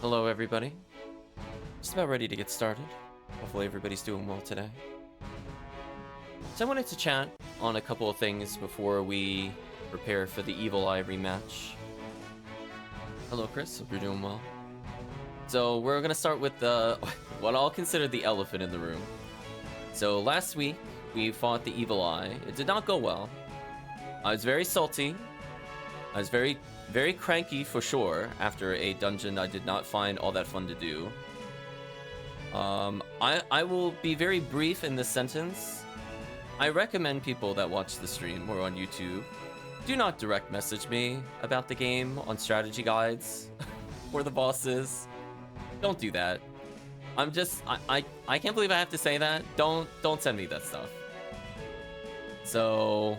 Hello, everybody. Just about ready to get started. Hopefully, everybody's doing well today. So, I wanted to chat on a couple of things before we prepare for the Evil Eye rematch. Hello, Chris. Hope you're doing well. So, we're gonna start with the what I'll consider the elephant in the room. So, last week we fought the Evil Eye. It did not go well. I was very salty. I was very cranky for sure after a dungeon I did not find all that fun to do. I will be very brief in this sentence. I recommend people that watch the stream or on YouTube do not direct message me about the game on strategy guides or the bosses. Don't do that. I can't believe I have to say that. Don't send me that stuff. So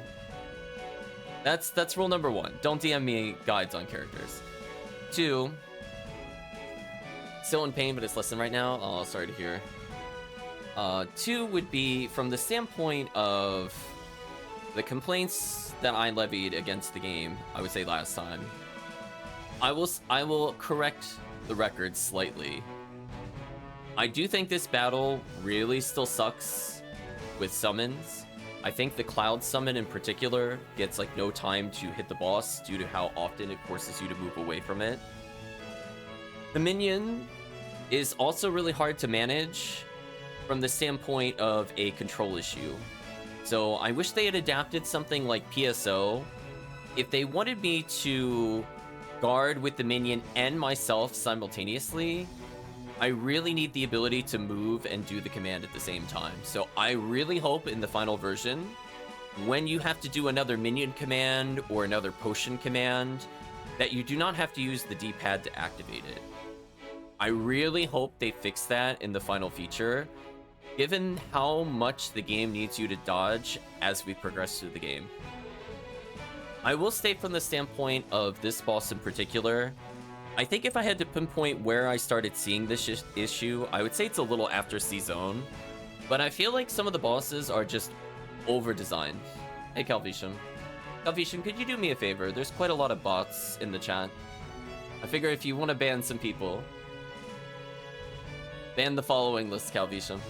that's rule number 1. Don't DM me guides on characters. 2, still in pain, but it's lessened right now. Oh, sorry to hear. 2 would be from the standpoint of the complaints that I levied against the game, I would say last time. I will correct the record slightly. I do think this battle really still sucks with summons. I think the Cloud summon in particular gets like no time to hit the boss due to how often it forces you to move away from it. The minion is also really hard to manage from the standpoint of a control issue. So I wish they had adapted something like PSO. If they wanted me to guard with the minion and myself simultaneously, I really need the ability to move and do the command at the same time. So I really hope in the final version, when you have to do another minion command or another potion command, that you do not have to use the D-pad to activate it. I really hope they fix that in the final feature, given how much the game needs you to dodge as we progress through the game. I will state from the standpoint of this boss in particular, I think if I had to pinpoint where I started seeing this issue, I would say it's a little after C-Zone, but I feel like some of the bosses are just over-designed. Hey, Calvisham. Calvisham, could you do me a favor? There's quite a lot of bots in the chat. I figure if you want to ban some people, ban the following list, Calvisham.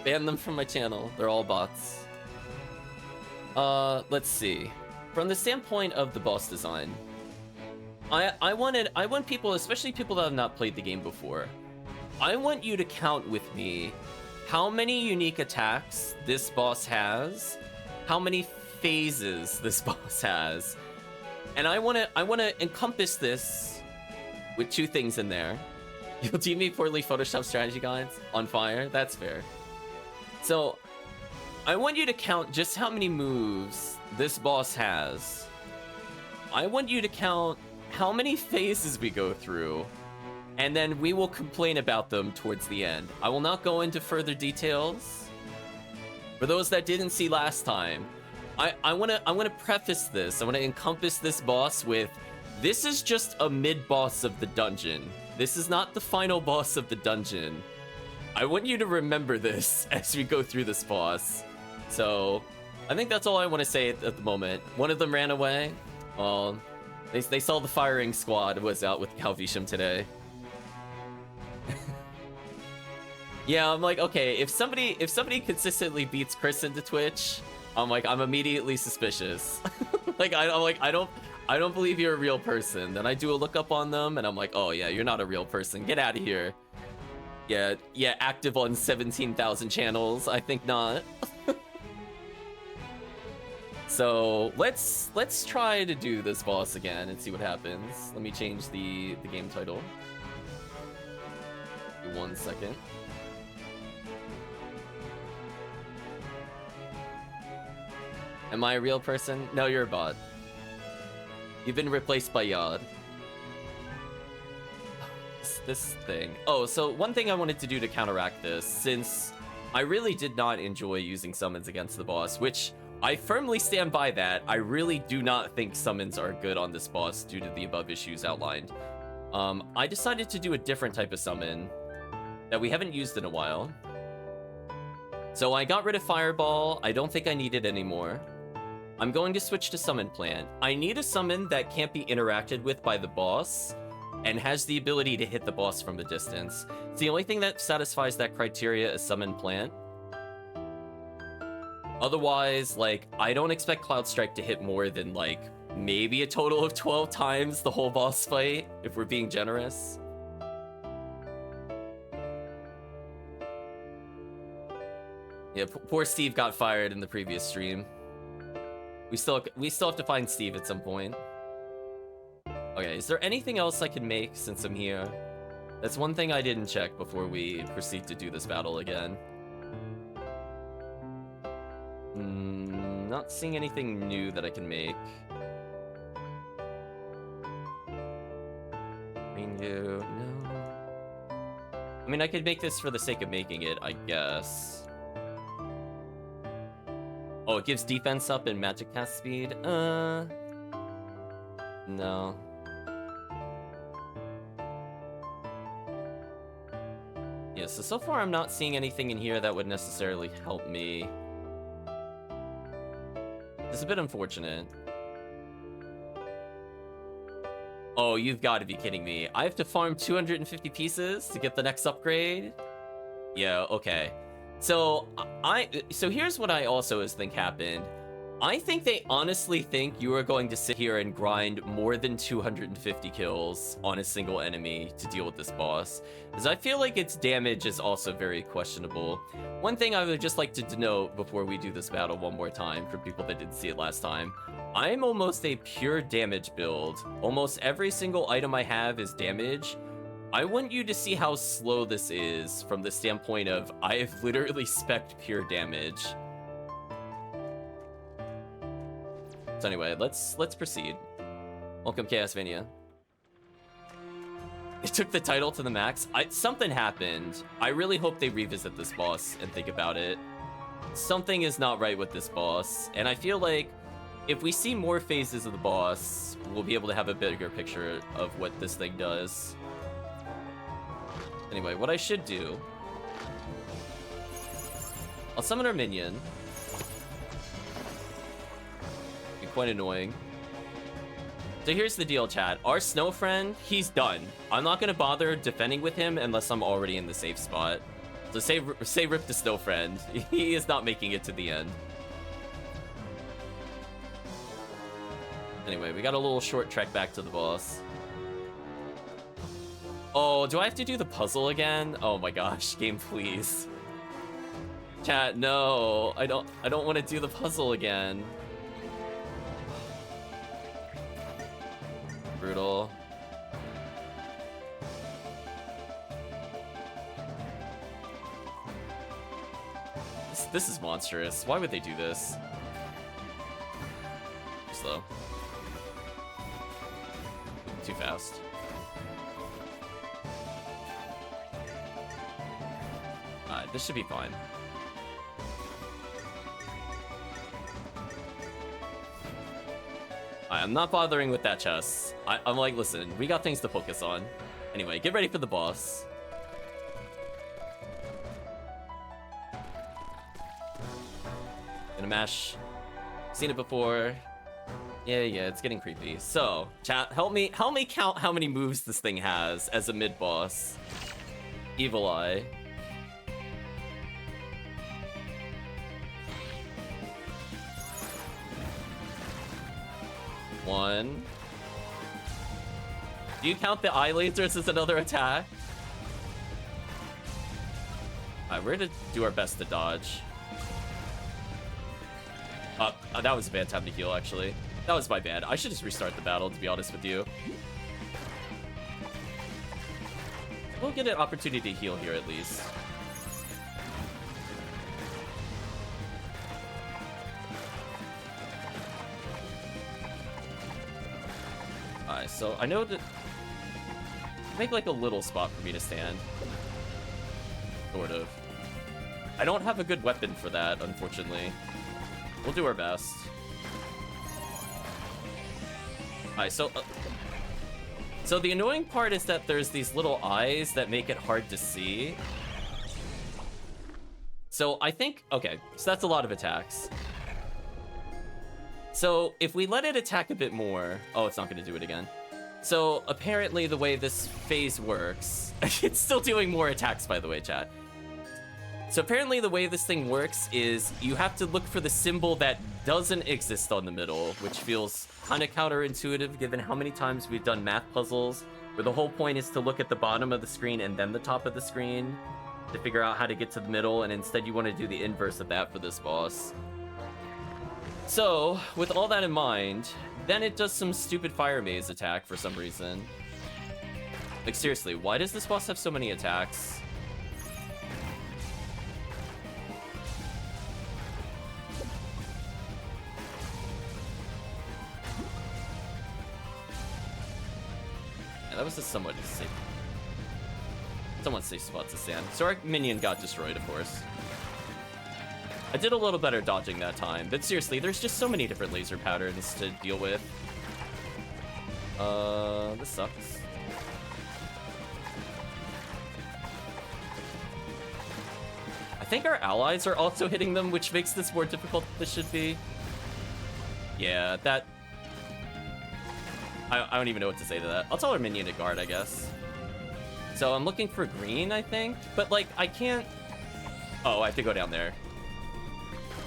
Ban them from my channel. They're all bots. Let's see. From the standpoint of the boss design, I want people, especially people that have not played the game before, I want you to count with me how many unique attacks this boss has, how many phases this boss has, and I want to encompass this with 2 things in there. You'll deem me poorly Photoshop strategy guides? On fire? That's fair. So, I want you to count just how many moves this boss has. I want you to count how many phases we go through, and then we will complain about them towards the end. I will not go into further details. For those that didn't see last time, I want to preface this. I want to encompass this boss with, this is just a mid-boss of the dungeon. This is not the final boss of the dungeon. I want you to remember this as we go through this boss. So, I think that's all I want to say at the moment. One of them ran away. Well, they saw the firing squad was out with Calvisham today. Yeah, I'm like, okay, if somebody consistently beats Chris into Twitch, I'm immediately suspicious. I don't believe you're a real person. Then I do a lookup on them, and I'm like, oh yeah, you're not a real person. Get out of here. Yeah, active on 17,000 channels. I think not. So let's try to do this boss again and see what happens. Let me change the game title. Give me 1 second. Am I a real person? No, you're a bot. You've been replaced by Yod. This thing. Oh, so one thing I wanted to do to counteract this, since I really did not enjoy using summons against the boss, which I firmly stand by that. I really do not think summons are good on this boss due to the above issues outlined. I decided to do a different type of summon that we haven't used in a while. So I got rid of Fireball. I don't think I need it anymore. I'm going to switch to Summon Plant. I need a summon that can't be interacted with by the boss, and has the ability to hit the boss from a distance. It's the only thing that satisfies that criteria is Summon Plant. Otherwise, like, I don't expect Cloud Strike to hit more than, like, maybe a total of 12 times the whole boss fight, if we're being generous. Yeah, poor Steve got fired in the previous stream. We still have to find Steve at some point. Okay, is there anything else I can make since I'm here? That's one thing I didn't check before we proceed to do this battle again. Not seeing anything new that I can make. Ringu, no. I mean, I could make this for the sake of making it, I guess. Oh, it gives defense up and magic cast speed? No. Yeah, so far I'm not seeing anything in here that would necessarily help me. It's a bit unfortunate. Oh, you've got to be kidding me. I have to farm 250 pieces to get the next upgrade? Yeah, okay. So here's what I also think happened. I think they honestly think you are going to sit here and grind more than 250 kills on a single enemy to deal with this boss, because I feel like its damage is also very questionable. One thing I would just like to denote before we do this battle one more time for people that didn't see it last time, I am almost a pure damage build. Almost every single item I have is damage. I want you to see how slow this is from the standpoint of I have literally spec'd pure damage. So anyway, let's proceed. Welcome, Chaosmania. It took the title to the max. Something happened. I really hope they revisit this boss and think about it. Something is not right with this boss, and I feel like if we see more phases of the boss, we'll be able to have a bigger picture of what this thing does. Anyway, what I should do... I'll summon our minion. Quite annoying. So here's the deal, chat. Our snow friend, he's done. I'm not gonna bother defending with him unless I'm already in the safe spot. So say rip the snow friend. He is not making it to the end. Anyway, we got a little short trek back to the boss. Oh, do I have to do the puzzle again? Oh my gosh, game please. Chat, no. I don't want to do the puzzle again. Brutal. This is monstrous. Why would they do this? Slow. Too fast. Alright, this should be fine. I'm not bothering with that chest. I'm like, listen, we got things to focus on. Anyway, get ready for the boss. Gonna mash. Seen it before. Yeah, it's getting creepy. So, chat, help me count how many moves this thing has as a mid-boss. Evil Eye. One. Do you count the eye lasers as another attack? Alright, we're gonna do our best to dodge. That was a bad time to heal, actually. That was my bad. I should just restart the battle, to be honest with you. We'll get an opportunity to heal here, at least. Alright, so I know that... Make like a little spot for me to stand. Sort of. I don't have a good weapon for that, unfortunately. We'll do our best. Alright, so the annoying part is that there's these little eyes that make it hard to see. So I think, okay, so that's a lot of attacks. So if we let it attack a bit more, oh, it's not gonna do it again. So apparently the way this phase works, it's still doing more attacks, by the way, chat. So apparently the way this thing works is you have to look for the symbol that doesn't exist on the middle, which feels kind of counterintuitive given how many times we've done math puzzles where the whole point is to look at the bottom of the screen and then the top of the screen to figure out how to get to the middle, and instead you want to do the inverse of that for this boss. So, with all that in mind, then it does some stupid fire maze attack for some reason. Like, seriously, why does this boss have so many attacks? Yeah, that was a somewhat safe spot to stand. So our minion got destroyed, of course. I did a little better dodging that time, but seriously, there's just so many different laser patterns to deal with. This sucks. I think our allies are also hitting them, which makes this more difficult than this should be. Yeah, that... I don't even know what to say to that. I'll tell our minion to guard, I guess. So I'm looking for green, I think, but like, I can't... Oh, I have to go down there.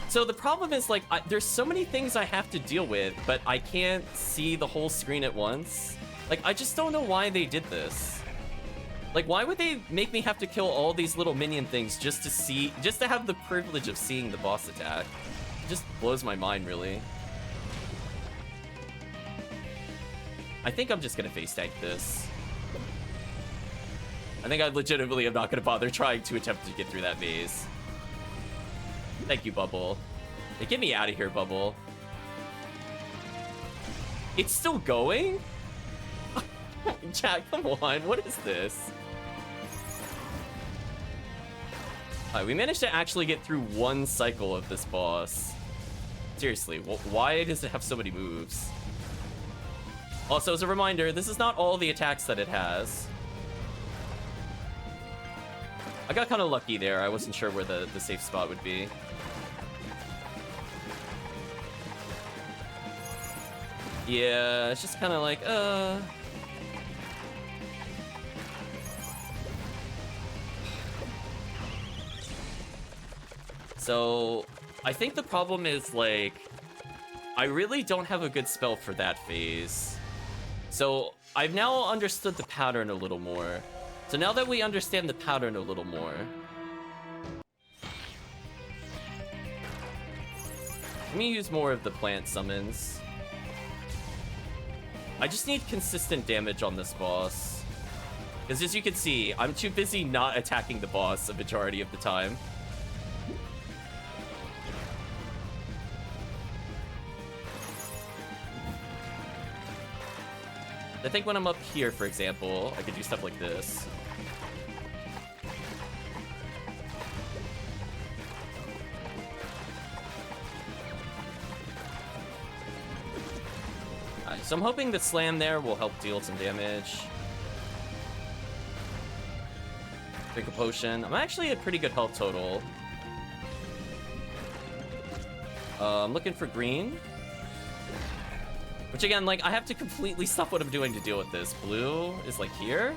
So the problem is, like, there's so many things I have to deal with, but I can't see the whole screen at once. Like, I just don't know why they did this. Like, why would they make me have to kill all these little minion things just to have the privilege of seeing the boss attack? It just blows my mind, really. I think I'm just gonna face tank this. I think I legitimately am not gonna bother trying to attempt to get through that maze. Thank you, Bubble. Hey, get me out of here, Bubble. It's still going? Chat, come on, what is this? Alright, we managed to actually get through one cycle of this boss. Seriously, why does it have so many moves? Also, as a reminder, this is not all the attacks that it has. I got kind of lucky there. I wasn't sure where the safe spot would be. Yeah, it's just kind of like, So, I think the problem is, like, I really don't have a good spell for that phase. So, I've now understood the pattern a little more. So now that we understand the pattern a little more... Let me use more of the plant summons. I just need consistent damage on this boss. Because as you can see, I'm too busy not attacking the boss a majority of the time. I think when I'm up here, for example, I could do stuff like this. Alright, so I'm hoping the slam there will help deal some damage. Drink a potion. I'm actually at pretty good health total. I'm looking for green. Which again, like, I have to completely stop what I'm doing to deal with this. Blue is like here?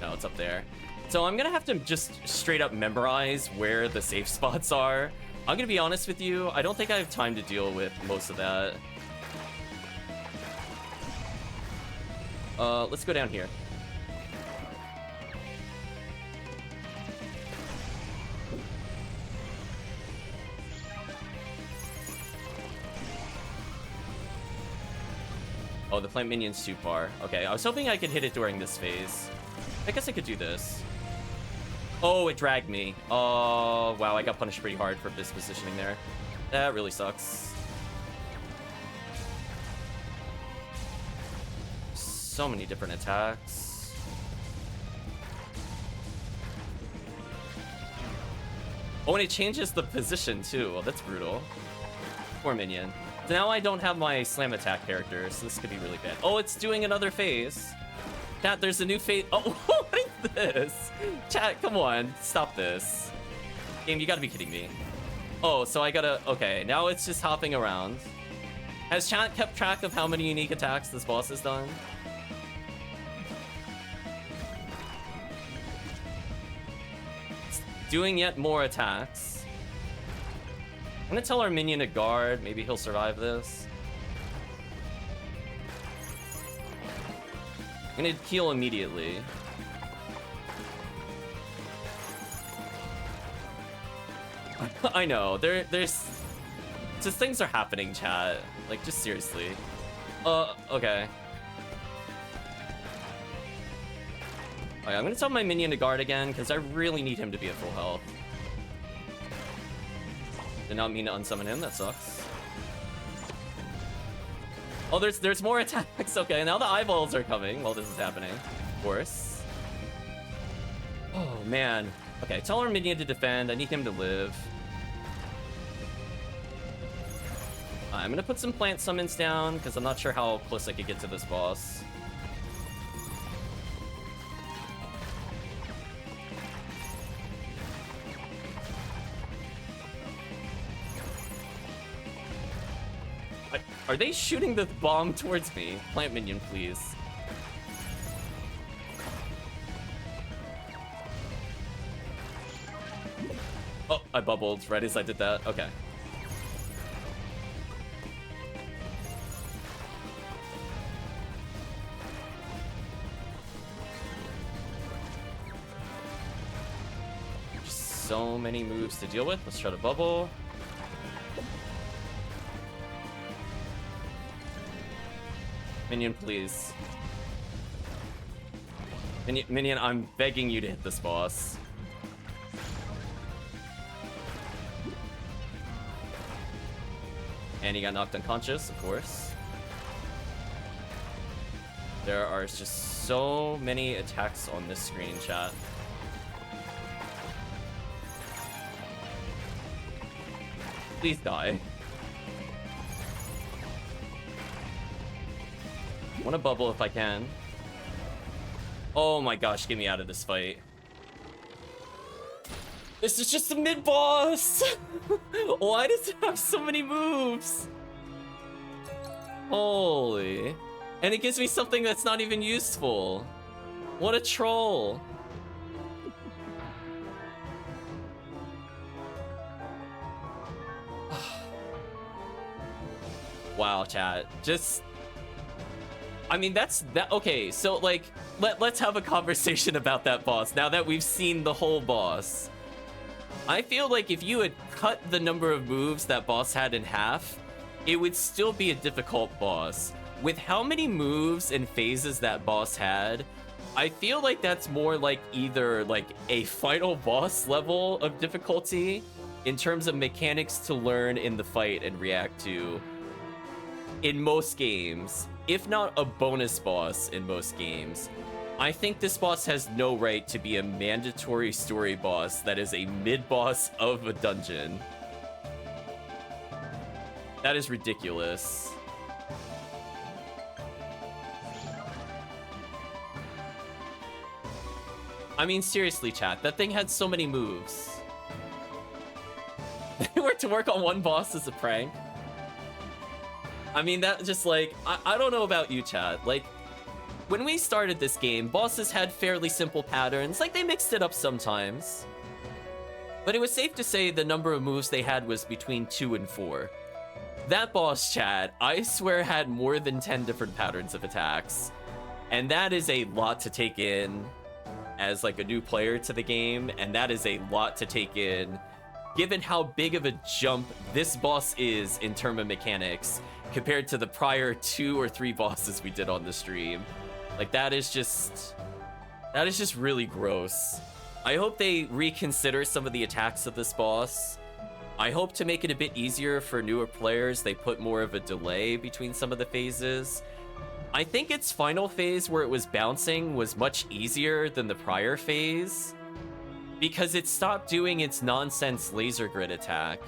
No, it's up there. So I'm gonna have to just straight up memorize where the safe spots are. I'm gonna be honest with you, I don't think I have time to deal with most of that. Let's go down here. Oh, the plant minion's too far. Okay, I was hoping I could hit it during this phase. I guess I could do this. Oh, it dragged me. Oh, wow, I got punished pretty hard for this positioning there. That really sucks. So many different attacks. Oh, and it changes the position, too. Oh, that's brutal. Poor minion. So now I don't have my slam attack character, so this could be really bad. Oh, it's doing another phase. Chat, there's a new phase. Oh, what is this? Chat, come on. Stop this. Game, you gotta be kidding me. Oh, so I gotta... Okay, now it's just hopping around. Has chat kept track of how many unique attacks this boss has done? doing yet more attacks. I'm gonna tell our minion to guard. Maybe he'll survive this. I'm gonna heal immediately. I know, there's just things are happening, chat. Like, just seriously. Okay. Alright, I'm gonna tell my minion to guard again, because I really need him to be at full health. Did not mean to unsummon him, that sucks. Oh, there's more attacks. Okay, now the eyeballs are coming while this is happening. Of course. Oh, man. Okay, tell our minion to defend. I need him to live. I'm gonna put some plant summons down, because I'm not sure how close I could get to this boss. Are they shooting the bomb towards me? Plant minion, please. Oh, I bubbled right as I did that. Okay. Just so many moves to deal with. Let's try to bubble. Minion, please. Minion, I'm begging you to hit this boss. And he got knocked unconscious, of course. There are just so many attacks on this screen, chat. Please die. I want to bubble if I can. Oh my gosh, get me out of this fight. This is just a mid-boss! Why does it have so many moves? Holy. And it gives me something that's not even useful. What a troll. Wow, chat. Just... I mean, that's that. Okay, so like, let's have a conversation about that boss now that we've seen the whole boss. I feel like if you had cut the number of moves that boss had in half, it would still be a difficult boss. With how many moves and phases that boss had, I feel like that's more like either like a final boss level of difficulty in terms of mechanics to learn in the fight and react to in most games, if not a bonus boss in most games. I think this boss has no right to be a mandatory story boss that is a mid-boss of a dungeon. That is ridiculous. I mean, seriously, chat, that thing had so many moves. They were to work on one boss as a prank. I mean, that just like, I don't know about you, chat. Like, when we started this game, bosses had fairly simple patterns. Like, they mixed it up sometimes. But it was safe to say the number of moves they had was between 2 and 4. That boss, chat, I swear had more than 10 different patterns of attacks. And that is a lot to take in as like a new player to the game. And that is a lot to take in given how big of a jump this boss is in terms of mechanics compared to the prior 2 or 3 bosses we did on the stream. Like, that is just really gross. I hope they reconsider some of the attacks of this boss. I hope to make it a bit easier for newer players, they put more of a delay between some of the phases. I think its final phase where it was bouncing was much easier than the prior phase because it stopped doing its nonsense laser grid attack.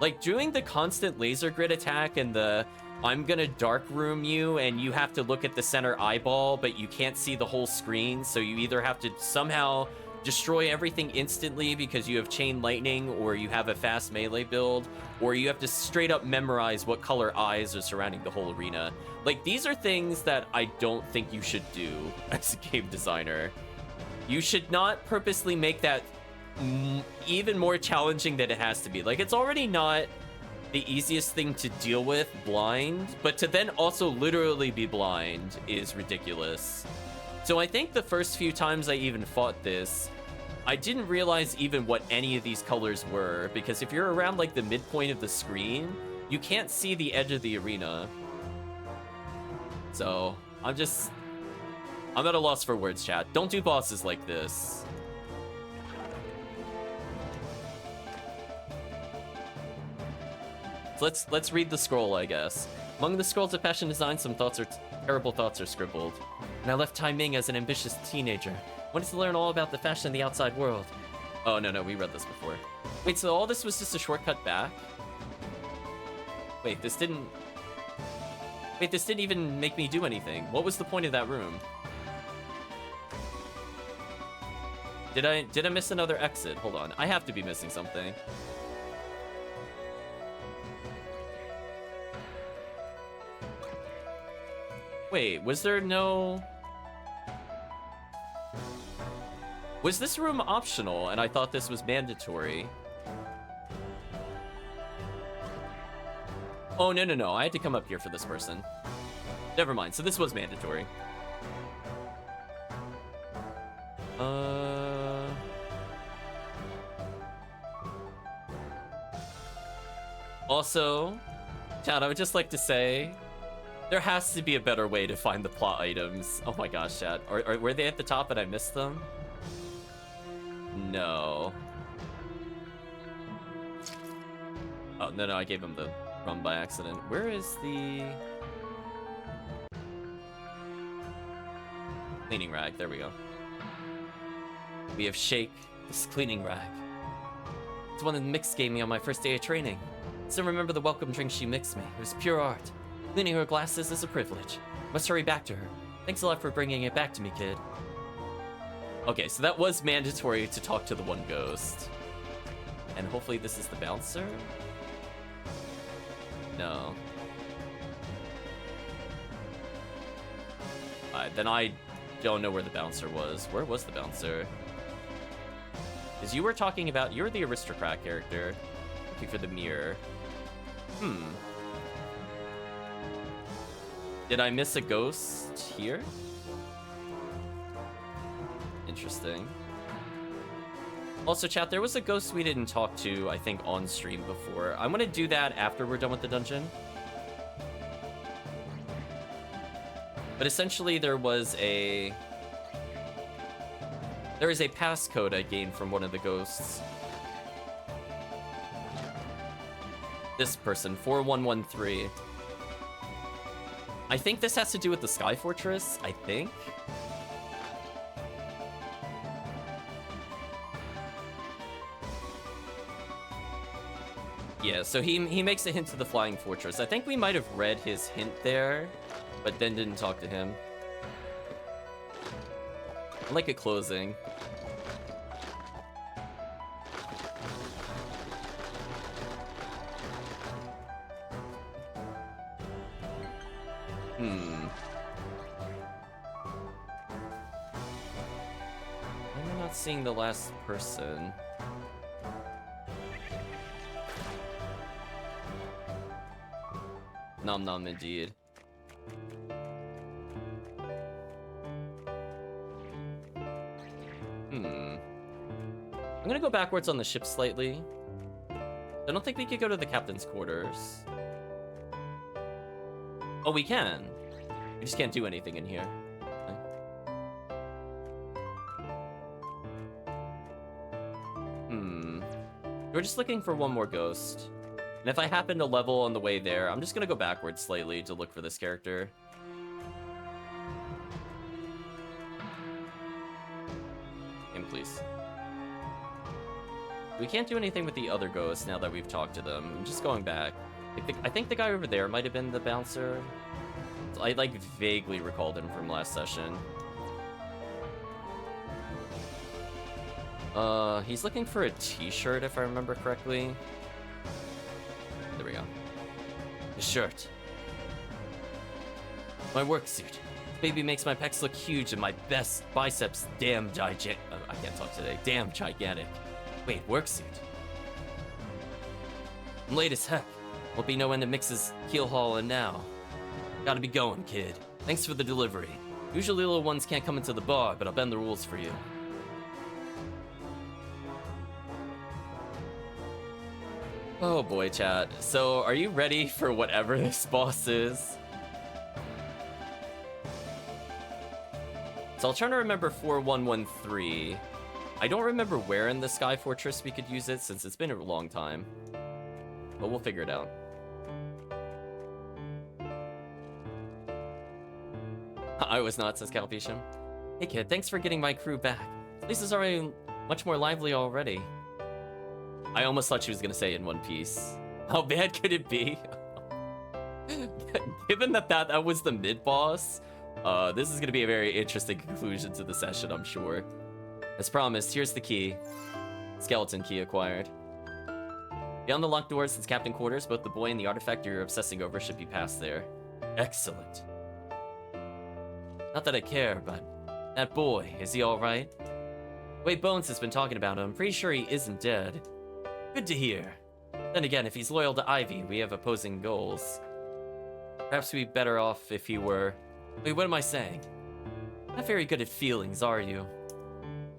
Like, doing the constant laser grid attack and the I'm gonna dark room you and you have to look at the center eyeball, but you can't see the whole screen, so you either have to somehow destroy everything instantly because you have chain lightning or you have a fast melee build, or you have to straight up memorize what color eyes are surrounding the whole arena. Like, these are things that I don't think you should do as a game designer. You should not purposely make that even more challenging than it has to be. Like, it's already not the easiest thing to deal with blind, but to then also literally be blind is ridiculous. So I think the first few times I even fought this, I didn't realize even what any of these colors were, because if you're around like the midpoint of the screen, you can't see the edge of the arena. So I'm at a loss for words, chat. Don't do bosses like this. Let's read the scroll, I guess. Among the scrolls of fashion design, some terrible thoughts are scribbled. And I left Taiming as an ambitious teenager. Wanted to learn all about the fashion of the outside world. Oh, no, we read this before. Wait, so all this was just a shortcut back? Wait, this didn't even make me do anything. What was the point of that room? Did I miss another exit? Hold on, I have to be missing something. Wait, was there no... Was this room optional and I thought this was mandatory? Oh, no. I had to come up here for this person. Never mind, so this was mandatory. Also, Chad, I would just like to say, there has to be a better way to find the plot items. Oh my gosh, Chad. Or were they at the top and I missed them? No. Oh, no, I gave him the run by accident. Where is the... cleaning rag? There we go. We have Shake, this cleaning rag. It's one that Mix gave me on my first day of training. Still remember the welcome drink she mixed me. It was pure art. Cleaning her glasses is a privilege. Must hurry back to her. Thanks a lot for bringing it back to me, kid. Okay, so that was mandatory to talk to the one ghost. And hopefully this is the bouncer? No. Then I don't know where the bouncer was. Where was the bouncer? Because you were talking about... You're the aristocrat character. Looking for the mirror. Did I miss a ghost here? Interesting. Also, chat, there was a ghost we didn't talk to, I think, on stream before. I'm gonna do that after we're done with the dungeon. But essentially, there is a passcode I gained from one of the ghosts. This person, 4113. I think this has to do with the Sky Fortress, I think. Yeah, so he makes a hint to the Flying Fortress. I think we might have read his hint there, but then didn't talk to him. I like it closing. I'm not seeing the last person. Nom indeed. I'm gonna go backwards on the ship slightly. I don't think we could go to the captain's quarters. Oh, we can. We just can't do anything in here. We're just looking for one more ghost. And if I happen to level on the way there, I'm just gonna go backwards slightly to look for this character. And please. We can't do anything with the other ghosts now that we've talked to them. I'm just going back. I think the guy over there might have been the bouncer. I like vaguely recalled him from last session. He's looking for a t-shirt if I remember correctly. There we go. The shirt. My work suit. Baby makes my pecs look huge and my best biceps damn gigantic. I can't talk today. Damn gigantic. Wait, worksuit? I'm late as heck. Won't be no end to Mix's heel haul and now. Gotta be going, kid. Thanks for the delivery. Usually little ones can't come into the bar, but I'll bend the rules for you. Oh boy, chat. So, are you ready for whatever this boss is? So I'll try to remember 4113. I don't remember where in the Sky Fortress we could use it since it's been a long time. But we'll figure it out. I was not, says Calpetium. Hey kid, thanks for getting my crew back. This place is already much more lively already. I almost thought she was gonna say in one piece. How bad could it be? Given that was the mid-boss, this is gonna be a very interesting conclusion to the session, I'm sure. As promised, here's the key. Skeleton key acquired. Beyond the locked doors, it's Captain Quarters. Both the boy and the artifact you're obsessing over should be passed there. Excellent. Not that I care, but that boy, is he alright? The way Bones has been talking about him, I'm pretty sure he isn't dead. Good to hear. Then again, if he's loyal to Ivy, we have opposing goals. Perhaps we'd be better off if he were... Wait, what am I saying? Not very good at feelings, are you?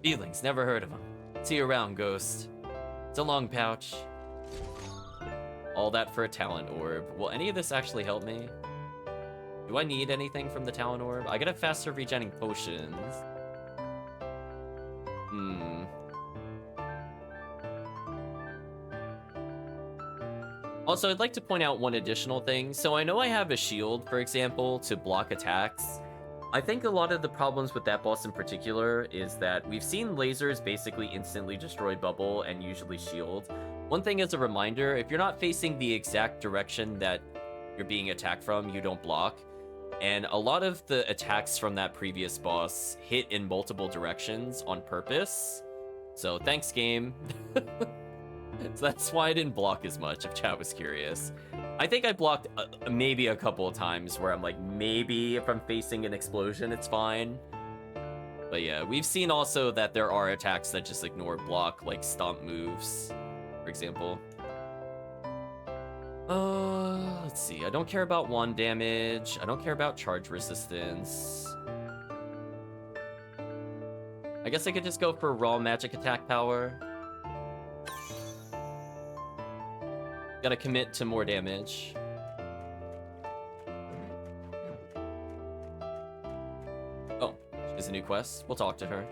Feelings, never heard of them. See you around, Ghost. It's a long pouch. All that for a talent orb. Will any of this actually help me? Do I need anything from the talent orb? I get a faster regenerating potions. Also, I'd like to point out one additional thing. So I know I have a shield, for example, to block attacks. I think a lot of the problems with that boss in particular is that we've seen lasers basically instantly destroy bubble and usually shield. One thing as a reminder, if you're not facing the exact direction that you're being attacked from, you don't block. And a lot of the attacks from that previous boss hit in multiple directions on purpose. So thanks, game. So that's why I didn't block as much, if chat was curious. I think I blocked maybe a couple of times where I'm like, maybe if I'm facing an explosion, it's fine. But yeah, we've seen also that there are attacks that just ignore block, like stomp moves, for example. Let's see. I don't care about wand damage. I don't care about charge resistance. I guess I could just go for raw magic attack power. Gotta commit to more damage. Oh, she's a new quest. We'll talk to her.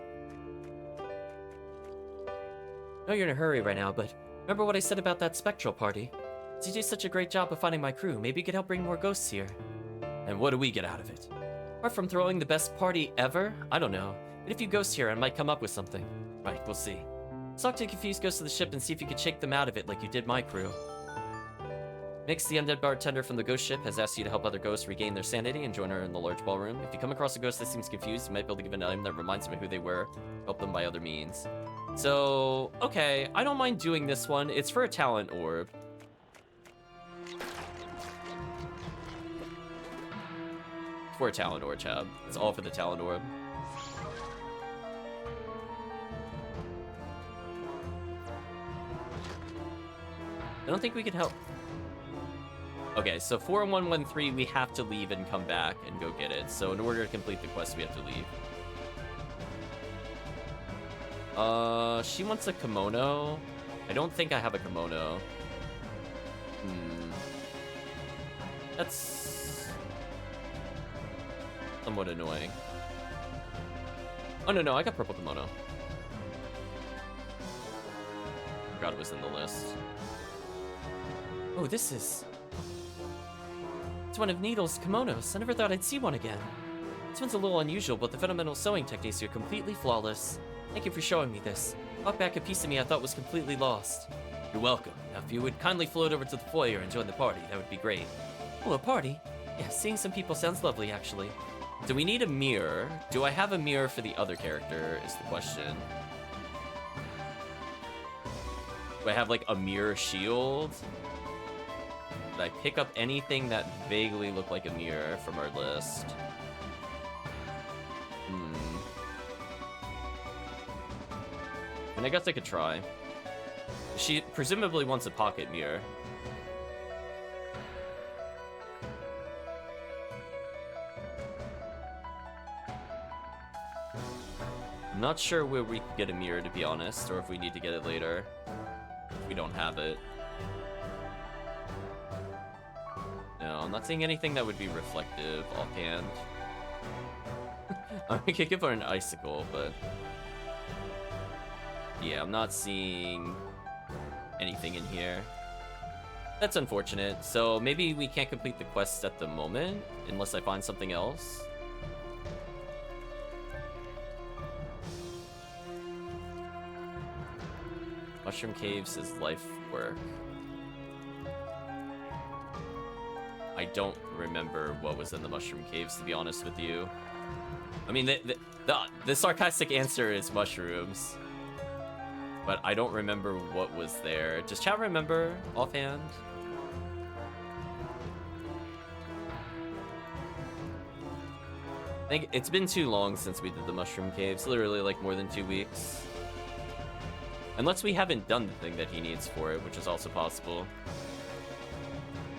I know you're in a hurry right now, but remember what I said about that spectral party? You do such a great job of finding my crew. Maybe you could help bring more ghosts here. And what do we get out of it? Apart from throwing the best party ever? I don't know. But if you ghosts here, I might come up with something. Right, we'll see. Let's talk to the confused ghosts of the ship and see if you could shake them out of it like you did my crew. Mix, the undead bartender from the ghost ship, has asked you to help other ghosts regain their sanity and join her in the large ballroom. If you come across a ghost that seems confused, you might be able to give an item that reminds them of who they were. Help them by other means. So, okay, I don't mind doing this one. It's for a talent orb. For a talent orb, Chab. It's all for the talent orb. I don't think we can help. Okay, so 4113, we have to leave and come back and go get it. So in order to complete the quest, we have to leave. She wants a kimono. I don't think I have a kimono. That's somewhat annoying. Oh, no, I got purple kimono. Forgot it was in the list. Oh, this is... It's one of Needle's kimonos. I never thought I'd see one again. This one's a little unusual, but the fundamental sewing techniques are completely flawless. Thank you for showing me this. Brought back a piece of me I thought was completely lost. You're welcome. Now, if you would kindly float over to the foyer and join the party, that would be great. Oh, a party? Yeah, seeing some people sounds lovely, actually. Do we need a mirror? Do I have a mirror for the other character, is the question. Do I have, like, a mirror shield? Did I pick up anything that vaguely looked like a mirror from our list? And I guess I could try. She presumably wants a pocket mirror. I'm not sure where we can get a mirror, to be honest, or if we need to get it later. If we don't have it. No, I'm not seeing anything that would be reflective offhand. I could give her an icicle, but... yeah, I'm not seeing anything in here. That's unfortunate. So maybe we can't complete the quest at the moment, unless I find something else. Mushroom Caves is life work. I don't remember what was in the Mushroom Caves, to be honest with you. I mean, the sarcastic answer is mushrooms. But I don't remember what was there. Does chat remember offhand? I think it's been too long since we did the Mushroom Caves. Literally like more than 2 weeks. Unless we haven't done the thing that he needs for it, which is also possible.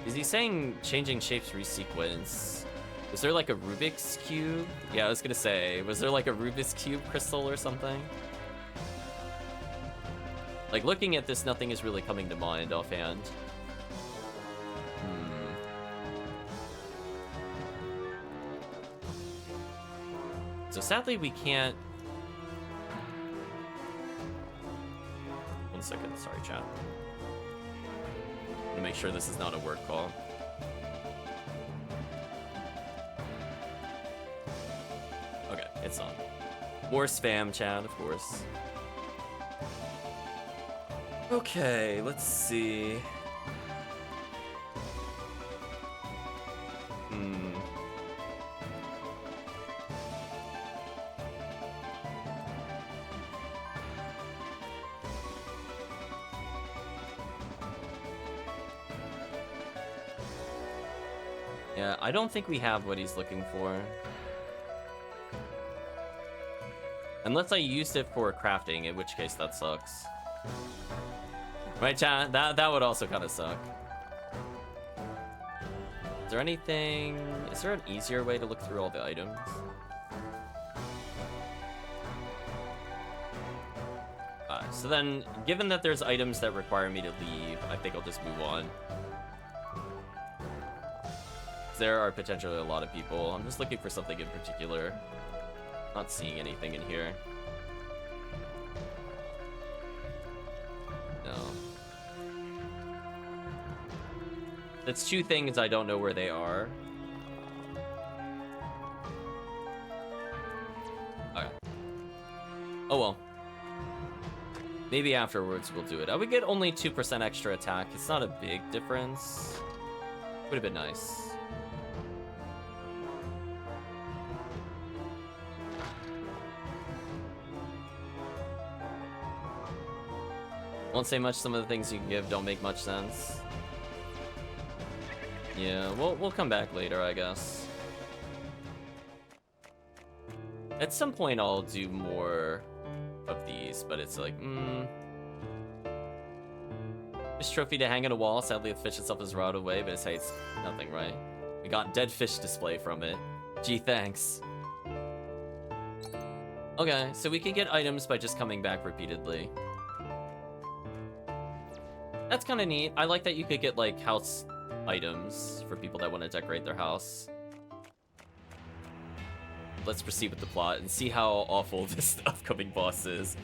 Is he saying changing shapes resequence? Was there like a Rubik's Cube? Yeah, I was gonna say, was there like a Rubik's Cube crystal or something? Like, looking at this, nothing is really coming to mind offhand. So sadly, we can't... 1 second, sorry, chat. I'm gonna make sure this is not a word call. Okay, it's on. More spam, chat, of course. Okay, let's see. Yeah, I don't think we have what he's looking for. Unless I used it for crafting, in which case that sucks. Right, chat? That would also kind of suck. Is there anything... is there an easier way to look through all the items? So then, given that there's items that require me to leave, I think I'll just move on. There are potentially a lot of people. I'm just looking for something in particular. Not seeing anything in here. No. That's 2 things I don't know where they are. Okay. Oh well. Maybe afterwards we'll do it. I would get only 2% extra attack. It's not a big difference. Would have been nice. Won't say much. Some of the things you can give don't make much sense. Yeah, we'll come back later, I guess. At some point, I'll do more of these, but it's like, Fish trophy to hang on a wall. Sadly, the fish itself is rotted away, but hey, it's nothing, right? We got dead fish display from it. Gee, thanks. Okay, so we can get items by just coming back repeatedly. That's kind of neat. I like that you could get, like, house items for people that want to decorate their house. Let's proceed with the plot and see how awful this upcoming boss is.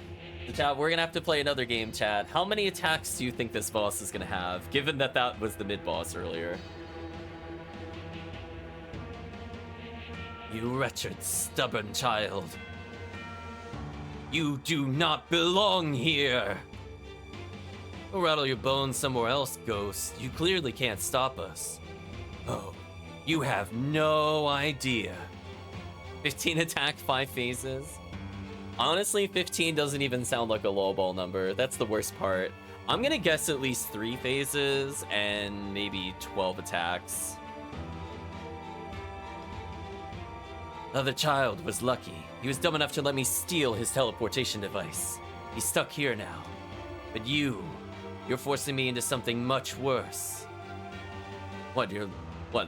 So, chat, we're gonna have to play another game, chat. How many attacks do you think this boss is gonna have, given that that was the mid-boss earlier? You wretched, stubborn child. You do not belong here. We'll rattle your bones somewhere else, Ghost. You clearly can't stop us. Oh, you have no idea. 15 attack, 5 phases. Honestly, 15 doesn't even sound like a lowball number. That's the worst part. I'm gonna guess at least 3 phases and maybe 12 attacks. The child was lucky. He was dumb enough to let me steal his teleportation device. He's stuck here now. But you You're forcing me into something much worse. What,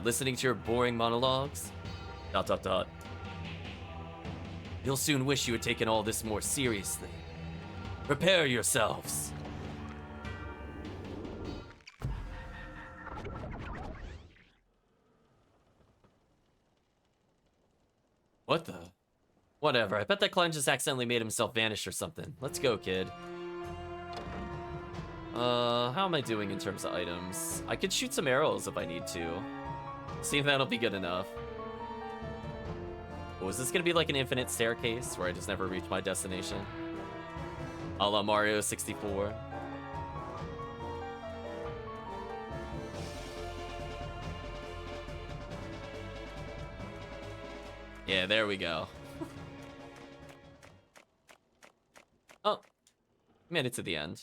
listening to your boring monologues? ... You'll soon wish you had taken all this more seriously. Prepare yourselves. What the? Whatever, I bet that clown just accidentally made himself vanish or something. Let's go, kid. How am I doing in terms of items? I could shoot some arrows if I need to. See if that'll be good enough. Oh, is this gonna be like an infinite staircase where I just never reach my destination? A la Mario 64. Yeah, there we go. Oh, made it to the end.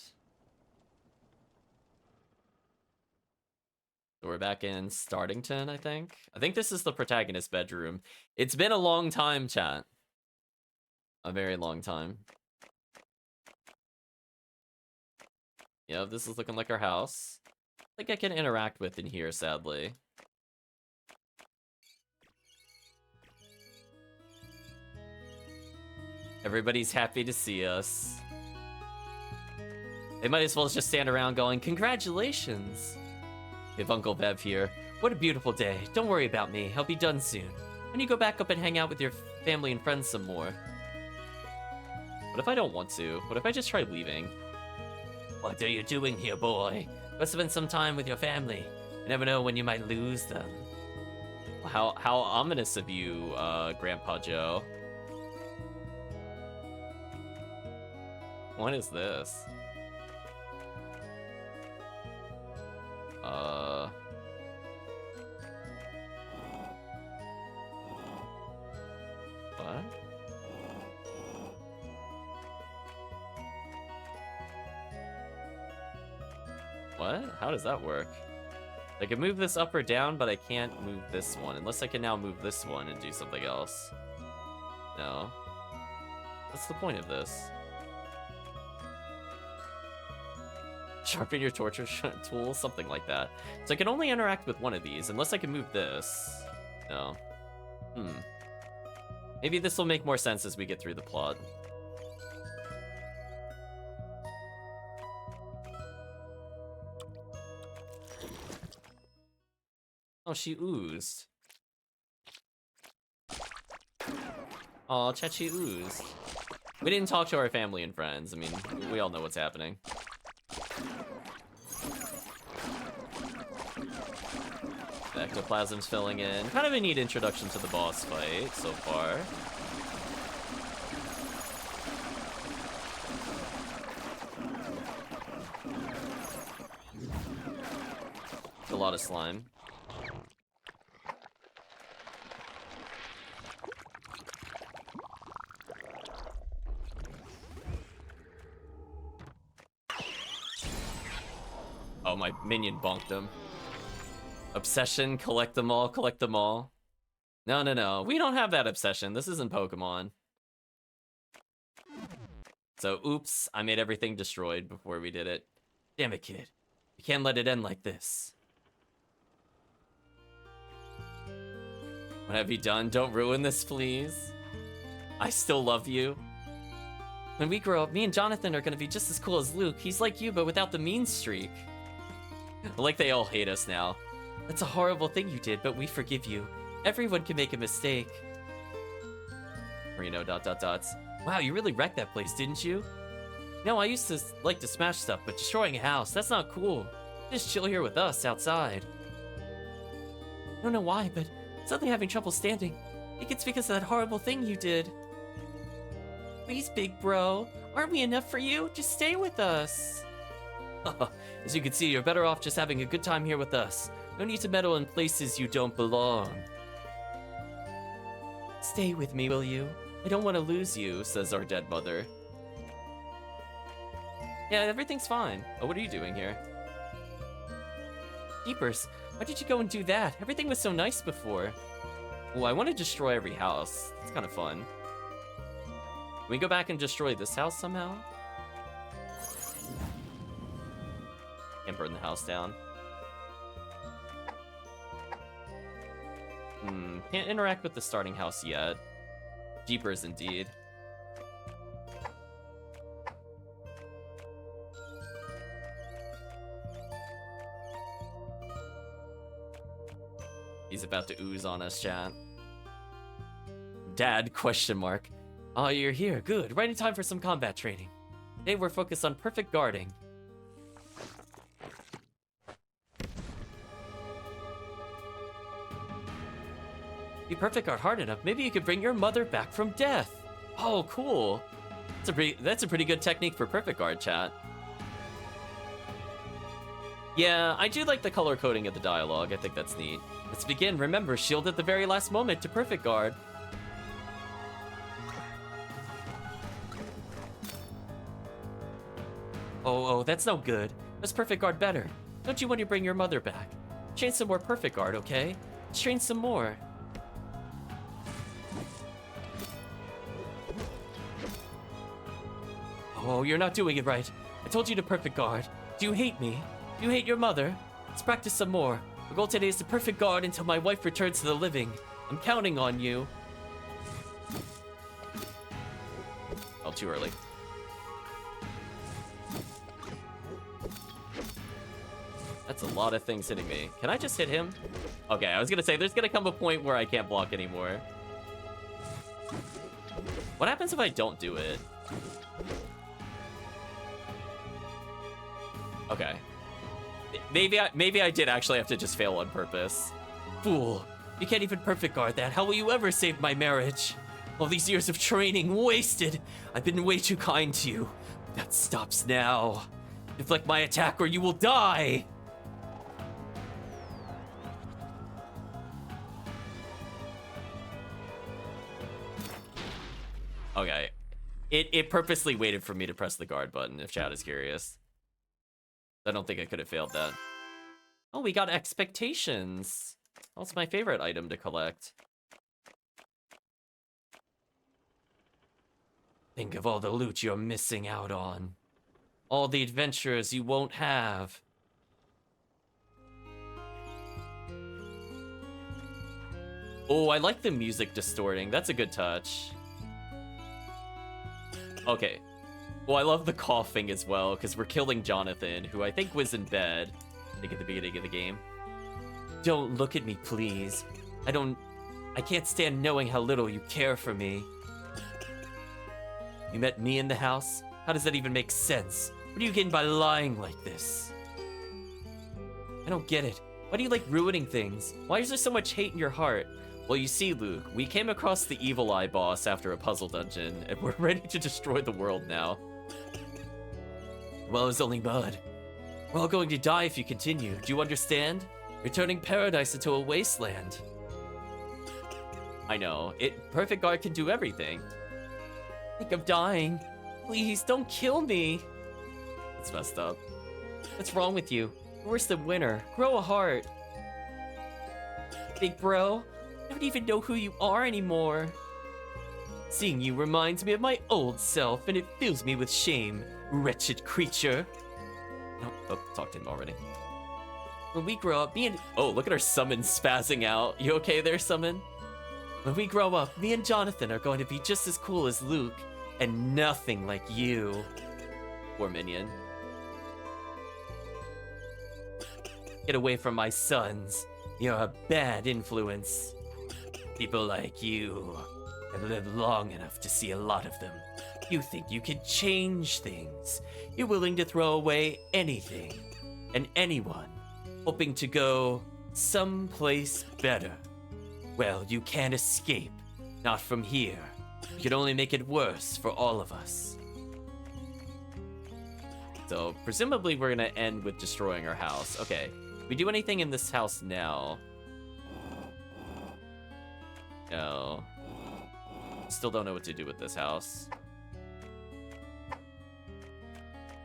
So we're back in Startington, I think. I think this is the protagonist's bedroom. It's been a long time, chat. A very long time. Yeah, this is looking like our house. I think I can interact with in here, sadly. Everybody's happy to see us. They might as well just stand around going, congratulations. We have Uncle Bev here. What a beautiful day. Don't worry about me. I'll be done soon. When you go back up and hang out with your family and friends some more. What if I don't want to? What if I just try leaving? What are you doing here, boy? Go spend some time with your family. You never know when you might lose them. How ominous of you, Grandpa Joe. What is this? What? What? How does that work? I can move this up or down, but I can't move this one. Unless I can now move this one and do something else. No. What's the point of this? Sharpen your torture tool, something like that. So I can only interact with one of these, unless I can move this. No. Maybe this will make more sense as we get through the plot. Oh, she oozed. Aw, Chechi oozed. We didn't talk to our family and friends. I mean, we all know what's happening. Ectoplasm's filling in. Kind of a neat introduction to the boss fight so far. A lot of slime. Oh, my minion bonked him. Obsession, collect them all, collect them all. No, no, no. We don't have that obsession. This isn't Pokemon. So, oops. I made everything destroyed before we did it. Damn it, kid. You can't let it end like this. What have you done? Don't ruin this, please. I still love you. When we grow up, me and Jonathan are gonna be just as cool as Luke. He's like you, but without the mean streak. Like they all hate us now. That's a horrible thing you did, but we forgive you. Everyone can make a mistake. Reno, ... Wow, you really wrecked that place, didn't you? No, I used to like to smash stuff, but destroying a house, that's not cool. Just chill here with us outside. I don't know why, but suddenly having trouble standing. I think it's because of that horrible thing you did. Please, big bro. Aren't we enough for you? Just stay with us. As you can see, you're better off just having a good time here with us. No need to meddle in places you don't belong. Stay with me, will you? I don't want to lose you, says our dead mother. Yeah, everything's fine. Oh, what are you doing here? Jeepers, why did you go and do that? Everything was so nice before. Oh, I want to destroy every house. It's kind of fun. Can we go back and destroy this house somehow? and burn the house down. Can't interact with the starting house yet. Jeepers indeed. He's about to ooze on us, chat. Dad, question mark. Oh, you're here. Good. Right in time for some combat training. Today we're focused on perfect guarding. Be perfect guard hard enough, maybe you could bring your mother back from death. Oh, cool. That's a pretty good technique for perfect guard, chat. Yeah, I do like the color coding of the dialogue. I think that's neat. Let's begin. Remember, shield at the very last moment to perfect guard. Oh, that's no good. Let's perfect guard better. Don't you want to bring your mother back? Train some more perfect guard, okay? Let's train some more. Oh, you're not doing it right. I told you to perfect guard. Do you hate me? Do you hate your mother? Let's practice some more. Our goal today is to perfect guard until my wife returns to the living. I'm counting on you. Oh, too early. That's a lot of things hitting me. Can I just hit him? Okay, I was gonna say, there's gonna come a point where I can't block anymore. What happens if I don't do it? Okay. Maybe I did actually have to just fail on purpose. Fool. You can't even perfect guard that. How will you ever save my marriage? All these years of training wasted. I've been way too kind to you. That stops now. Deflect my attack or you will die. Okay. It purposely waited for me to press the guard button, if chat is curious. I don't think I could have failed that. Oh, we got expectations. That's my favorite item to collect. Think of all the loot you're missing out on. All the adventures you won't have. Oh, I like the music distorting. That's a good touch. Okay. Well, I love the coughing as well, because we're killing Jonathan, who I think was in bed, I think at the beginning of the game. Don't look at me, please. I can't stand knowing how little you care for me. You met me in the house? How does that even make sense? What are you getting by lying like this? I don't get it. Why do you like ruining things? Why is there so much hate in your heart? Well, you see, Luke, we came across the Evil Eye boss after a puzzle dungeon, and we're ready to destroy the world now. Well, it's only mud. We're all going to die if you continue. Do you understand? You're turning paradise into a wasteland. I know. Perfect guard can do everything. Think of dying. Please, don't kill me. It's messed up. What's wrong with you? Worse than winter. Grow a heart. Big bro, I don't even know who you are anymore. Seeing you reminds me of my old self, and it fills me with shame. Wretched creature. No, talked to him already. When we grow up, oh, look at our summon spazzing out. You okay there, summon? When we grow up, me and Jonathan are going to be just as cool as Luke, and nothing like you. Poor minion. Get away from my sons. You're a bad influence. People like you have lived long enough to see a lot of them. You think you can change things. You're willing to throw away anything and anyone, hoping to go someplace better. Well, you can't escape. Not from here. You can only make it worse for all of us. So, presumably we're gonna end with destroying our house. Okay. Do we do anything in this house now? No. Still don't know what to do with this house.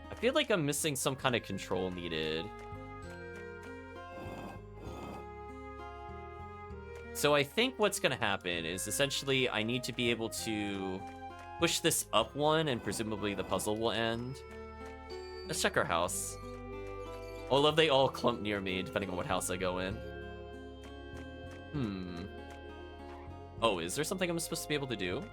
I feel like I'm missing some kind of control needed. So I think what's gonna happen is essentially I need to be able to push this up one and presumably the puzzle will end. Let's check our house. Oh, I love they all clump near me, depending on what house I go in. Oh, is there something I'm supposed to be able to do?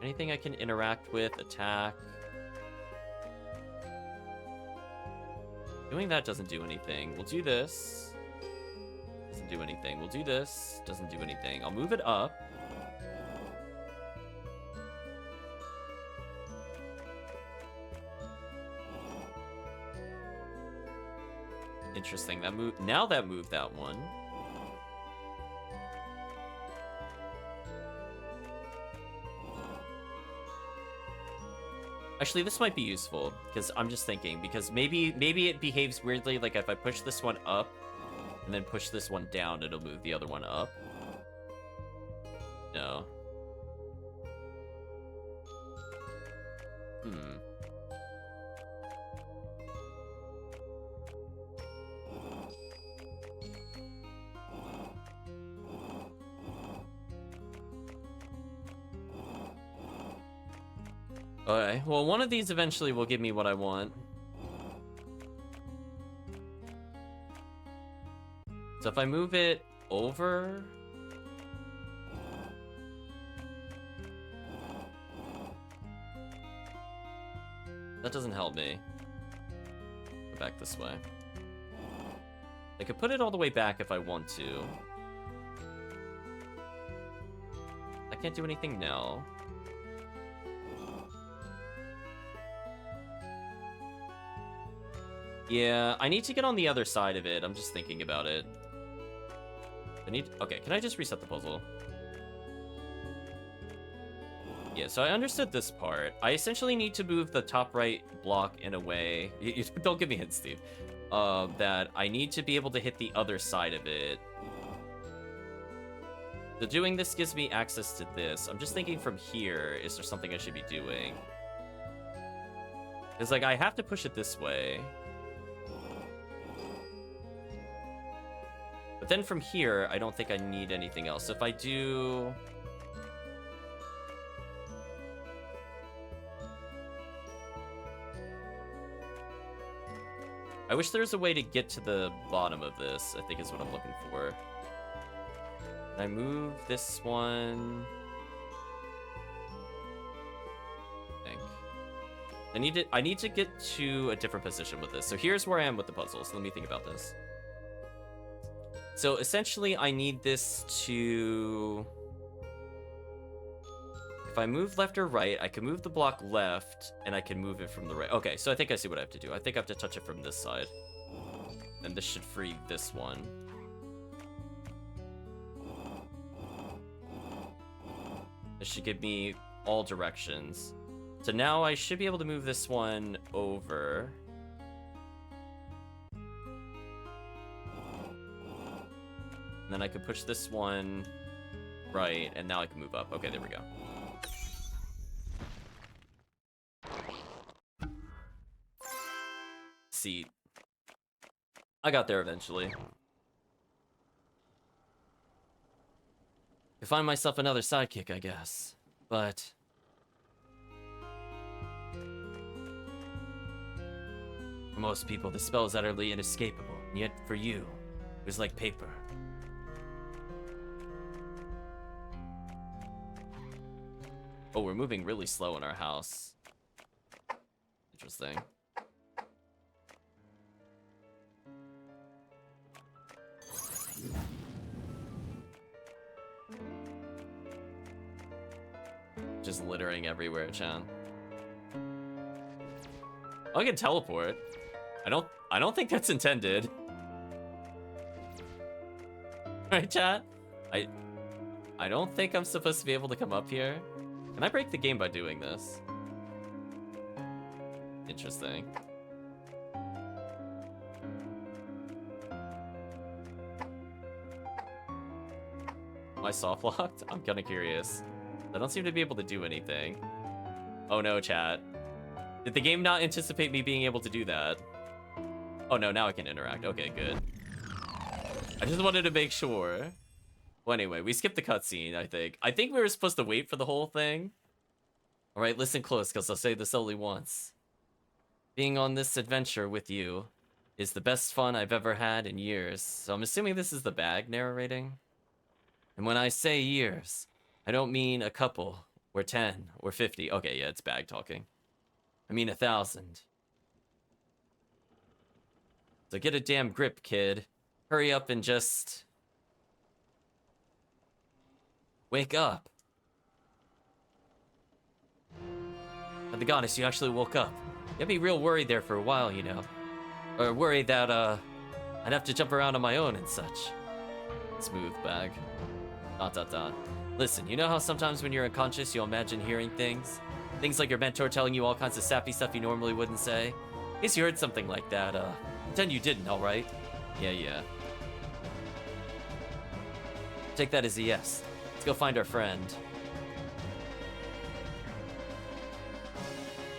Anything I can interact with, attack. Doing that doesn't do anything. We'll do this. Doesn't do anything. We'll do this. Doesn't do anything. I'll move it up. Interesting. That move. Now that moved that one. Actually, this might be useful, because I'm just thinking, because maybe it behaves weirdly, like if I push this one up, and then push this one down, it'll move the other one up. No. Okay, well, one of these eventually will give me what I want. So if I move it over... That doesn't help me. Go back this way. I could put it all the way back if I want to. I can't do anything now. Yeah, I need to get on the other side of it. I'm just thinking about it. Okay, can I just reset the puzzle? Yeah, so I understood this part. I essentially need to move the top right block in a way... Don't give me hints, Steve. That I need to be able to hit the other side of it. So doing this gives me access to this. I'm just thinking from here, is there something I should be doing? Because, like, I have to push it this way. But then from here, I don't think I need anything else. So if I do... I wish there was a way to get to the bottom of this, I think is what I'm looking for. Can I move this one? I think. I need to get to a different position with this. So here's where I am with the puzzle. So let me think about this. So essentially, I need this to... If I move left or right, I can move the block left, and I can move it from the right. Okay, so I think I see what I have to do. I think I have to touch it from this side. And this should free this one. This should give me all directions. So now I should be able to move this one over. And then I could push this one right, and now I can move up. Okay, there we go. Seat. I got there eventually. I find myself another sidekick, I guess. But... for most people, the spell is utterly inescapable. And yet, for you, it was like paper. Oh, we're moving really slow in our house. Interesting. Just littering everywhere, Chan. Oh, I can teleport. I don't think that's intended. Right, chat? I don't think I'm supposed to be able to come up here. Can I break the game by doing this? Interesting. Am I soft locked? I'm kinda curious. I don't seem to be able to do anything. Oh no, chat. Did the game not anticipate me being able to do that? Oh no, now I can interact. Okay, good. I just wanted to make sure. Well, anyway, we skipped the cutscene, I think. I think we were supposed to wait for the whole thing. Alright, listen close, because I'll say this only once. Being on this adventure with you is the best fun I've ever had in years. So I'm assuming this is the bag narrating. And when I say years, I don't mean a couple, or 10, or 50. Okay, yeah, it's bag talking. I mean 1,000. So get a damn grip, kid. Hurry up and just... wake up. By the goddess, you actually woke up. You had me real worried there for a while, you know. Or worried that, I'd have to jump around on my own and such. Smooth bag. ... Listen, you know how sometimes when you're unconscious, you'll imagine hearing things? Things like your mentor telling you all kinds of sappy stuff you normally wouldn't say? In case you heard something like that, pretend you didn't, alright? Yeah. Take that as a yes. Let's go find our friend.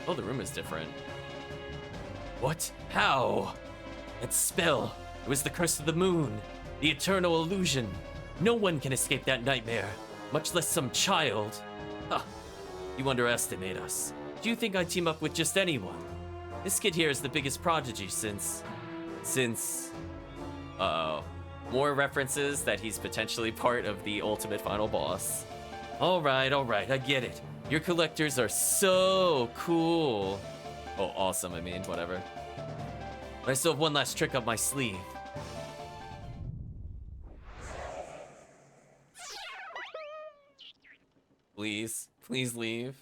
Oh, the room is different. What? How? That spell. It was the curse of the moon. The eternal illusion. No one can escape that nightmare. Much less some child. Ha! You underestimate us. Do you think I'd team up with just anyone? This kid here is the biggest prodigy since... Uh-oh. More references that he's potentially part of the ultimate final boss. Alright, I get it. Your collectors are so cool. Oh, awesome, I mean, whatever. But I still have one last trick up my sleeve. Please leave.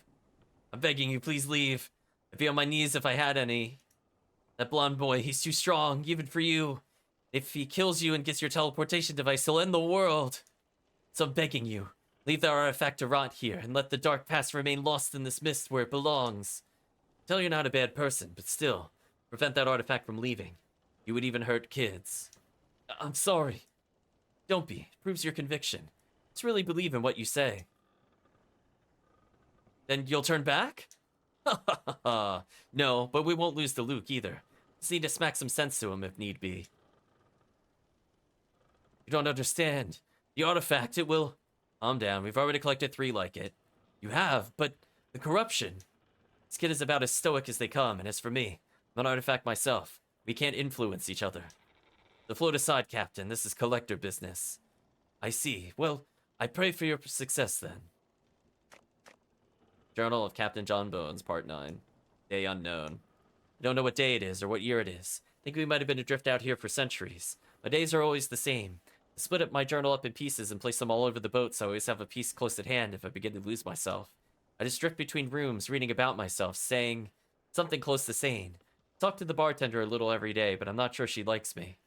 I'm begging you, please leave. I'd be on my knees if I had any. That blonde boy, he's too strong, even for you. If he kills you and gets your teleportation device, he'll end the world. So I'm begging you, leave the artifact to rot here, and let the dark past remain lost in this mist where it belongs. Tell you're not a bad person, but still, prevent that artifact from leaving. You would even hurt kids. I'm sorry. Don't be. It proves your conviction. Just really believe in what you say. Then you'll turn back? No, but we won't lose to Luke either. Just need to smack some sense to him if need be. You don't understand. The artifact, it will... Calm down, we've already collected 3 like it. You have, but the corruption. This kid is about as stoic as they come, and as for me, I'm an artifact myself. We can't influence each other. So float aside, Captain, this is collector business. I see. Well, I pray for your success then. Journal of Captain John Bones, Part 9. Day unknown. I don't know what day it is or what year it is. I think we might have been adrift out here for centuries. My days are always the same. I split up my journal up in pieces and place them all over the boat so I always have a piece close at hand if I begin to lose myself. I just drift between rooms, reading about myself, saying something close to sane. Talk to the bartender a little every day, but I'm not sure she likes me.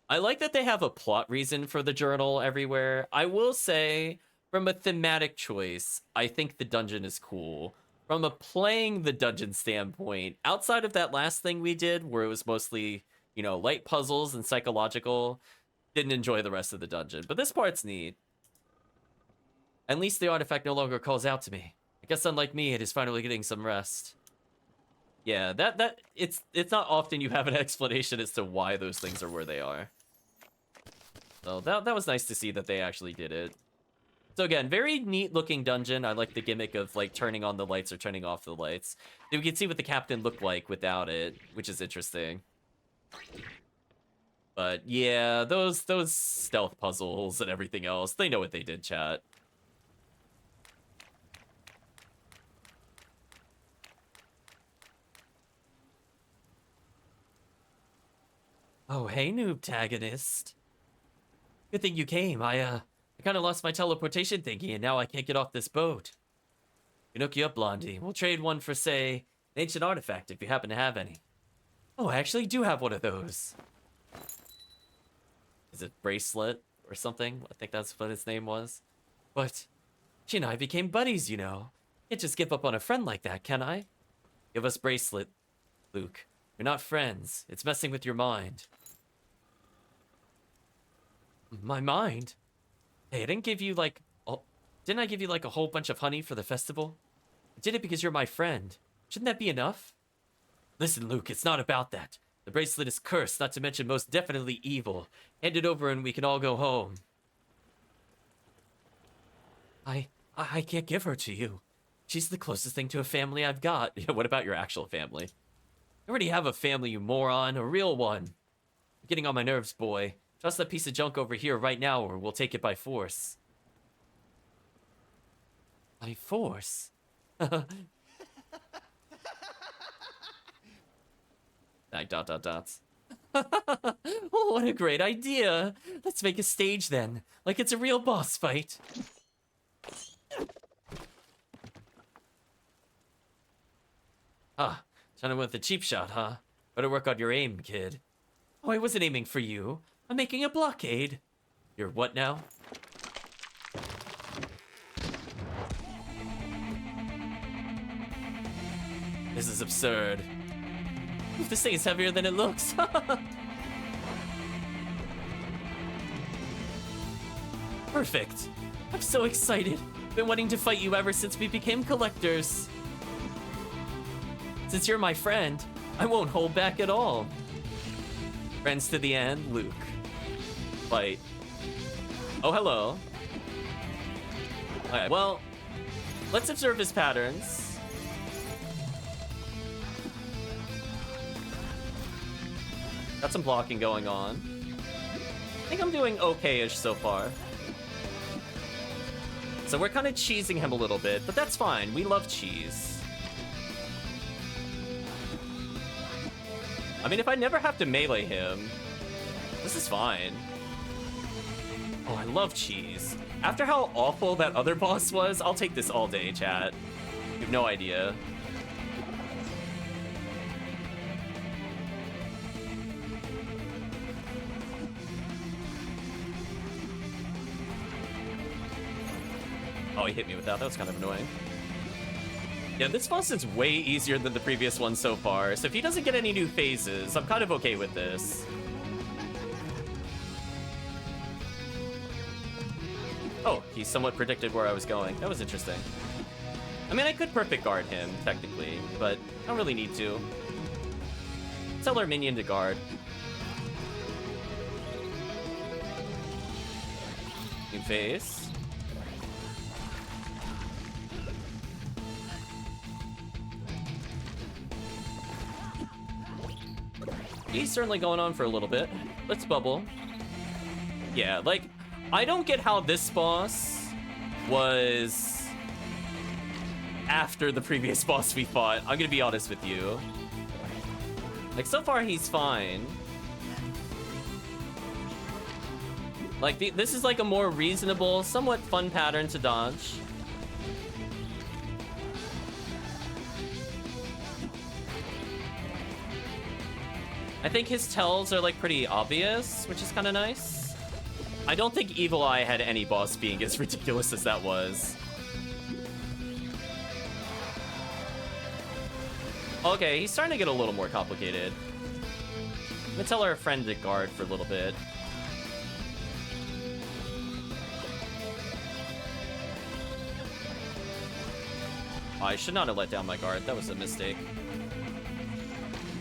I like that they have a plot reason for the journal everywhere. I will say, from a thematic choice, I think the dungeon is cool. From a playing the dungeon standpoint, outside of that last thing we did, where it was mostly, you know, light puzzles and psychological, didn't enjoy the rest of the dungeon. But this part's neat. At least the artifact no longer calls out to me. I guess unlike me, it is finally getting some rest. Yeah, it's not often you have an explanation as to why those things are where they are. So that was nice to see that they actually did it. So again, very neat looking dungeon. I like the gimmick of like turning on the lights or turning off the lights. We can see what the captain looked like without it, which is interesting. But yeah, those stealth puzzles and everything else, they know what they did, chat. Oh, hey, noobtagonist. Good thing you came. I kind of lost my teleportation thingy, and now I can't get off this boat. You hook you up, Blondie. We'll trade one for, say, an ancient artifact if you happen to have any. Oh, I actually do have one of those. Is it bracelet or something? I think that's what its name was. But she and I became buddies, you know. Can't just give up on a friend like that, can I? Give us bracelet, Luke. You're not friends. It's messing with your mind. My mind? Hey, I didn't give you like... didn't I give you like a whole bunch of honey for the festival? I did it because you're my friend. Shouldn't that be enough? Listen, Luke, it's not about that. The bracelet is cursed, not to mention most definitely evil. Hand it over and we can all go home. I can't give her to you. She's the closest thing to a family I've got. Yeah, what about your actual family? I already have a family, you moron. A real one. You're getting on my nerves, boy. Toss that piece of junk over here right now or we'll take it by force. By force? Like dot dot dots. Oh, what a great idea. Let's make a stage then. Like it's a real boss fight. Ah, trying to win with a cheap shot, huh? Better work on your aim, kid. Oh, I wasn't aiming for you. I'm making a blockade. You're what now? This is absurd. Oof, this thing is heavier than it looks. Perfect. I'm so excited. Been wanting to fight you ever since we became collectors. Since you're my friend, I won't hold back at all. Friends to the end, Luke. Fight. Oh, hello. Alright, well, let's observe his patterns. Got some blocking going on. I think I'm doing okay-ish so far. So we're kind of cheesing him a little bit, but that's fine. We love cheese. I mean, if I never have to melee him, this is fine. Oh, I love cheese. After how awful that other boss was, I'll take this all day, chat. You have no idea. Oh, he hit me with that. That was kind of annoying. Yeah, this boss is way easier than the previous one so far, so if he doesn't get any new phases, I'm kind of okay with this. Oh, he somewhat predicted where I was going. That was interesting. I mean, I could perfect guard him, technically, but I don't really need to. Tell our minion to guard. New phase. He's certainly going on for a little bit. Let's bubble. Yeah, like, I don't get how this boss was after the previous boss we fought. I'm gonna be honest with you. Like, so far he's fine. Like, this is like a more reasonable, somewhat fun pattern to dodge. I think his tells are like pretty obvious, which is kind of nice. I don't think Evil Eye had any boss being as ridiculous as that was. Okay, he's starting to get a little more complicated. I'm gonna tell our friend to guard for a little bit. I should not have let down my guard. That was a mistake.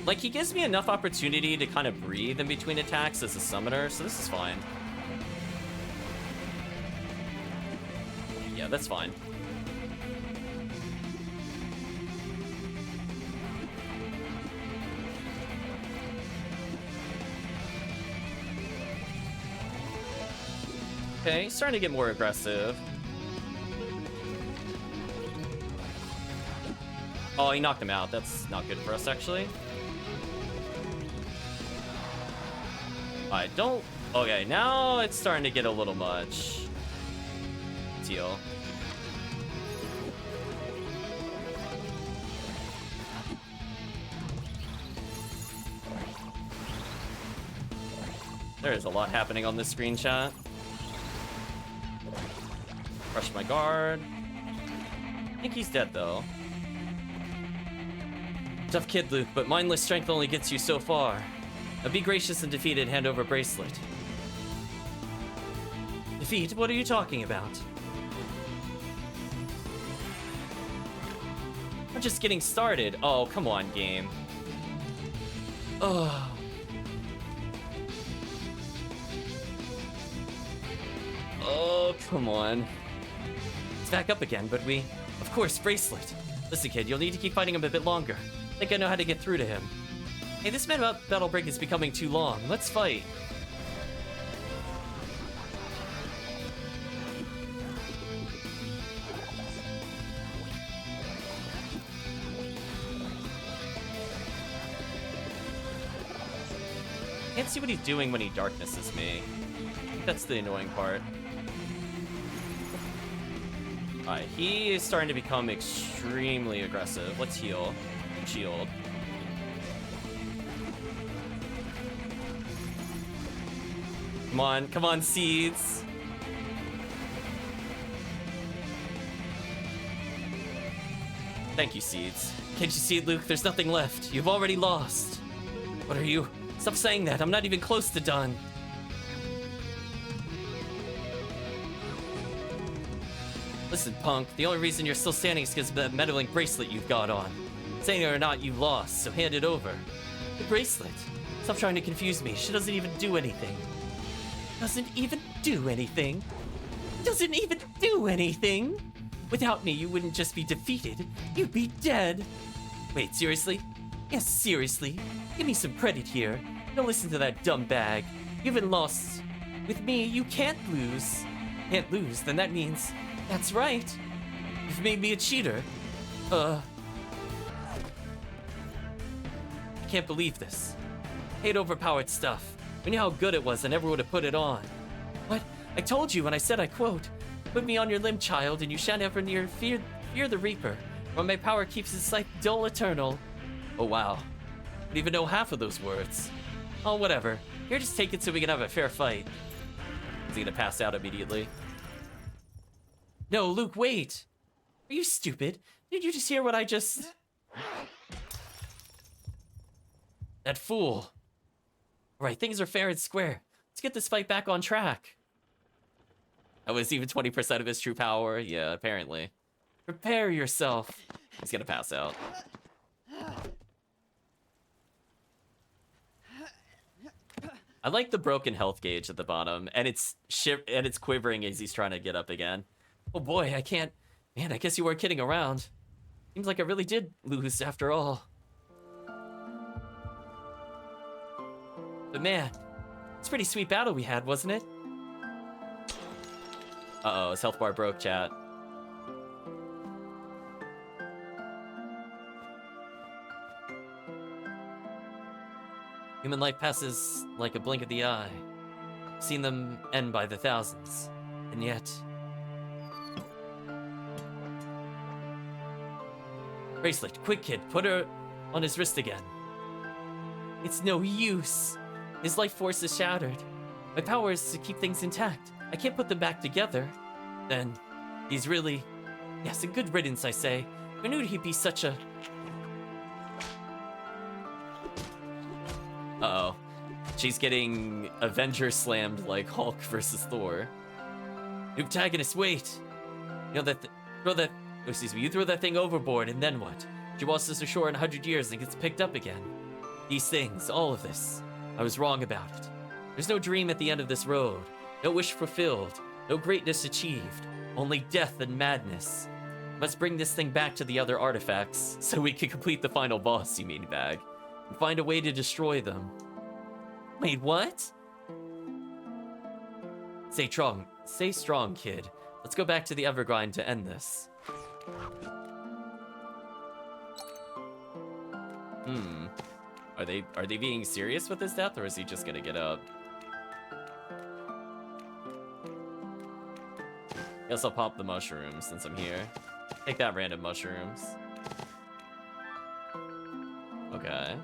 Like, he gives me enough opportunity to kind of breathe in between attacks as a summoner, so this is fine. Yeah, that's fine. Okay, he's starting to get more aggressive. Oh, he knocked him out. That's not good for us, actually. I don't... Okay, now it's starting to get a little much. Teal. There is a lot happening on this screenshot. Crush my guard. I think he's dead, though. Tough kid, Luke, but mindless strength only gets you so far. Now be gracious and defeat and hand over bracelet. Defeat? What are you talking about? I'm just getting started. Oh, come on, game. Oh. Oh, come on. It's back up again, but we... Of course, Bracelet. Listen, kid, you'll need to keep fighting him a bit longer. I think I know how to get through to him. Hey, this battle break is becoming too long. Let's fight. Can't see what he's doing when he darknesses me. That's the annoying part. Alright, he is starting to become extremely aggressive. Let's heal. Shield. Come on, Seeds. Thank you, Seeds. Can't you see it, Luke? There's nothing left. You've already lost. What are you? Stop saying that. I'm not even close to done. Listen, punk. The only reason you're still standing is because of that meddling bracelet you've got on. Saying it or not, you lost, so hand it over. The bracelet? Stop trying to confuse me. She doesn't even do anything. Doesn't even do anything? Doesn't even do anything? Without me, you wouldn't just be defeated. You'd be dead. Wait, seriously? Yes, seriously. Give me some credit here. Don't listen to that dumb bag. You haven't lost. With me, you can't lose. Can't lose, then that means... That's right. You've made me a cheater. I can't believe this. Hate overpowered stuff. We knew how good it was and never would have put it on. What? I told you when I said I quote, put me on your limb, child, and you shan't ever fear the Reaper, when my power keeps its light dull eternal. Oh wow. I don't even know half of those words. Oh, whatever. Here, just take it so we can have a fair fight. Is he gonna pass out immediately? No, Luke, wait! Are you stupid? Did you just hear what I just... That fool. Alright, things are fair and square. Let's get this fight back on track. That was even 20% of his true power? Yeah, apparently. Prepare yourself. He's gonna pass out. I like the broken health gauge at the bottom, and it's quivering as he's trying to get up again. Oh boy, I can't... Man, I guess you weren't kidding around. Seems like I really did lose after all. But man, it's a pretty sweet battle we had, wasn't it? Uh-oh, his health bar broke, chat. Human life passes like a blink of the eye. Seen them end by the thousands. And yet... Bracelet, quick kid, put her on his wrist again. It's no use. His life force is shattered. My power is to keep things intact. I can't put them back together. Then, he's really... Yes, a good riddance, I say. I knew he'd be such a... Uh-oh. She's getting Avenger slammed like Hulk versus Thor. Antagonist, wait! You know that... you throw that thing overboard, and then what? She washes us ashore in 100 years and gets picked up again. These things, all of this, I was wrong about it. There's no dream at the end of this road, no wish fulfilled, no greatness achieved, only death and madness. Let's bring this thing back to the other artifacts, so we can complete the final boss, you meanbag, and find a way to destroy them. Wait, what? Stay strong, kid. Let's go back to the Evergrind to end this. Are they being serious with his death, or is he just gonna get up? Guess I'll pop the mushrooms since I'm here. Take that, random mushrooms. Okay.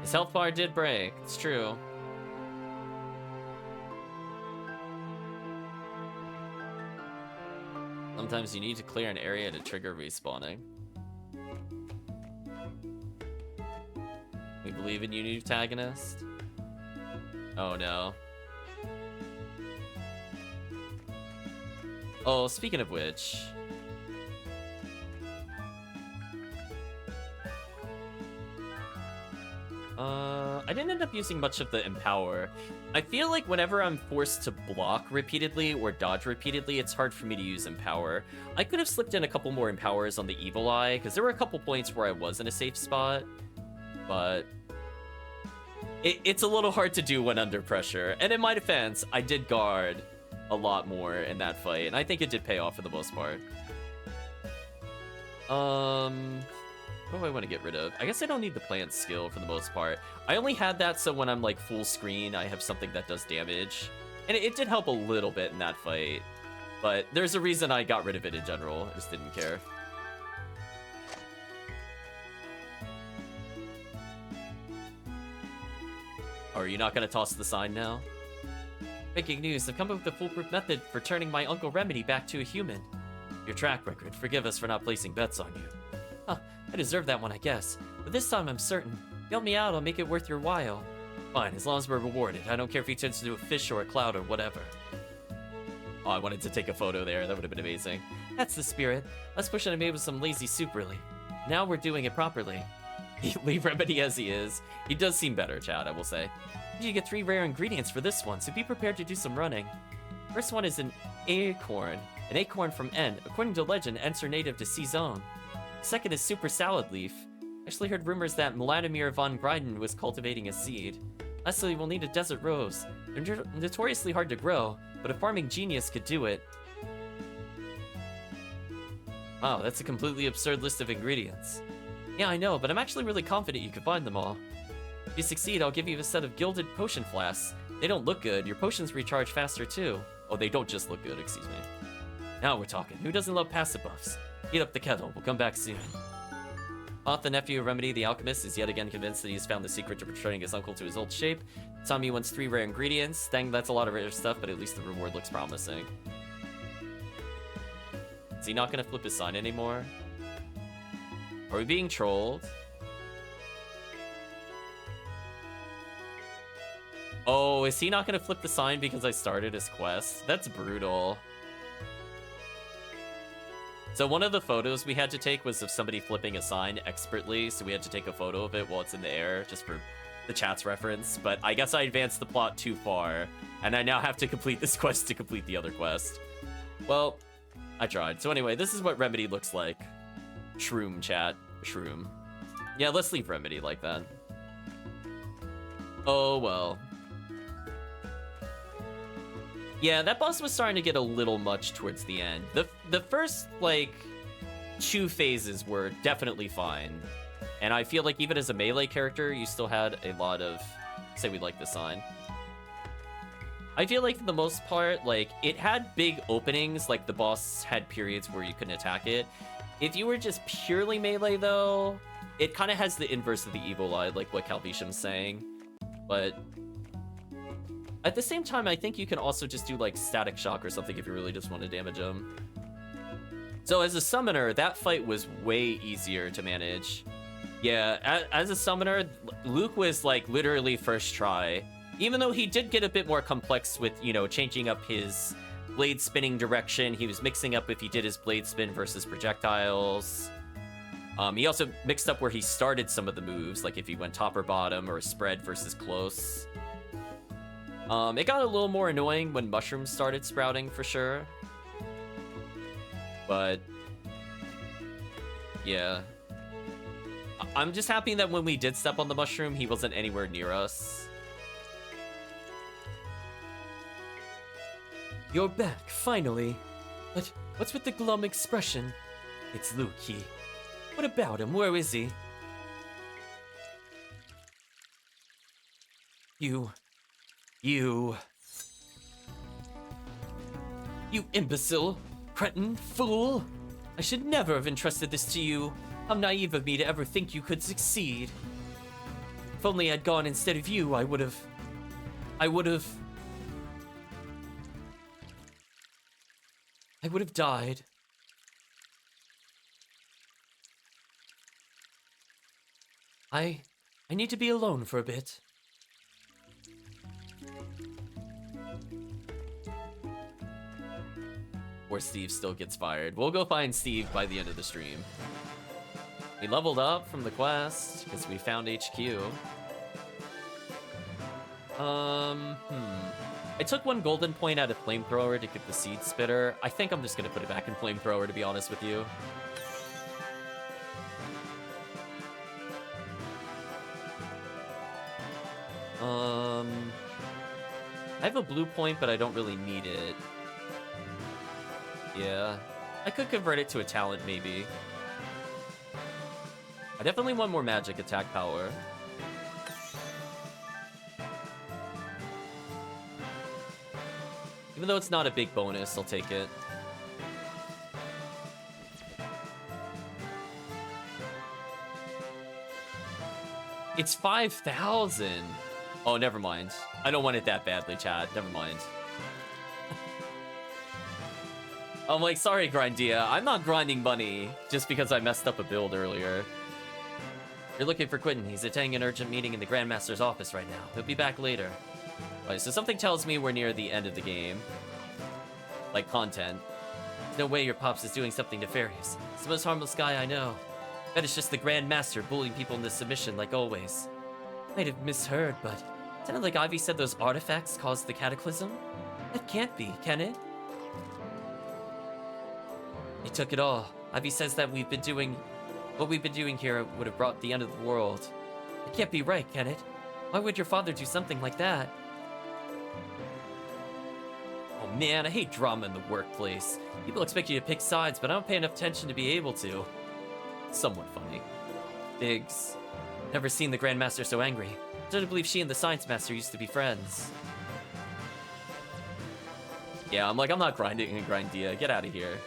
His health bar did break, it's true. Sometimes you need to clear an area to trigger respawning. We believe in you, antagonist. Oh no. Oh, speaking of which... I didn't end up using much of the Empower. I feel like whenever I'm forced to block repeatedly or dodge repeatedly, it's hard for me to use Empower. I could have slipped in a couple more Empowers on the Evil Eye, because there were a couple points where I was in a safe spot, but it's a little hard to do when under pressure. And in my defense, I did guard a lot more in that fight, and I think it did pay off for the most part. What do I want to get rid of? I guess I don't need the plant skill for the most part. I only had that so when I'm like full screen, I have something that does damage. And it did help a little bit in that fight. But there's a reason I got rid of it in general. I just didn't care. Oh, are you not going to toss the sign now? Breaking news, I've come up with a foolproof method for turning my Uncle Remedy back to a human. Your track record, forgive us for not placing bets on you. Huh, I deserve that one, I guess. But this time I'm certain. Help me out, I'll make it worth your while. Fine, as long as we're rewarded. I don't care if he turns into a fish or a cloud or whatever. Oh, I wanted to take a photo there. That would have been amazing. That's the spirit. Let's push it and made with some lazy soup, really. Now we're doing it properly. Leave Remedy as he is. He does seem better, Chad, I will say. You get 3 rare ingredients for this one, so be prepared to do some running. First one is an acorn. An acorn from N. According to legend, Ents are native to C-Zone. Second is super salad leaf. I actually heard rumors that Vladimir von Grindea was cultivating a seed. Lastly, we'll need a desert rose. They're notoriously hard to grow, but a farming genius could do it. Wow, that's a completely absurd list of ingredients. Yeah, I know, but I'm actually really confident you can find them all. If you succeed, I'll give you a set of gilded potion flasks. They don't look good. Your potions recharge faster, too. Oh, they don't just look good, excuse me. Now we're talking. Who doesn't love passive buffs? Heat up the kettle. We'll come back soon. Aunt, the nephew of Remedy the Alchemist, is yet again convinced that he's found the secret to returning his uncle to his old shape. Tommy wants 3 rare ingredients. Dang, that's a lot of rare stuff, but at least the reward looks promising. Is he not going to flip his sign anymore? Are we being trolled? Oh, is he not going to flip the sign because I started his quest? That's brutal. So one of the photos we had to take was of somebody flipping a sign expertly, so we had to take a photo of it while it's in the air, just for the chat's reference. But I guess I advanced the plot too far, and I now have to complete this quest to complete the other quest. Well, I tried. So anyway, this is what Remedy looks like. Shroom, chat. Shroom. Yeah, let's leave Remedy like that. Oh, well. Yeah, that boss was starting to get a little much towards the end. The first, like, 2 phases were definitely fine. And I feel like even as a melee character, you still had a lot of... Say we like this sign. I feel like for the most part, like, it had big openings, like the boss had periods where you couldn't attack it. If you were just purely melee, though, it kind of has the inverse of the Evil Eye, like what Calvisham's saying. But... at the same time, I think you can also just do, like, Static Shock or something if you really just want to damage him. So as a summoner, that fight was way easier to manage. Yeah, as a summoner, Luke was, like, literally first try. Even though he did get a bit more complex with, you know, changing up his blade spinning direction. He was mixing up if he did his blade spin versus projectiles. He also mixed up where he started some of the moves, like if he went top or bottom or spread versus close. It got a little more annoying when mushrooms started sprouting, for sure. But, yeah. I'm just happy that when we did step on the mushroom, he wasn't anywhere near us. You're back, finally. But what's with the glum expression? It's Luke, What about him? Where is he? You imbecile, cretin, fool! I should never have entrusted this to you. How naive of me to ever think you could succeed. If only I'd gone instead of you, I would have died. I need to be alone for a bit. Or Steve still gets fired. We'll go find Steve by the end of the stream. We leveled up from the quest because we found HQ. I took 1 golden point out of flamethrower to get the seed spitter. I think I'm just gonna put it back in flamethrower, to be honest with you. I have a blue point, but I don't really need it. Yeah. I could convert it to a talent, maybe. I definitely want more magic attack power. Even though it's not a big bonus, I'll take it. It's 5,000. Oh, never mind. I don't want it that badly, Chad. Never mind. I'm like, sorry, Grindea. I'm not grinding money just because I messed up a build earlier. You're looking for Quentin. He's attending an urgent meeting in the Grandmaster's office right now. He'll be back later. Right, so something tells me we're near the end of the game. Like, content. There's no way your Pops is doing something nefarious. He's the most harmless guy I know. Bet it's just the Grandmaster bullying people into submission like always. Might have misheard, but it sounded like Ivy said those artifacts caused the cataclysm? That can't be, can it? He took it all. Ivy says that what we've been doing here would have brought the end of the world. It can't be right, can it? Why would your father do something like that? Oh man, I hate drama in the workplace. People expect you to pick sides, but I don't pay enough attention to be able to. It's somewhat funny. Biggs. Never seen the Grandmaster so angry. I don't believe she and the Science Master used to be friends. Yeah, I'm not grinding and Grindea. Get out of here.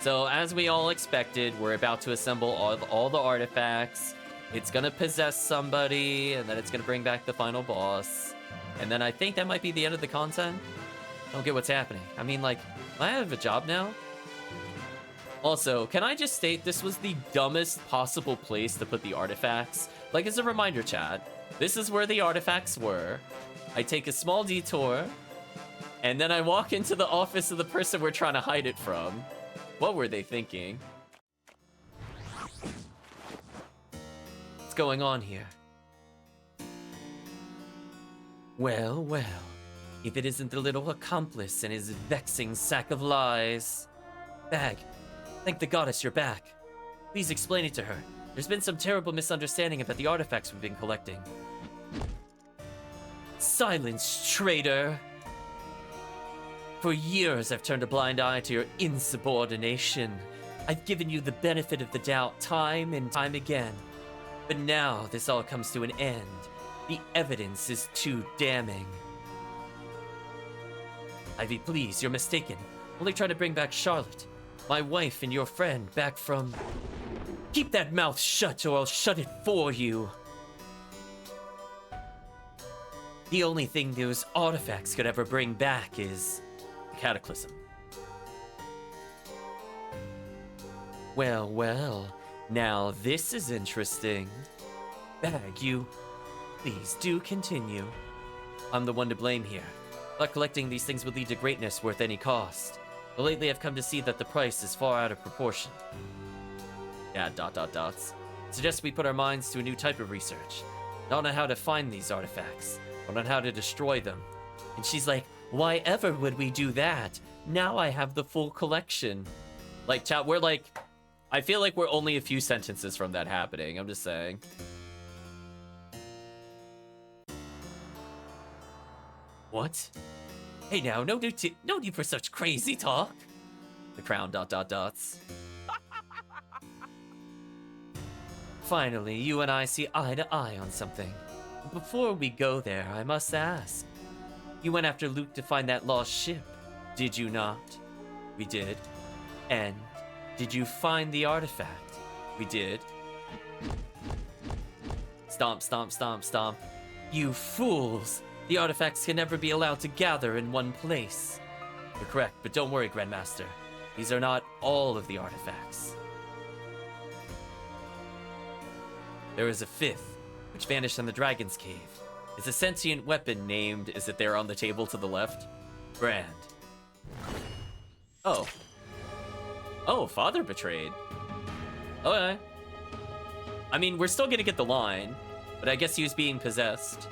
So, as we all expected, we're about to assemble all the artifacts. It's gonna possess somebody, and then it's gonna bring back the final boss. And then I think that might be the end of the content. I don't get what's happening. I mean, like, do I have a job now? Also, can I just state this was the dumbest possible place to put the artifacts? Like, as a reminder, chat, this is where the artifacts were. I take a small detour, and then I walk into the office of the person we're trying to hide it from. What were they thinking? What's going on here? Well, well. If it isn't the little accomplice and his vexing sack of lies. Bag, thank the goddess you're back. Please explain it to her. There's been some terrible misunderstanding about the artifacts we've been collecting. Silence, traitor! For years, I've turned a blind eye to your insubordination. I've given you the benefit of the doubt time and time again. But now, this all comes to an end. The evidence is too damning. Ivy, please, you're mistaken. Only trying to bring back Charlotte, my wife and your friend, back from... Keep that mouth shut or I'll shut it for you. The only thing those artifacts could ever bring back is... Cataclysm. Well, well. Now this is interesting. Bag, you... Please do continue. I'm the one to blame here. But collecting these things would lead to greatness worth any cost. But lately I've come to see that the price is far out of proportion. Yeah, ... Suggest we put our minds to a new type of research. Not on how to find these artifacts, but on how to destroy them. And she's like, why ever would we do that? Now I have the full collection. Like, chat, we're like... I feel like we're only a few sentences from that happening. I'm just saying. What? Hey now, no need for such crazy talk. The crown ... Finally, you and I see eye to eye on something. But before we go there, I must ask. You went after Luke to find that lost ship, did you not? We did. And did you find the artifact? We did. Stomp, stomp, stomp, stomp. You fools! The artifacts can never be allowed to gather in one place. You're correct, but don't worry, Grandmaster. These are not all of the artifacts. There is a fifth, which vanished in the Dragon's Cave. It's a sentient weapon named... Is it there on the table to the left? Brand. Oh. Oh, father betrayed. Okay. I mean, we're still gonna get the line, but I guess he was being possessed.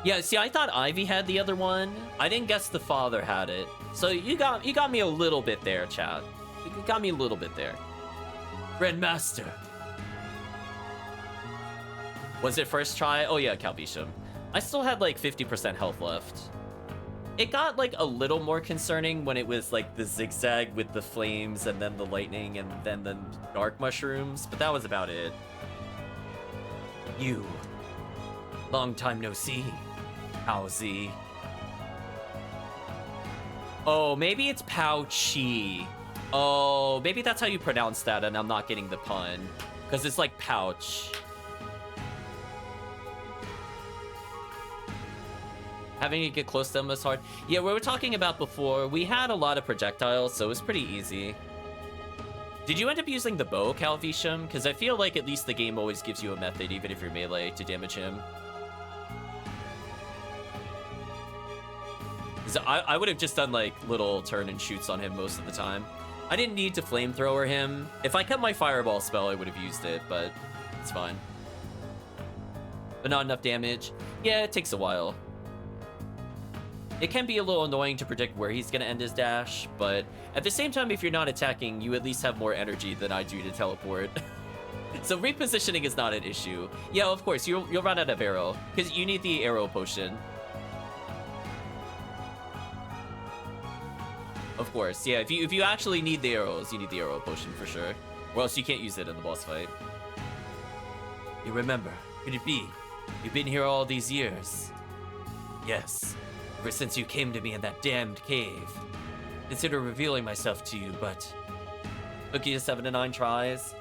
Yeah, see, I thought Ivy had the other one. I didn't guess the father had it. So you got me a little bit there, chat. You got me a little bit there. Grandmaster. Was it first try? Oh yeah, Calvisham. I still had like 50% health left. It got like a little more concerning when it was like the zigzag with the flames and then the lightning and then the dark mushrooms, but that was about it. You. Long time no see. Howzy. Oh, maybe it's Pao Chi. Oh, maybe that's how you pronounce that and I'm not getting the pun. Because it's like pouch. Having to get close to them was hard. Yeah, we were talking about before, we had a lot of projectiles, so it was pretty easy. Did you end up using the bow, Calvisham? Because I feel like at least the game always gives you a method, even if you're melee, to damage him. I would have just done like little turn and shoots on him most of the time. I didn't need to flamethrower him. If I kept my fireball spell, I would have used it, but it's fine. But not enough damage. Yeah, it takes a while. It can be a little annoying to predict where he's going to end his dash, but at the same time, if you're not attacking, you at least have more energy than I do to teleport. So repositioning is not an issue. Yeah, of course, you'll run out of arrow, because you need the arrow potion. Of course, yeah, if you actually need the arrows, you need the arrow potion for sure. Or else you can't use it in the boss fight. You remember, could it be? You've been here all these years. Yes. Ever since you came to me in that damned cave. Consider revealing myself to you, but... Took you to 7 to 9 tries.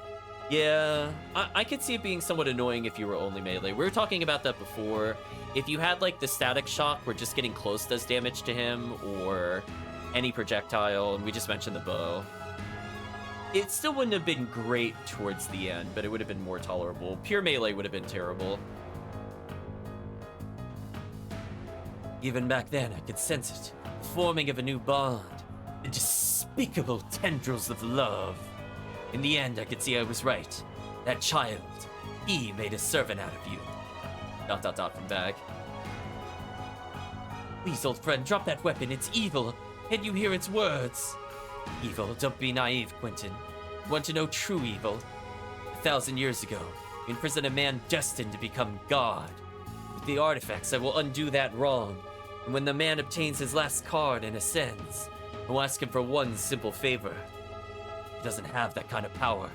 Yeah, I could see it being somewhat annoying if you were only melee. We were talking about that before. If you had, like, the static shock where just getting close does damage to him, or any projectile, and we just mentioned the bow. It still wouldn't have been great towards the end, but it would have been more tolerable. Pure melee would have been terrible. Even back then, I could sense it. The forming of a new bond. The despicable tendrils of love. In the end, I could see I was right. That child, he made a servant out of you. ... from back. Please, old friend, drop that weapon. It's evil. Can't you hear its words? Evil, don't be naive, Quentin. Want to know true evil? 1,000 years ago, you imprisoned a man destined to become God. With the artifacts, I will undo that wrong. And when the man obtains his last card and ascends, I will ask him for one simple favor. He doesn't have that kind of power.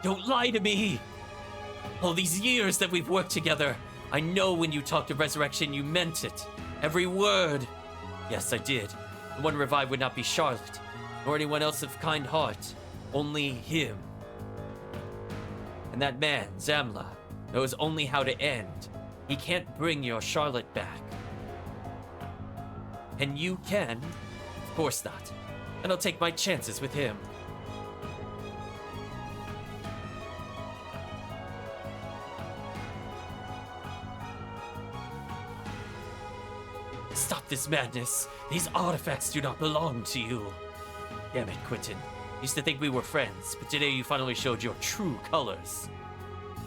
Don't lie to me! All these years that we've worked together, I know when you talked of resurrection, you meant it. Every word. Yes, I did. The one revived would not be Charlotte, nor anyone else of kind heart. Only him. And that man, Zamla, knows only how to end. He can't bring your Charlotte back. And you can? Of course not. And I'll take my chances with him. Stop this madness. These artifacts do not belong to you. Damn it, Quentin. Used to think we were friends, but today you finally showed your true colors.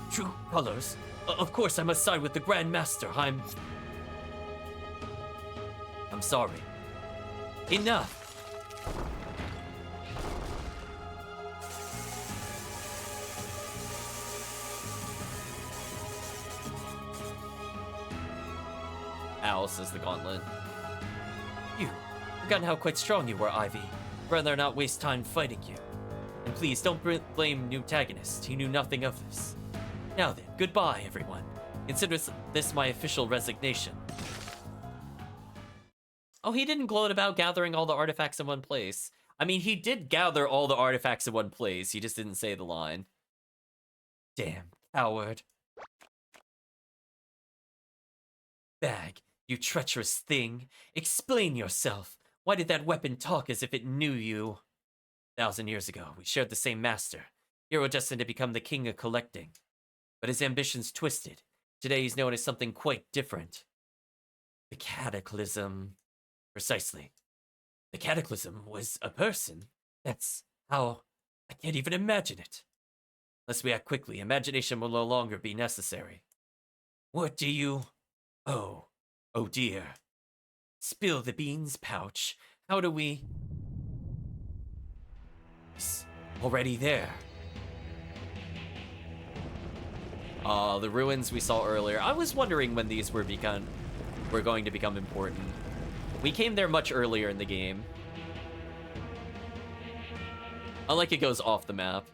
True colors? Of course I must side with the Grand Master. I'm sorry. Enough! Ow, says the gauntlet. You. Forgotten how quite strong you were, Ivy. Rather not waste time fighting you. And please, don't blame new antagonist. He knew nothing of this. Now then, goodbye, everyone. Consider this my official resignation. Oh, he didn't gloat about gathering all the artifacts in one place. I mean, he did gather all the artifacts in one place. He just didn't say the line. Damn, coward. Bag, you treacherous thing. Explain yourself. Why did that weapon talk as if it knew you? 1,000 years ago, we shared the same master. Hero destined to become the king of collecting. But his ambitions twisted. Today he's known as something quite different. The Cataclysm. Precisely. The Cataclysm was a person. That's how... I can't even imagine it. Unless we act quickly, imagination will no longer be necessary. What do you... Oh. Oh dear. Spill the beans, Pouch. How do we... It's already there. The ruins we saw earlier. I was wondering when these were going to become important. We came there much earlier in the game. I like it goes off the map.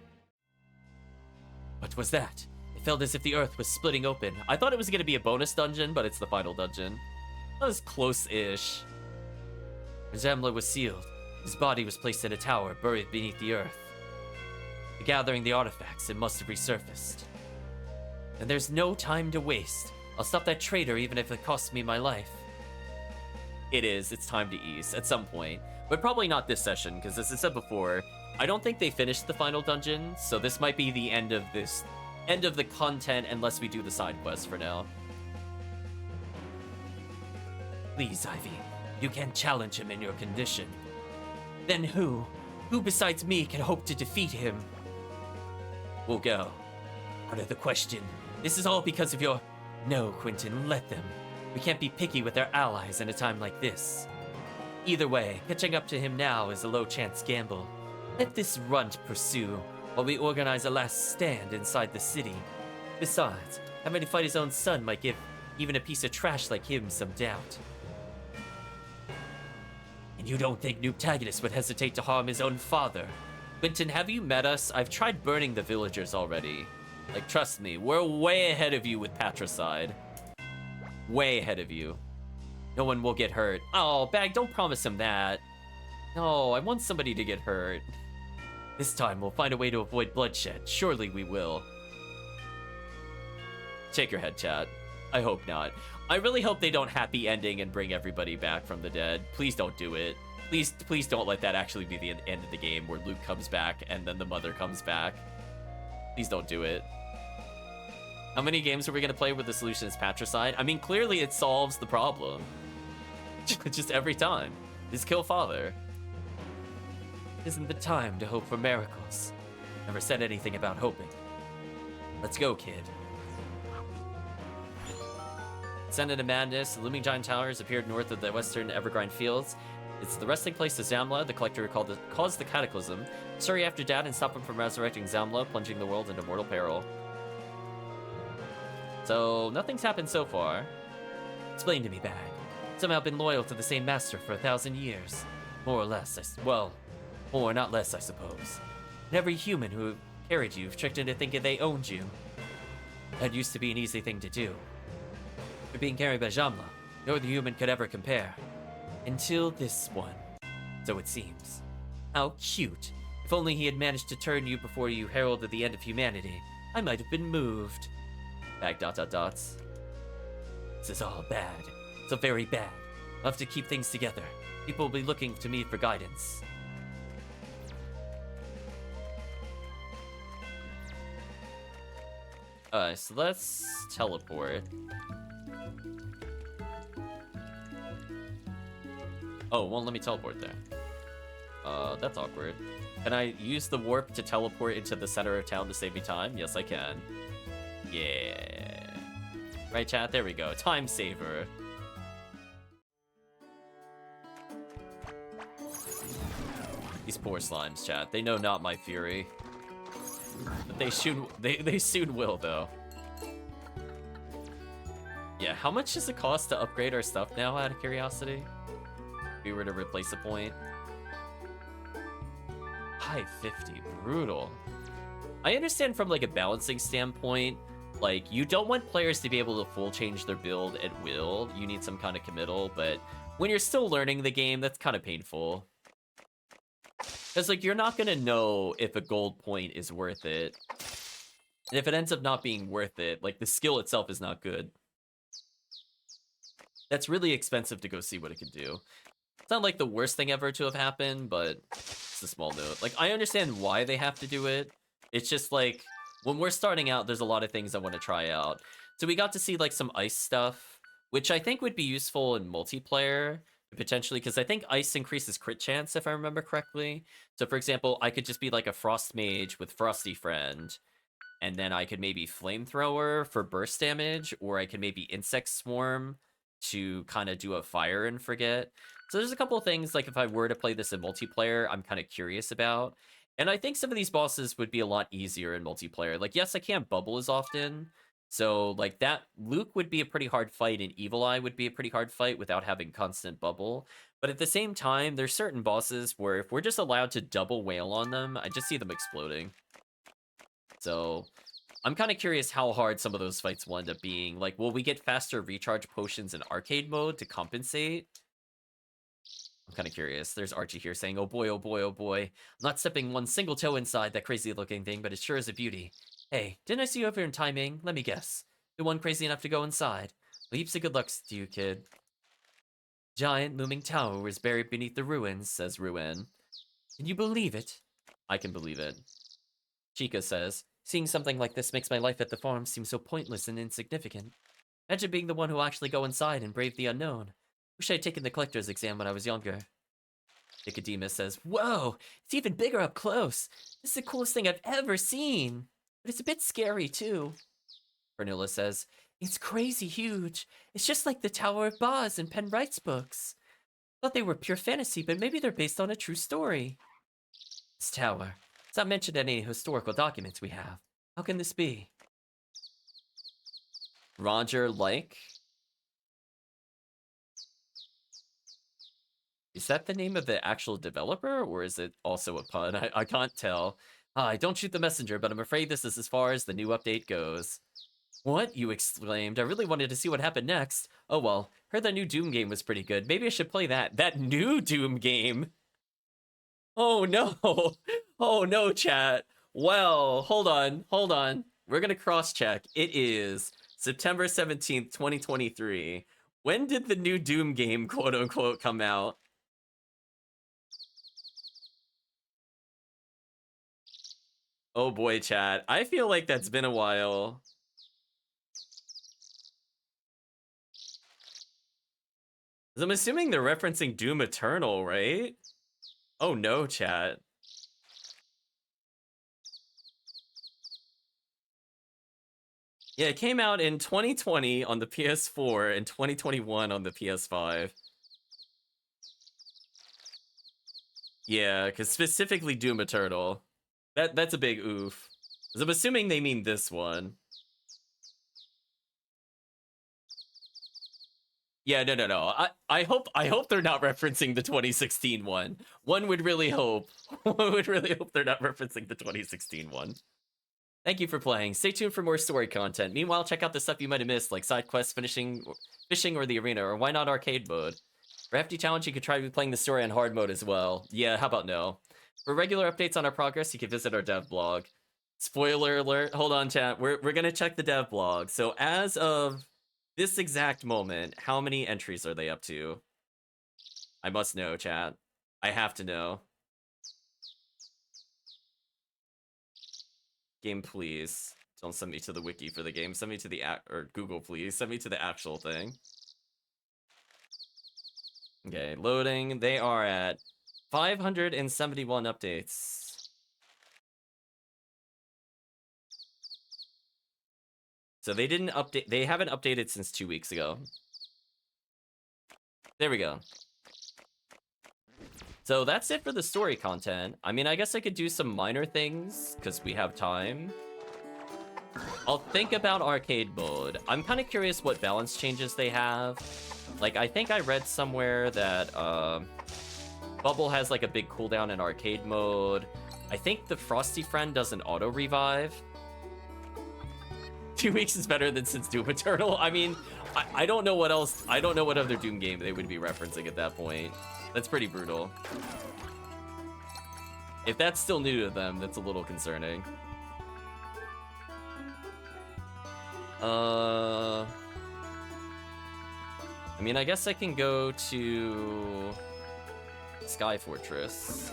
What was that? It felt as if the earth was splitting open. I thought it was going to be a bonus dungeon, but it's the final dungeon. That was close-ish. When Zamla was sealed, his body was placed in a tower buried beneath the earth. Gathering the artifacts, it must have resurfaced. And there's no time to waste. I'll stop that traitor even if it costs me my life. It is. It's time to ease at some point. But probably not this session, because as I said before, I don't think they finished the final dungeon, so this might be the end of the content unless we do the side quest for now. Please, Ivy, you can't challenge him in your condition. Then who? Who besides me can hope to defeat him? We'll go. Out of the question. This is all because of your... No, Quentin, let them. We can't be picky with our allies in a time like this. Either way, catching up to him now is a low-chance gamble. Let this runt pursue, while we organize a last stand inside the city. Besides, having to fight his own son might give even a piece of trash like him some doubt. And you don't think Noobtagonist would hesitate to harm his own father? Quentin, have you met us? I've tried burning the villagers already. Like, trust me, we're way ahead of you with patricide. Way ahead of you. No one will get hurt. Oh, Bag, don't promise him that. No, I want somebody to get hurt. This time we'll find a way to avoid bloodshed. Surely we will. Shake your head, chat. I hope not. I really hope they don't happy ending and bring everybody back from the dead. Please don't do it. Please don't let that actually be the end of the game where Luke comes back and then the mother comes back. Please don't do it. How many games are we going to play where the solution is patricide? I mean, clearly it solves the problem. Just every time. Just kill father. Isn't the time to hope for miracles? Never said anything about hoping. Let's go, kid. Send into madness. The looming giant towers appeared north of the western Evergreen fields. It's the resting place of Zamla, the collector who caused the cataclysm. Sorry after Dad and stop him from resurrecting Zamla, plunging the world into mortal peril. So, nothing's happened so far. Explain to me, Bag. Somehow been loyal to the same master for 1,000 years. More or less, well, more not less, I suppose. And every human who carried you tricked into thinking they owned you. That used to be an easy thing to do. For being carried by Jamla, no other human could ever compare. Until this one. So it seems. How cute. If only he had managed to turn you before you heralded the end of humanity, I might have been moved. Bag ... This is all bad. So very bad. I'll have to keep things together. People will be looking to me for guidance. Alright, so let's teleport. Oh, it won't let me teleport there. That's awkward. Can I use the warp to teleport into the center of town to save me time? Yes, I can. Yeah. Right, chat? There we go. Time saver. These poor slimes, chat. They know not my fury. But they soon will, though. Yeah, how much does it cost to upgrade our stuff now, out of curiosity? If we were to replace a point. 550, brutal. I understand from like a balancing standpoint, like you don't want players to be able to full change their build at will. You need some kind of committal, but when you're still learning the game, that's kind of painful. Because like you're not gonna know if a gold point is worth it. And if it ends up not being worth it, like the skill itself is not good. That's really expensive to go see what it can do. It's not like the worst thing ever to have happened, but it's a small note. Like, I understand why they have to do it. It's just like, when we're starting out, there's a lot of things I want to try out. So we got to see like some ice stuff, which I think would be useful in multiplayer, potentially, because I think ice increases crit chance, if I remember correctly. So for example, I could just be like a frost mage with Frosty Friend, and then I could maybe Flamethrower for burst damage, or I could maybe Insect Swarm to kind of do a fire and forget. So there's a couple of things, like if I were to play this in multiplayer, I'm kind of curious about. And I think some of these bosses would be a lot easier in multiplayer. Like, yes, I can't bubble as often. So, like, that Luke would be a pretty hard fight, and Evil Eye would be a pretty hard fight without having constant bubble. But at the same time, there's certain bosses where if we're just allowed to double wail on them, I just see them exploding. So, I'm kind of curious how hard some of those fights will end up being. Like, will we get faster recharge potions in arcade mode to compensate? I'm kind of curious. There's Archie here saying, oh boy, oh boy, oh boy. I'm not stepping one single toe inside that crazy looking thing, but it sure is a beauty. Hey, didn't I see you over in timing? Let me guess. The one crazy enough to go inside. Well, heaps of good luck to you, kid. Giant looming tower is buried beneath the ruins, says Ruin. Can you believe it? I can believe it. Chica says, seeing something like this makes my life at the farm seem so pointless and insignificant. Imagine being the one who actually go inside and brave the unknown. Wish I had taken the collector's exam when I was younger. Nicodemus says, whoa, it's even bigger up close. This is the coolest thing I've ever seen. But it's a bit scary, too. Fernilla says, it's crazy huge. It's just like the Tower of Boz in Penn Wright's books. Thought they were pure fantasy, but maybe they're based on a true story. This tower. It's not mentioned in any historical documents we have. How can this be? Roger Like? Is that the name of the actual developer, or is it also a pun? I can't tell. I don't shoot the messenger, but I'm afraid this is as far as the new update goes. What? You exclaimed. I really wanted to see what happened next. Oh well, heard that new Doom game was pretty good. Maybe I should play that. That new Doom game? Oh no! Oh no, chat. Well, hold on. We're gonna cross-check. It is September 17th, 2023. When did the new Doom game, quote-unquote, come out? Oh boy, chat. I feel like that's been a while. 'Cause I'm assuming they're referencing Doom Eternal, right? Oh no, chat. Yeah, it came out in 2020 on the PS4 and 2021 on the PS5. Yeah, because specifically Doom Eternal. That's a big oof. 'Cause I'm assuming they mean this one. Yeah, no. I hope they're not referencing the 2016 one. One would really hope. One would really hope they're not referencing the 2016 one. Thank you for playing. Stay tuned for more story content. Meanwhile, check out the stuff you might have missed, like side quests, fishing, or the arena, or why not arcade mode. For FD Challenge, you could try playing the story on hard mode as well. Yeah, how about no? For regular updates on our progress, you can visit our dev blog. Spoiler alert. Hold on, chat. We're gonna check the dev blog. So as of this exact moment, how many entries are they up to? I must know, chat. I have to know. Game, please. Don't send me to the wiki for the game. Send me to the or Google, please. Send me to the actual thing. Okay, loading. They are at 571 updates. So they didn't update. They haven't updated since 2 weeks ago. There we go. So that's it for the story content. I mean, I guess I could do some minor things because we have time. I'll think about arcade mode. I'm kind of curious what balance changes they have. Like, I think I read somewhere that Bubble has like a big cooldown in arcade mode. I think the Frosty Friend does an auto revive. 2 weeks is better than since Doom Eternal. I mean, I don't know what else. I don't know what other Doom game they would be referencing at that point. That's pretty brutal. If that's still new to them, that's a little concerning. I mean, I guess I can go to Sky Fortress.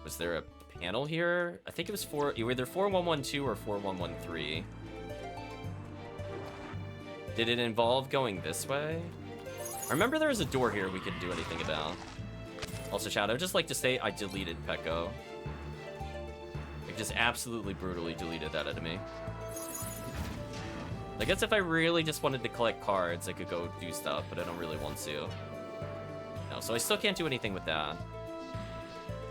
Was there a panel here? I think it was either 4112 or 4113. Did it involve going this way? I remember there was a door here we couldn't do anything about. Also, chat, I'd just like to say I deleted Pecco. Like, just absolutely brutally deleted that enemy. I guess if I really just wanted to collect cards, I could go do stuff, but I don't really want to. No, so I still can't do anything with that.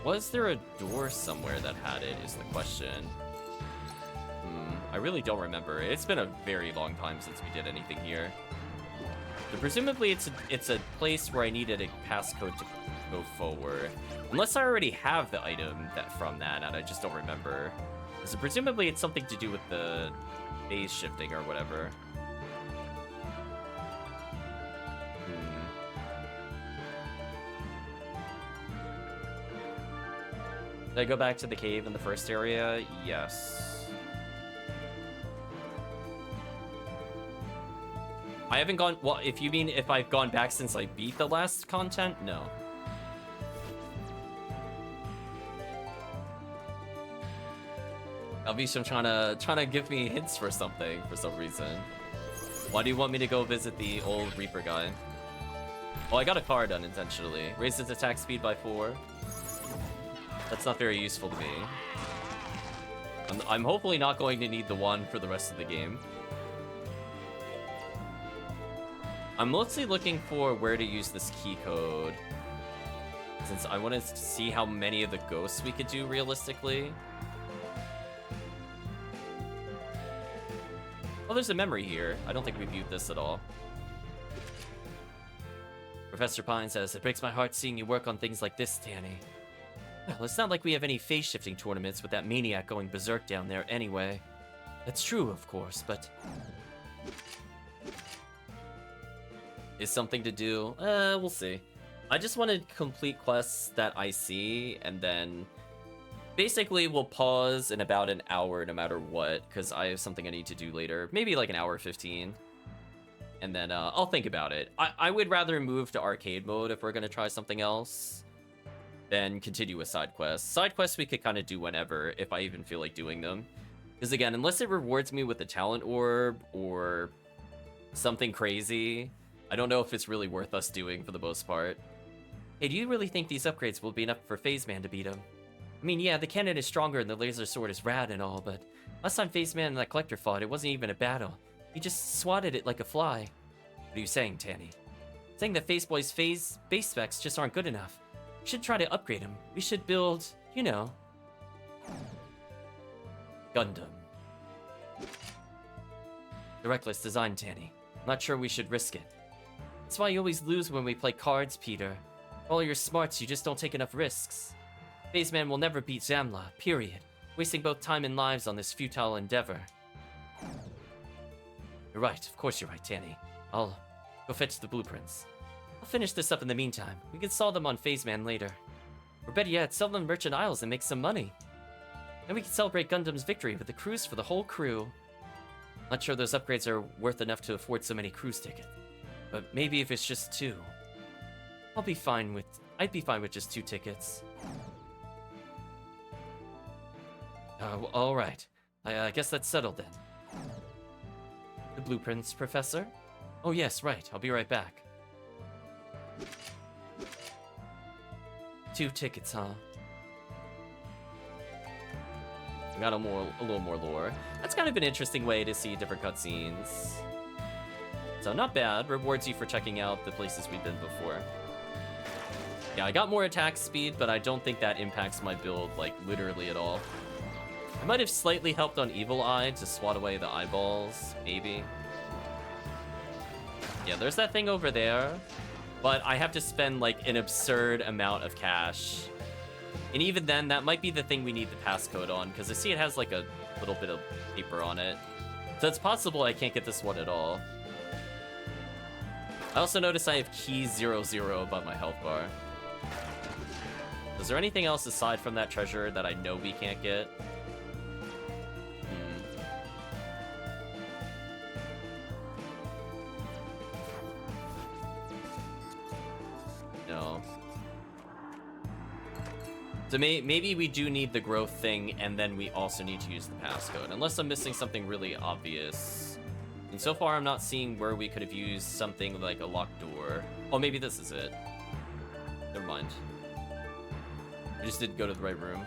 Was there a door somewhere that had it, is the question. I really don't remember. It's been a very long time since we did anything here. So presumably it's a place where I needed a passcode to go forward. Unless I already have the item from that, and I just don't remember. So presumably it's something to do with the phase shifting or whatever. Did I go back to the cave in the first area? Yes. I haven't gone... Well, if you mean if I've gone back since I beat the last content? No. Alvisham trying to give me hints for something for some reason. Why do you want me to go visit the old Reaper guy? Well, I got a card unintentionally. Raised its attack speed by 4. That's not very useful to me. I'm hopefully not going to need the one for the rest of the game. I'm mostly looking for where to use this key code, since I wanted to see how many of the ghosts we could do realistically. Oh, there's a memory here. I don't think we viewed this at all. Professor Pine says, "It breaks my heart seeing you work on things like this, Tanny." Well, it's not like we have any phase-shifting tournaments with that maniac going berserk down there anyway. That's true, of course, but... is something to do? We'll see. I just want to complete quests that I see, and then... basically, we'll pause in about an hour no matter what, because I have something I need to do later. Maybe like an hour 15. And then I'll think about it. I would rather move to arcade mode if we're going to try something else than continue with side quests. Side quests we could kind of do whenever, if I even feel like doing them. Because again, unless it rewards me with a talent orb or something crazy, I don't know if it's really worth us doing for the most part. Hey, do you really think these upgrades will be enough for Phase Man to beat him? I mean, yeah, the cannon is stronger and the laser sword is rad and all, but last time Phase Man and that collector fought, it wasn't even a battle. He just swatted it like a fly. What are you saying, Tanny? Saying that Phase Boy's base specs just aren't good enough. We should try to upgrade him. We should build, you know... Gundam. The reckless design, Tanny. I'm not sure we should risk it. That's why you always lose when we play cards, Peter. For all your smarts, you just don't take enough risks. Phase Man will never beat Zamla, period. Wasting both time and lives on this futile endeavor. You're right, of course you're right, Tanny. I'll go fetch the blueprints. I'll finish this up in the meantime. We can sell them on Phase Man later. Or better yet, sell them Merchant Isles and make some money. Then we can celebrate Gundam's victory with a cruise for the whole crew. Not sure those upgrades are worth enough to afford so many cruise tickets. But maybe if it's just 2. I'd be fine with just 2 tickets. All right. I guess that's settled then. The blueprints, Professor? Oh yes, right. I'll be right back. 2 tickets, huh? We got a little more lore. That's kind of an interesting way to see different cutscenes. So not bad. Rewards you for checking out the places we've been before. Yeah, I got more attack speed, but I don't think that impacts my build, like, literally at all. I might have slightly helped on Evil Eye to swat away the eyeballs, maybe. Yeah, there's that thing over there, but I have to spend, like, an absurd amount of cash. And even then, that might be the thing we need the passcode on, because I see it has, like, a little bit of paper on it. So it's possible I can't get this one at all. I also notice I have key 00 above my health bar. Is there anything else aside from that treasure that I know we can't get? No. So maybe we do need the growth thing, and then we also need to use the passcode. Unless I'm missing something really obvious. And so far, I'm not seeing where we could have used something like a locked door. Oh, maybe this is it. Never mind. I just didn't go to the right room.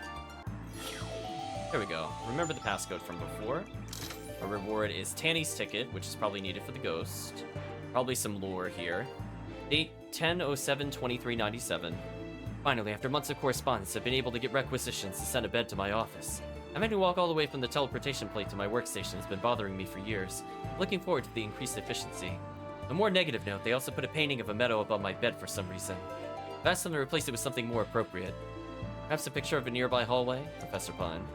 Here we go. Remember the passcode from before. Our reward is Tanny's ticket, which is probably needed for the ghost. Probably some lore here. Date 10/07/2397. Finally, after months of correspondence, I've been able to get requisitions to send a bed to my office. Having to walk all the way from the teleportation plate to my workstation has been bothering me for years. Looking forward to the increased efficiency. On a more negative note, they also put a painting of a meadow above my bed for some reason. I've asked them to replace it with something more appropriate. Perhaps a picture of a nearby hallway? Professor Pine.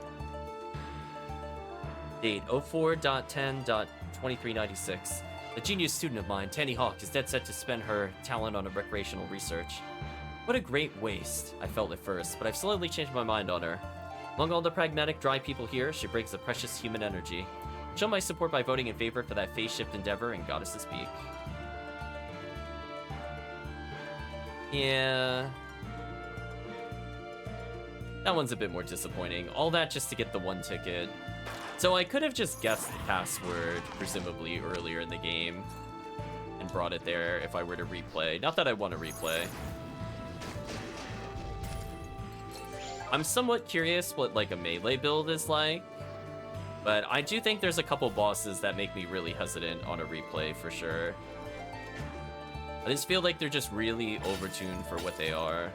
Date 04.10.2396. A genius student of mine, Tanny Hawk, is dead set to spend her talent on a recreational research. What a great waste, I felt at first, but I've slowly changed my mind on her. Among all the pragmatic, dry people here, she brings the precious human energy. Show my support by voting in favor for that phase-shift endeavor and Goddess's Peak. Yeah. That one's a bit more disappointing. All that just to get the one ticket. So I could have just guessed the password, presumably earlier in the game, and brought it there if I were to replay. Not that I want to replay. I'm somewhat curious what like a melee build is like, but I do think there's a couple bosses that make me really hesitant on a replay for sure. I just feel like they're just really overtuned for what they are.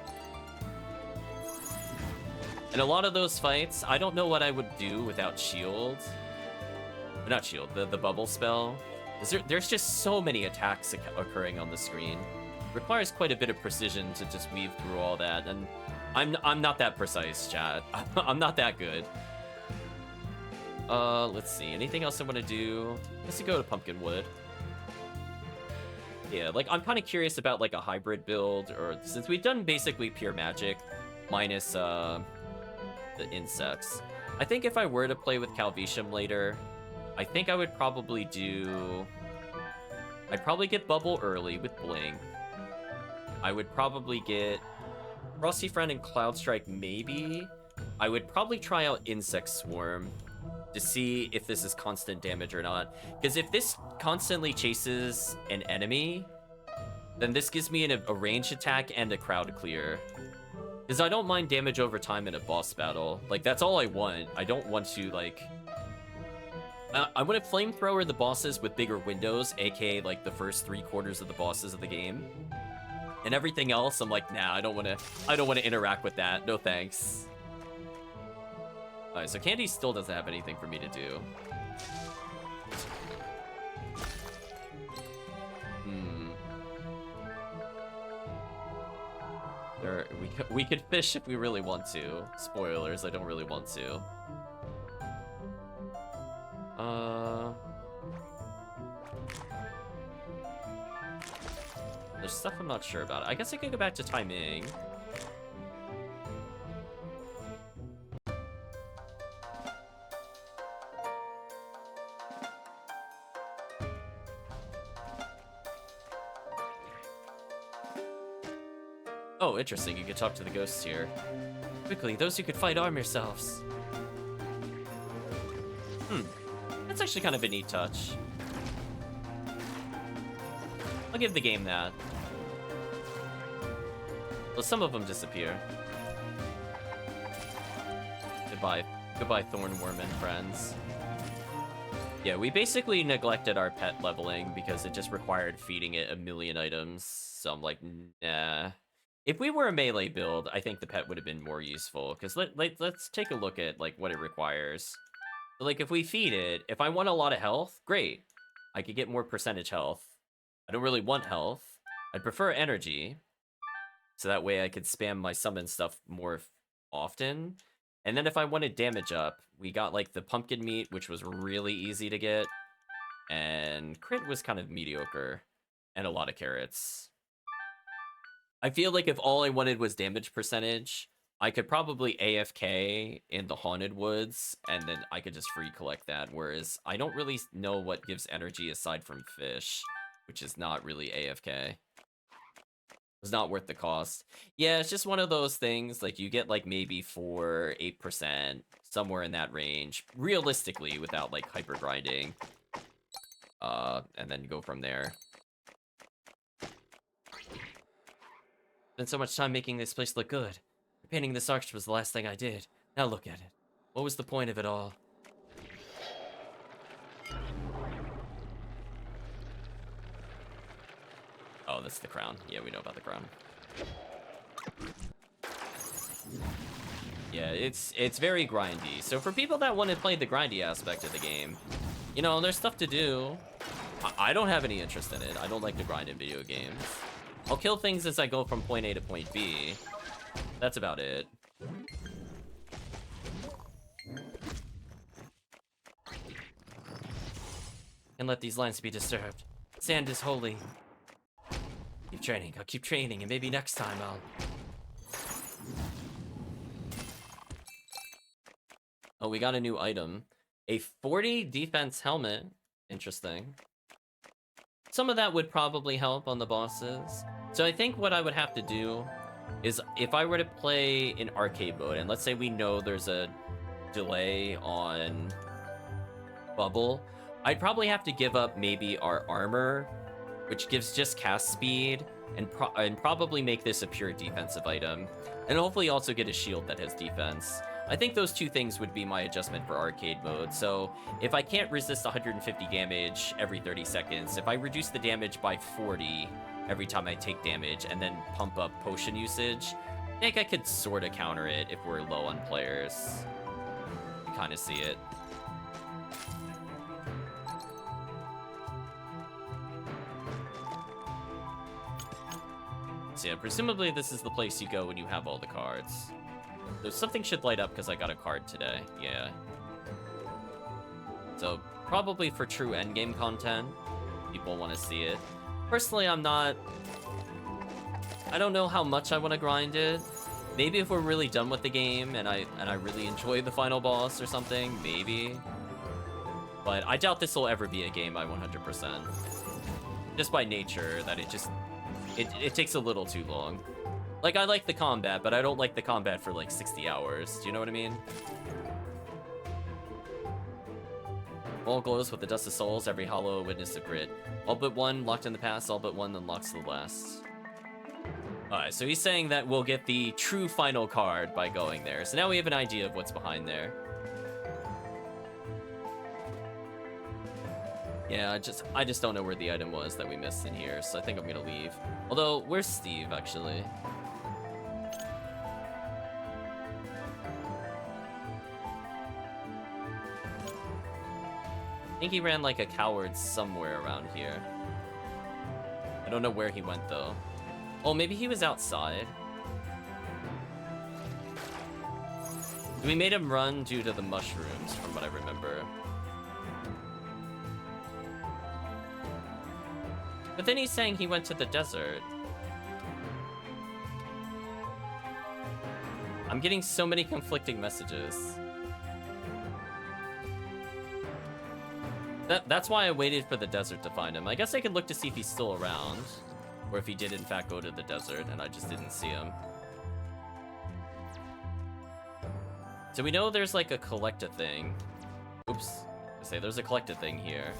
And a lot of those fights, I don't know what I would do without shield. Not shield, the bubble spell. There's just so many attacks occurring on the screen. It requires quite a bit of precision to just weave through all that, and I'm not that precise, chat. I'm not that good. Let's see. Anything else I want to do? Let's go to Pumpkinwood. Yeah, like I'm kind of curious about like a hybrid build, or since we've done basically pure magic minus the insects. I think if I were to play with Calvisham later, I think I would probably do... I'd probably get Bubble early with Bling. I would probably get Frosty Friend and Cloud Strike maybe. I would probably try out Insect Swarm to see if this is constant damage or not. Because if this constantly chases an enemy, then this gives me a ranged attack and a crowd clear. Because I don't mind damage over time in a boss battle. Like, that's all I want. I don't want to, like... I want to flamethrower the bosses with bigger windows, aka, like, the first 3/4 of the bosses of the game. And everything else, I'm like, nah, I don't want to interact with that. No thanks. Alright, so Candy still doesn't have anything for me to do. We could fish if we really want to. Spoilers, I don't really want to. There's stuff I'm not sure about. I guess I could go back to Tai Ming. Oh, interesting. You could talk to the ghosts here. Quickly, those who could fight, arm yourselves. That's actually kind of a neat touch. I'll give the game that. Well, some of them disappear. Goodbye, Thornworm and friends. Yeah, we basically neglected our pet leveling because it just required feeding it a million items. So I'm like, nah. If we were a melee build, I think the pet would have been more useful. Because let's take a look at like what it requires. So, like, if we feed it, if I want a lot of health, great. I could get more percentage health. I don't really want health. I'd prefer energy. So that way I could spam my summon stuff more often. And then if I wanted damage up, we got, like, the pumpkin meat, which was really easy to get. And crit was kind of mediocre. And a lot of carrots. I feel like if all I wanted was damage percentage, I could probably AFK in the Haunted Woods, and then I could just free collect that, whereas I don't really know what gives energy aside from fish, which is not really AFK. It's not worth the cost. Yeah, it's just one of those things, like, you get, like, maybe 4, 8%, somewhere in that range, realistically, without, like, hyper grinding. And then go from there. Spent so much time making this place look good. Painting this arch was the last thing I did. Now look at it. What was the point of it all? Oh, that's the crown. Yeah, we know about the crown. Yeah, it's very grindy. So for people that want to play the grindy aspect of the game, you know, there's stuff to do. I don't have any interest in it. I don't like to grind in video games. I'll kill things as I go from point A to point B. That's about it. And let these lines be disturbed. Sand is holy. Keep training. I'll keep training, and maybe next time I'll... Oh, we got a new item. A 40 defense helmet. Interesting. Some of that would probably help on the bosses. So I think what I would have to do is if I were to play in arcade mode, and let's say we know there's a delay on bubble, I'd probably have to give up maybe our armor, which gives just cast speed, and probably make this a pure defensive item, and hopefully also get a shield that has defense. I think those two things would be my adjustment for arcade mode. So if I can't resist 150 damage every 30 seconds, if I reduce the damage by 40 every time I take damage and then pump up potion usage, I think I could sort of counter it if we're low on players. Kind of see it. So yeah, presumably this is the place you go when you have all the cards. So something should light up because I got a card today. Yeah. So probably for true endgame content, people want to see it. Personally, I don't know how much I want to grind it. Maybe if we're really done with the game and I really enjoy the final boss or something, maybe. But I doubt this will ever be a game I 100%. Just by nature, that it takes a little too long. Like, I like the combat, but I don't like the combat for like 60 hours. Do you know what I mean? All glows with the dust of souls, every hollow a witness of grit. All but one locked in the past, all but one unlocks the last. Alright, so he's saying that we'll get the true final card by going there. So now we have an idea of what's behind there. Yeah, I just don't know where the item was that we missed in here, so I think I'm gonna leave. Although, where's Steve, actually? I think he ran like a coward somewhere around here. I don't know where he went, though. Oh, maybe he was outside. We made him run due to the mushrooms, from what I remember. But then he's saying he went to the desert. I'm getting so many conflicting messages. That's why I waited for the desert to find him. I guess I could look to see if he's still around. Or if he did in fact go to the desert and I just didn't see him. So we know there's like a collector thing. Oops. I say there's a collector thing here.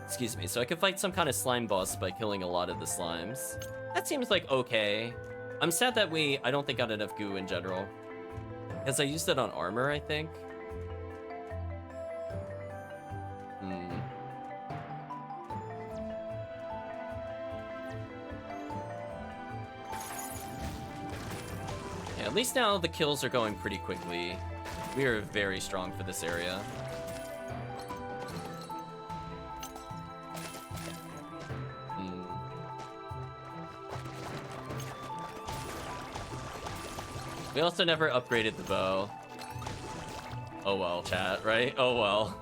Excuse me. So I could fight some kind of slime boss by killing a lot of the slimes. That seems like okay. I'm sad that I don't think got enough goo in general. Because I used it on armor, I think. Yeah, at least now the kills are going pretty quickly. We are very strong for this area. We also never upgraded the bow. Oh well, chat, right? Oh well.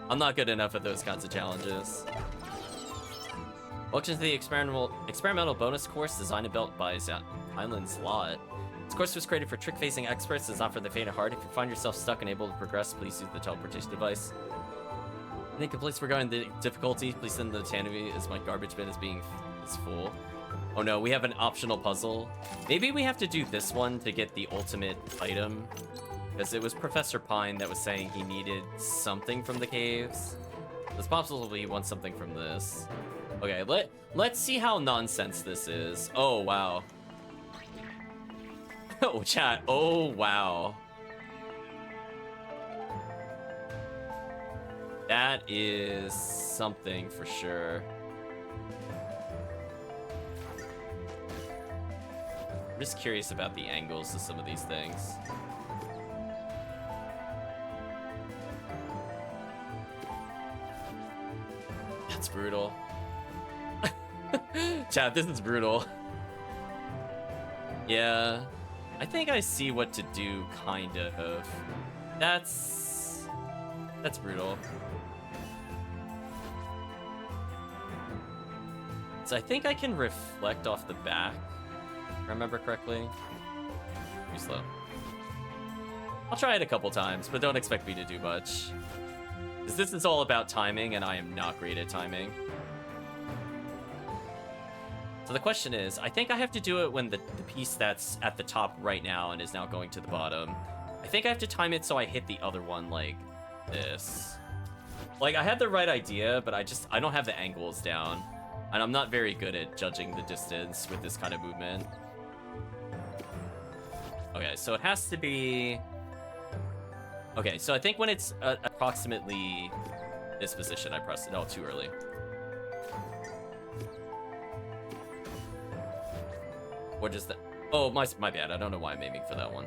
I'm not good enough at those kinds of challenges. Welcome to the experimental bonus course designed and built by Highland Slot. This course was created for trick-facing experts. It's not for the faint of heart. If you find yourself stuck and able to progress, please use the teleportation device. I think a place regarding the difficulty, please send the Tanavy as my garbage bin is full. Oh no, we have an optional puzzle. Maybe we have to do this one to get the ultimate item. Because it was Professor Pine that was saying he needed something from the caves. This possibly wants something from this. Okay, let's see how nonsense this is. Oh, wow. Oh, chat. Oh, wow. That is something for sure. I'm just curious about the angles to some of these things. That's brutal. Chat, this is brutal. Yeah. I think I see what to do, kind of. That's brutal. So I think I can reflect off the back, if I remember correctly. Too slow. I'll try it a couple times, but don't expect me to do much. Because this is all about timing, and I am not great at timing. So the question is, I think I have to do it when the piece that's at the top right now and is now going to the bottom. I think I have to time it so I hit the other one like this. Like, I had the right idea, but I don't have the angles down. And I'm not very good at judging the distance with this kind of movement. Okay, so it has to be... Okay, so I think when it's approximately this position, I pressed it. Oh, too early. Or just that... Oh, my bad. I don't know why I'm aiming for that one.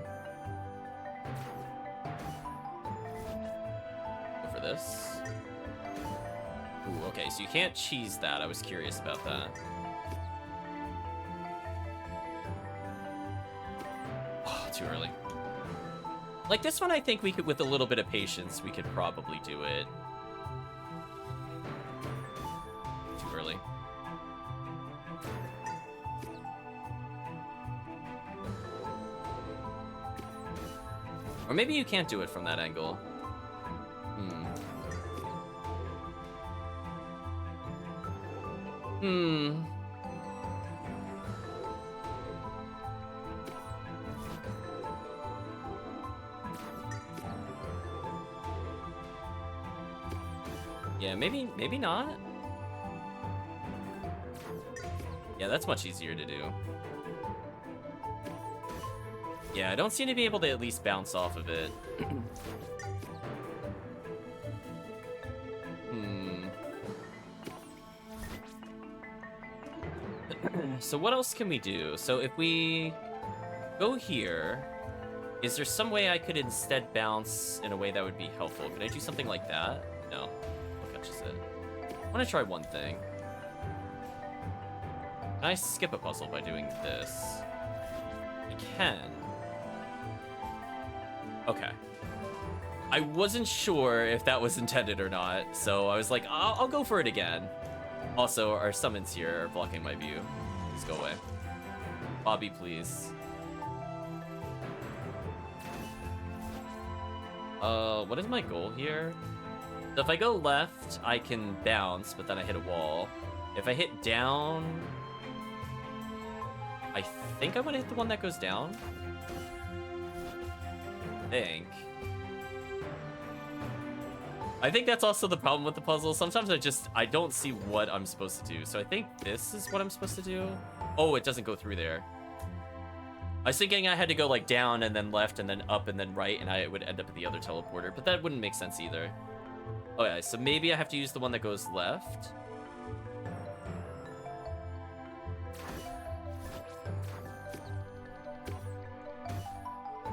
Go for this. Ooh, okay, so you can't cheese that. I was curious about that. Oh, too early. Like this one, I think we could, with a little bit of patience, we could probably do it. Too early. Or maybe you can't do it from that angle. Yeah, maybe not. Yeah, that's much easier to do. Yeah, I don't seem to be able to at least bounce off of it. So what else can we do? So if we go here, is there some way I could instead bounce in a way that would be helpful? Could I do something like that? No. That catches it. I want to try one thing. Can I skip a puzzle by doing this? I can. Okay. I wasn't sure if that was intended or not, so I was like, I'll go for it again. Also, our summons here are blocking my view. Please go away. Bobby, please. What is my goal here? So if I go left, I can bounce, but then I hit a wall. If I hit down... I think I'm gonna hit the one that goes down. I think that's also the problem with the puzzle. Sometimes I don't see what I'm supposed to do. So I think this is what I'm supposed to do. Oh, it doesn't go through there. I was thinking I had to go like down and then left and then up and then right, and I would end up at the other teleporter, but that wouldn't make sense either. Okay, so maybe I have to use the one that goes left.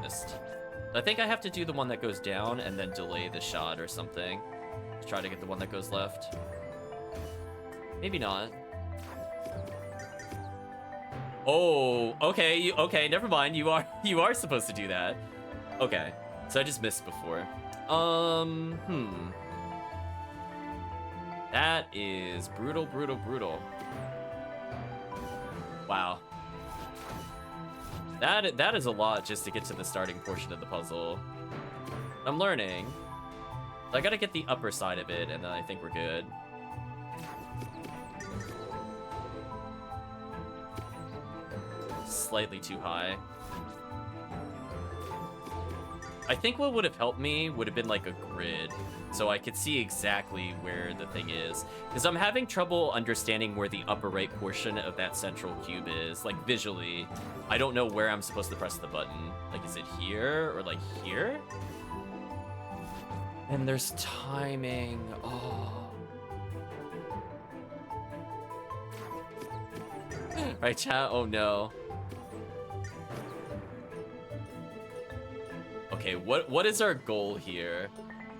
Missed. I think I have to do the one that goes down and then delay the shot or something to try to get the one that goes left. Maybe not. Oh, okay, okay, never mind. You are supposed to do that. Okay, so I just missed before. That is brutal, brutal, brutal. Wow. That is a lot just to get to the starting portion of the puzzle. I'm learning. So I gotta get the upper side of it, and then I think we're good. Slightly too high. I think what would have helped me would have been like a grid, so I could see exactly where the thing is. Because I'm having trouble understanding where the upper right portion of that central cube is. Like, visually, I don't know where I'm supposed to press the button. Like, is it here or like here? And there's timing. Oh. Right, chat? Oh no. Okay, what is our goal here?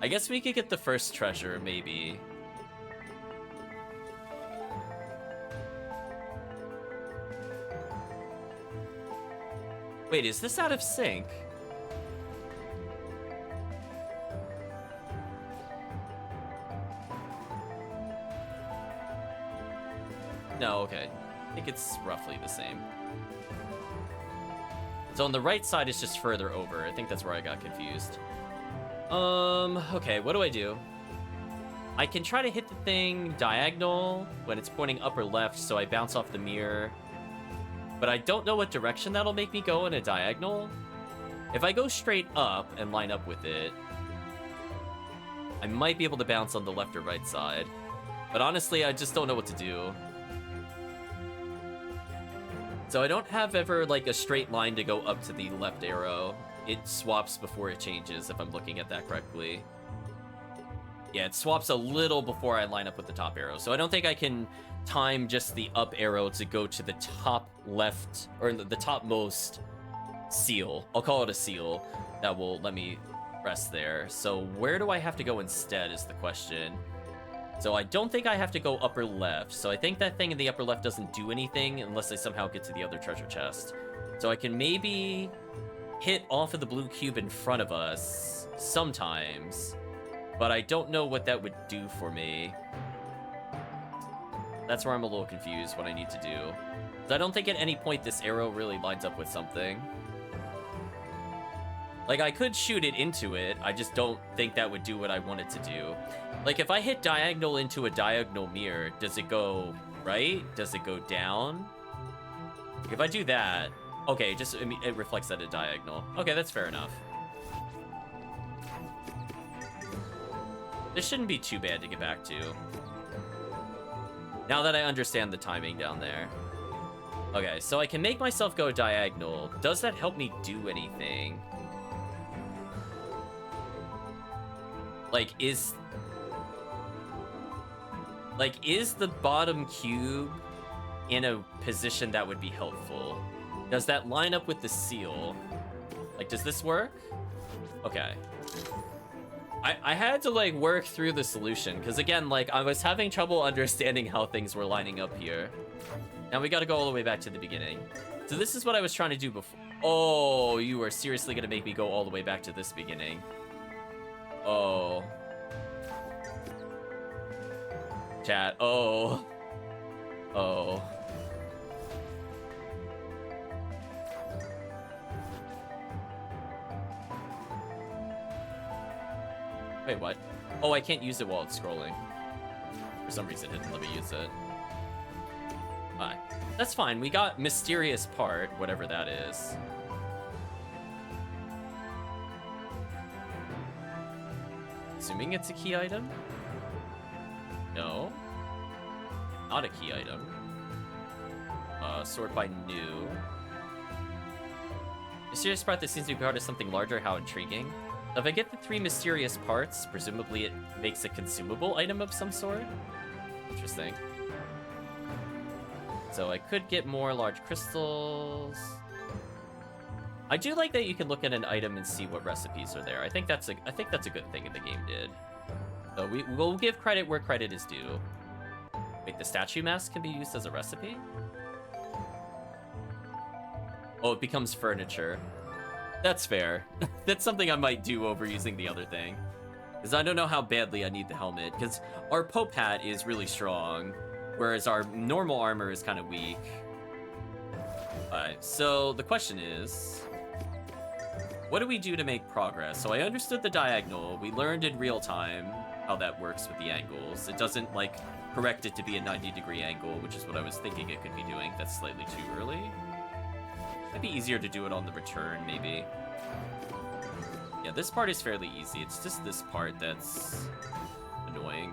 I guess we could get the first treasure, maybe. Wait, is this out of sync? No, okay. I think it's roughly the same. So on the right side is just further over. I think that's where I got confused. Okay, what do? I can try to hit the thing diagonal when it's pointing up or left, so I bounce off the mirror. But I don't know what direction that'll make me go in a diagonal. If I go straight up and line up with it, I might be able to bounce on the left or right side. But honestly, I just don't know what to do. So I don't have ever like a straight line to go up to the left arrow. It swaps before it changes, if I'm looking at that correctly. Yeah, it swaps a little before I line up with the top arrow. So I don't think I can time just the up arrow to go to the top left, or the topmost seal. I'll call it a seal that will let me rest there. So where do I have to go instead is the question. So I don't think I have to go upper left. So I think that thing in the upper left doesn't do anything unless I somehow get to the other treasure chest. So I can maybe hit off of the blue cube in front of us sometimes, but I don't know what that would do for me. That's where I'm a little confused what I need to do. I don't think at any point this arrow really lines up with something. Like, I could shoot it into it, I just don't think that would do what I want it to do. Like, if I hit diagonal into a diagonal mirror, does it go right? Does it go down? If I do that, okay, just it reflects that at diagonal. Okay, that's fair enough. This shouldn't be too bad to get back to. Now that I understand the timing down there. Okay, so I can make myself go diagonal. Does that help me do anything? Like, is the bottom cube in a position that would be helpful? Does that line up with the seal? Like, does this work? Okay. I had to, like, work through the solution, because, again, like, I was having trouble understanding how things were lining up here. Now we gotta go all the way back to the beginning. So this is what I was trying to do before. Oh, you are seriously gonna make me go all the way back to this beginning. Oh. Chat, oh. Oh. Wait, what? Oh, I can't use it while it's scrolling. For some reason, it didn't let me use it. Alright. That's fine. We got mysterious part, whatever that is. Assuming it's a key item? No. Not a key item. Sort by new. Mysterious part that seems to be part of something larger. How intriguing. If I get the 3 mysterious parts, presumably it makes a consumable item of some sort? Interesting. So I could get more large crystals. I do like that you can look at an item and see what recipes are there. I think that's a good thing the game did. So we'll give credit where credit is due. Wait, the statue mask can be used as a recipe? Oh, it becomes furniture. That's fair. That's something I might do over using the other thing. Because I don't know how badly I need the helmet. Because our Pope hat is really strong, whereas our normal armor is kind of weak. Alright, so the question is, what do we do to make progress? So I understood the diagonal. We learned in real time how that works with the angles. It doesn't, like, correct it to be a 90-degree angle, which is what I was thinking it could be doing. That's slightly too early. It'd be easier to do it on the return, maybe. Yeah, this part is fairly easy. It's just this part that's annoying.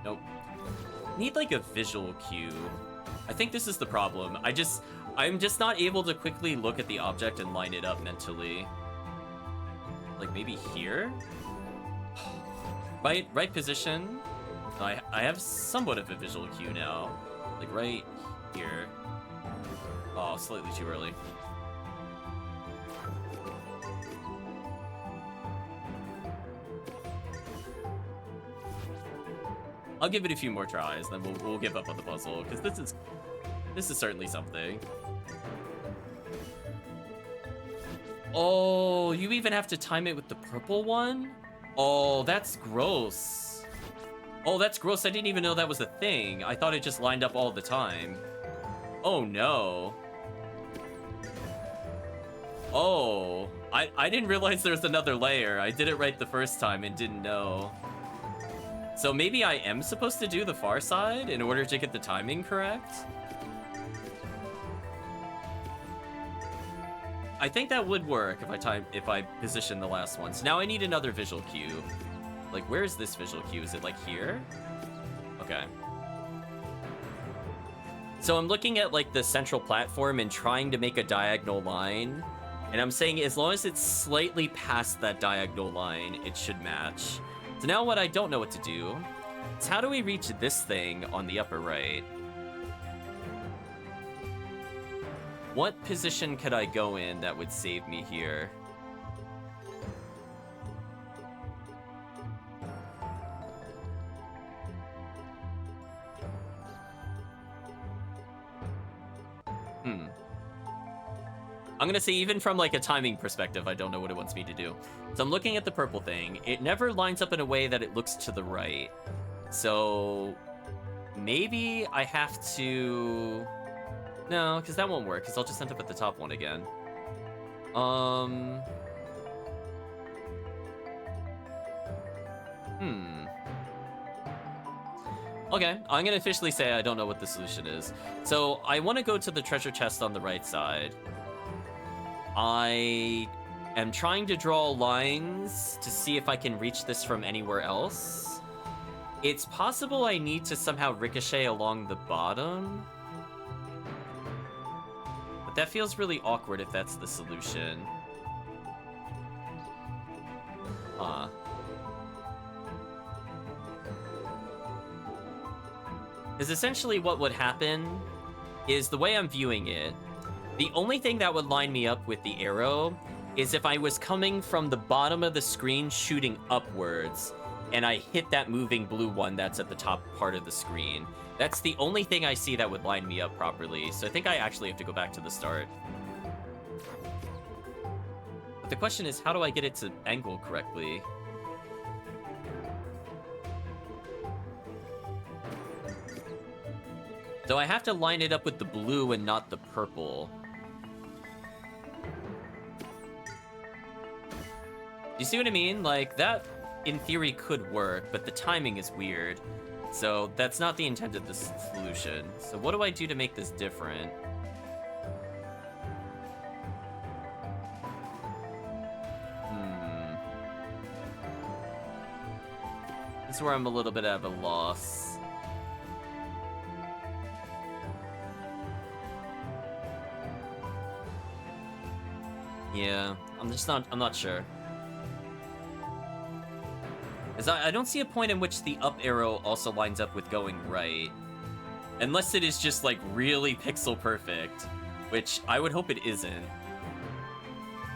Nope. Need like a visual cue. I think this is the problem. I'm just not able to quickly look at the object and line it up mentally. Like maybe here? Right position. I have somewhat of a visual cue now. Like right here. Oh, slightly too early. I'll give it a few more tries, then we'll give up on the puzzle, because this is certainly something. Oh, you even have to time it with the purple one? Oh, that's gross. Oh, that's gross. I didn't even know that was a thing. I thought it just lined up all the time. Oh, no. Oh, I didn't realize there was another layer. I did it right the first time and didn't know. So maybe I am supposed to do the far side in order to get the timing correct? I think that would work if I position the last one. So now I need another visual cue. Like, where is this visual cue? Is it like here? Okay. So I'm looking at like the central platform and trying to make a diagonal line. And I'm saying as long as it's slightly past that diagonal line, it should match. So now what I don't know what to do is how do we reach this thing on the upper right? What position could I go in that would save me here? I'm gonna say even from like a timing perspective, I don't know what it wants me to do. So I'm looking at the purple thing. It never lines up in a way that it looks to the right. So maybe I have to... No, because that won't work, because I'll just end up at the top one again. Okay, I'm gonna officially say I don't know what the solution is. So I want to go to the treasure chest on the right side. I am trying to draw lines to see if I can reach this from anywhere else. It's possible I need to somehow ricochet along the bottom. But that feels really awkward if that's the solution. Huh. Because essentially what would happen is the way I'm viewing it, the only thing that would line me up with the arrow is if I was coming from the bottom of the screen shooting upwards and I hit that moving blue one that's at the top part of the screen. That's the only thing I see that would line me up properly, so I think I actually have to go back to the start. But the question is, how do I get it to angle correctly? So I have to line it up with the blue and not the purple. You see what I mean? Like, that, in theory, could work, but the timing is weird. So that's not the intent of this solution. So what do I do to make this different? This is where I'm a little bit at a loss. Yeah, I'm not sure. Because I don't see a point in which the up arrow also lines up with going right. Unless it is just, like, really pixel perfect. Which I would hope it isn't.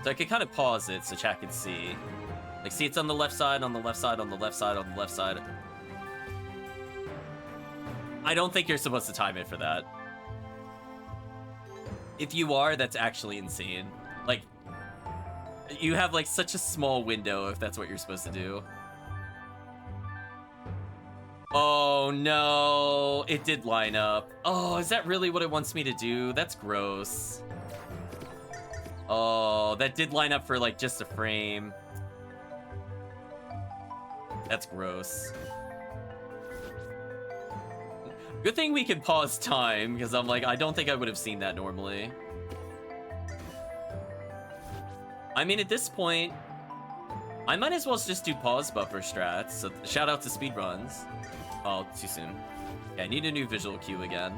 So I could kind of pause it so chat can see. Like, see, it's on the left side, on the left side, on the left side, on the left side. I don't think you're supposed to time it for that. If you are, that's actually insane. Like, you have, like, such a small window if that's what you're supposed to do. Oh, no. It did line up. Oh, is that really what it wants me to do? That's gross. Oh, that did line up for, like, just a frame. That's gross. Good thing we can pause time, because I'm like, I don't think I would have seen that normally. I mean, at this point, I might as well just do pause buffer strats. So shout out to speedruns. Oh, too soon. Yeah, I need a new visual cue again.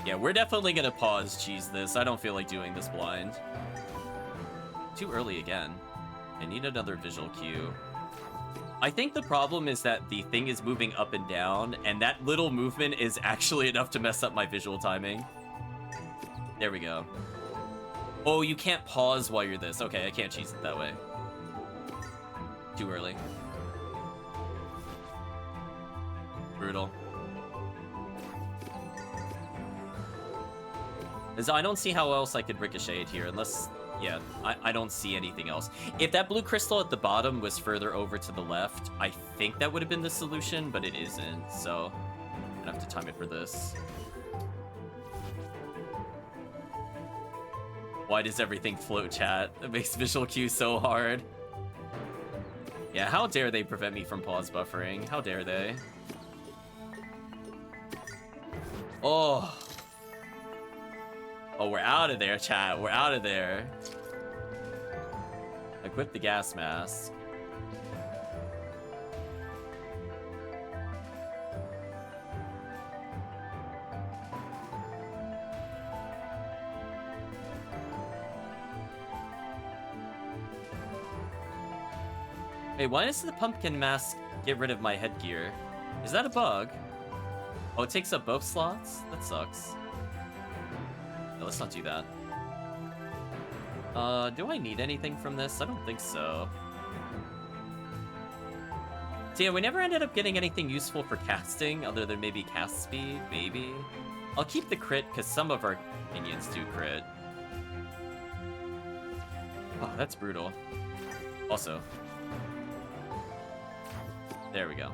Yeah, we're definitely gonna pause cheese this. I don't feel like doing this blind. Too early again. I need another visual cue. I think the problem is that the thing is moving up and down, and that little movement is actually enough to mess up my visual timing. There we go. Oh, you can't pause while you're this. Okay, I can't cheese it that way. Too early. Brutal. As I don't see how else I could ricochet it here, unless... Yeah, I don't see anything else. If that blue crystal at the bottom was further over to the left, I think that would have been the solution, but it isn't, so... I'm gonna have to time it for this. Why does everything float, chat? It makes visual cue so hard. Yeah, how dare they prevent me from pause buffering? How dare they? Oh. Oh, we're out of there, chat. We're out of there. Equip the gas mask. Hey, why does the pumpkin mask get rid of my headgear? Is that a bug? Oh, it takes up both slots? That sucks. No, let's not do that. Do I need anything from this? I don't think so. So yeah, we never ended up getting anything useful for casting, other than maybe cast speed, maybe. I'll keep the crit, because some of our minions do crit. Oh, that's brutal. Also. There we go.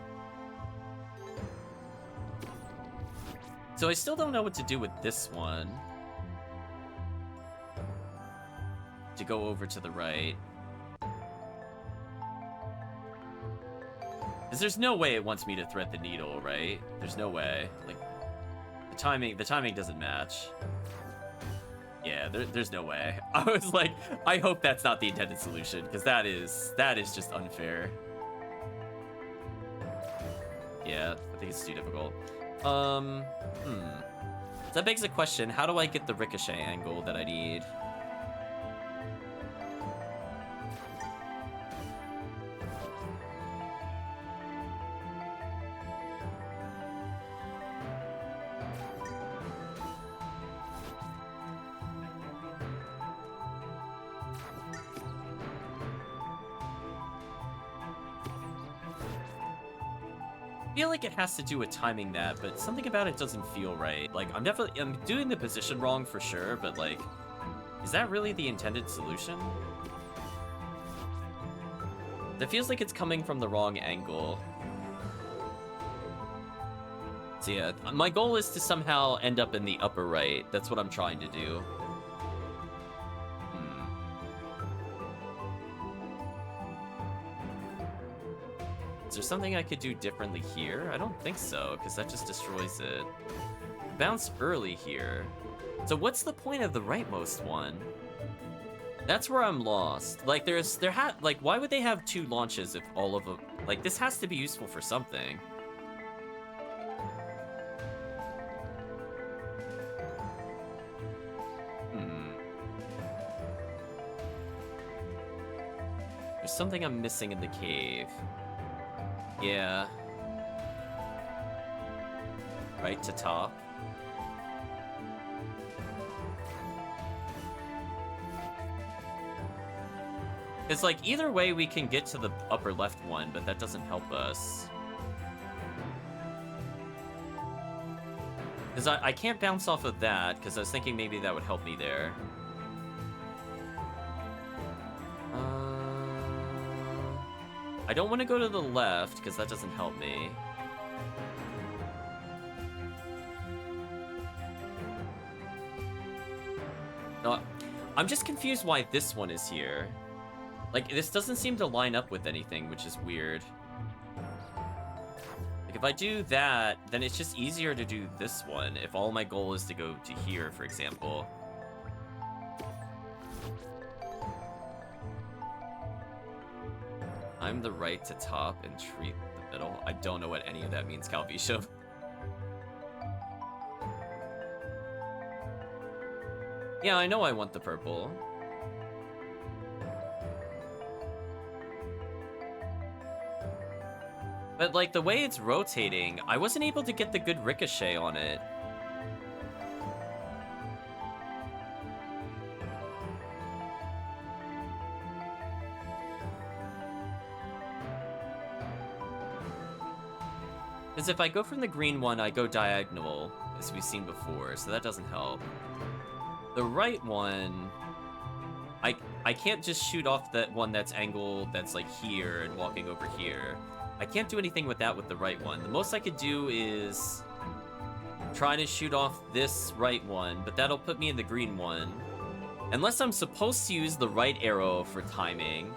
So I still don't know what to do with this one. To go over to the right. Because there's no way it wants me to thread the needle, right? There's no way. Like, the timing doesn't match. Yeah, there's no way. I was like, I hope that's not the intended solution, because that is just unfair. Yeah, I think it's too difficult. So that begs the question, how do I get the ricochet angle that I need? I feel like it has to do with timing that, but something about it doesn't feel right. Like, I'm doing the position wrong for sure, but like, is that really the intended solution? That feels like it's coming from the wrong angle. So yeah, my goal is to somehow end up in the upper right. That's what I'm trying to do. Is there something I could do differently here? I don't think so, because that just destroys it. Bounce early here. So what's the point of the rightmost one? That's where I'm lost. Like, like, why would they have two launches if all of them... Like, this has to be useful for something. There's something I'm missing in the cave. Yeah. Right to top. It's like, either way we can get to the upper left one, but that doesn't help us. Because I can't bounce off of that, because I was thinking maybe that would help me there. I don't want to go to the left, because that doesn't help me. No, I'm just confused why this one is here. Like, this doesn't seem to line up with anything, which is weird. Like, if I do that, then it's just easier to do this one. If all my goal is to go to here, for example. I'm the right to top and treat the middle. I don't know what any of that means, Calvisha. Yeah, I know I want the purple. But, like, the way it's rotating, I wasn't able to get the good ricochet on it. Because if I go from the green one, I go diagonal, as we've seen before, so that doesn't help. The right one, I can't just shoot off that one that's angled, that's like here and walking over here. I can't do anything with that with the right one. The most I could do is try to shoot off this right one, but that'll put me in the green one. Unless I'm supposed to use the right arrow for timing.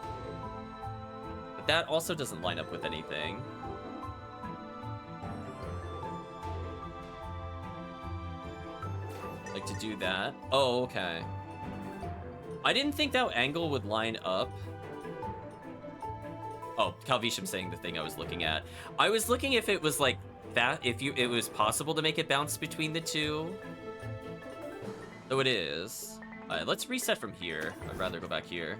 But that also doesn't line up with anything. Like to do that. Oh, okay. I didn't think that angle would line up. Oh, Calvisham saying the thing I was looking at. I was looking if it was like that, if it was possible to make it bounce between the two. So it is. Alright, let's reset from here. I'd rather go back here.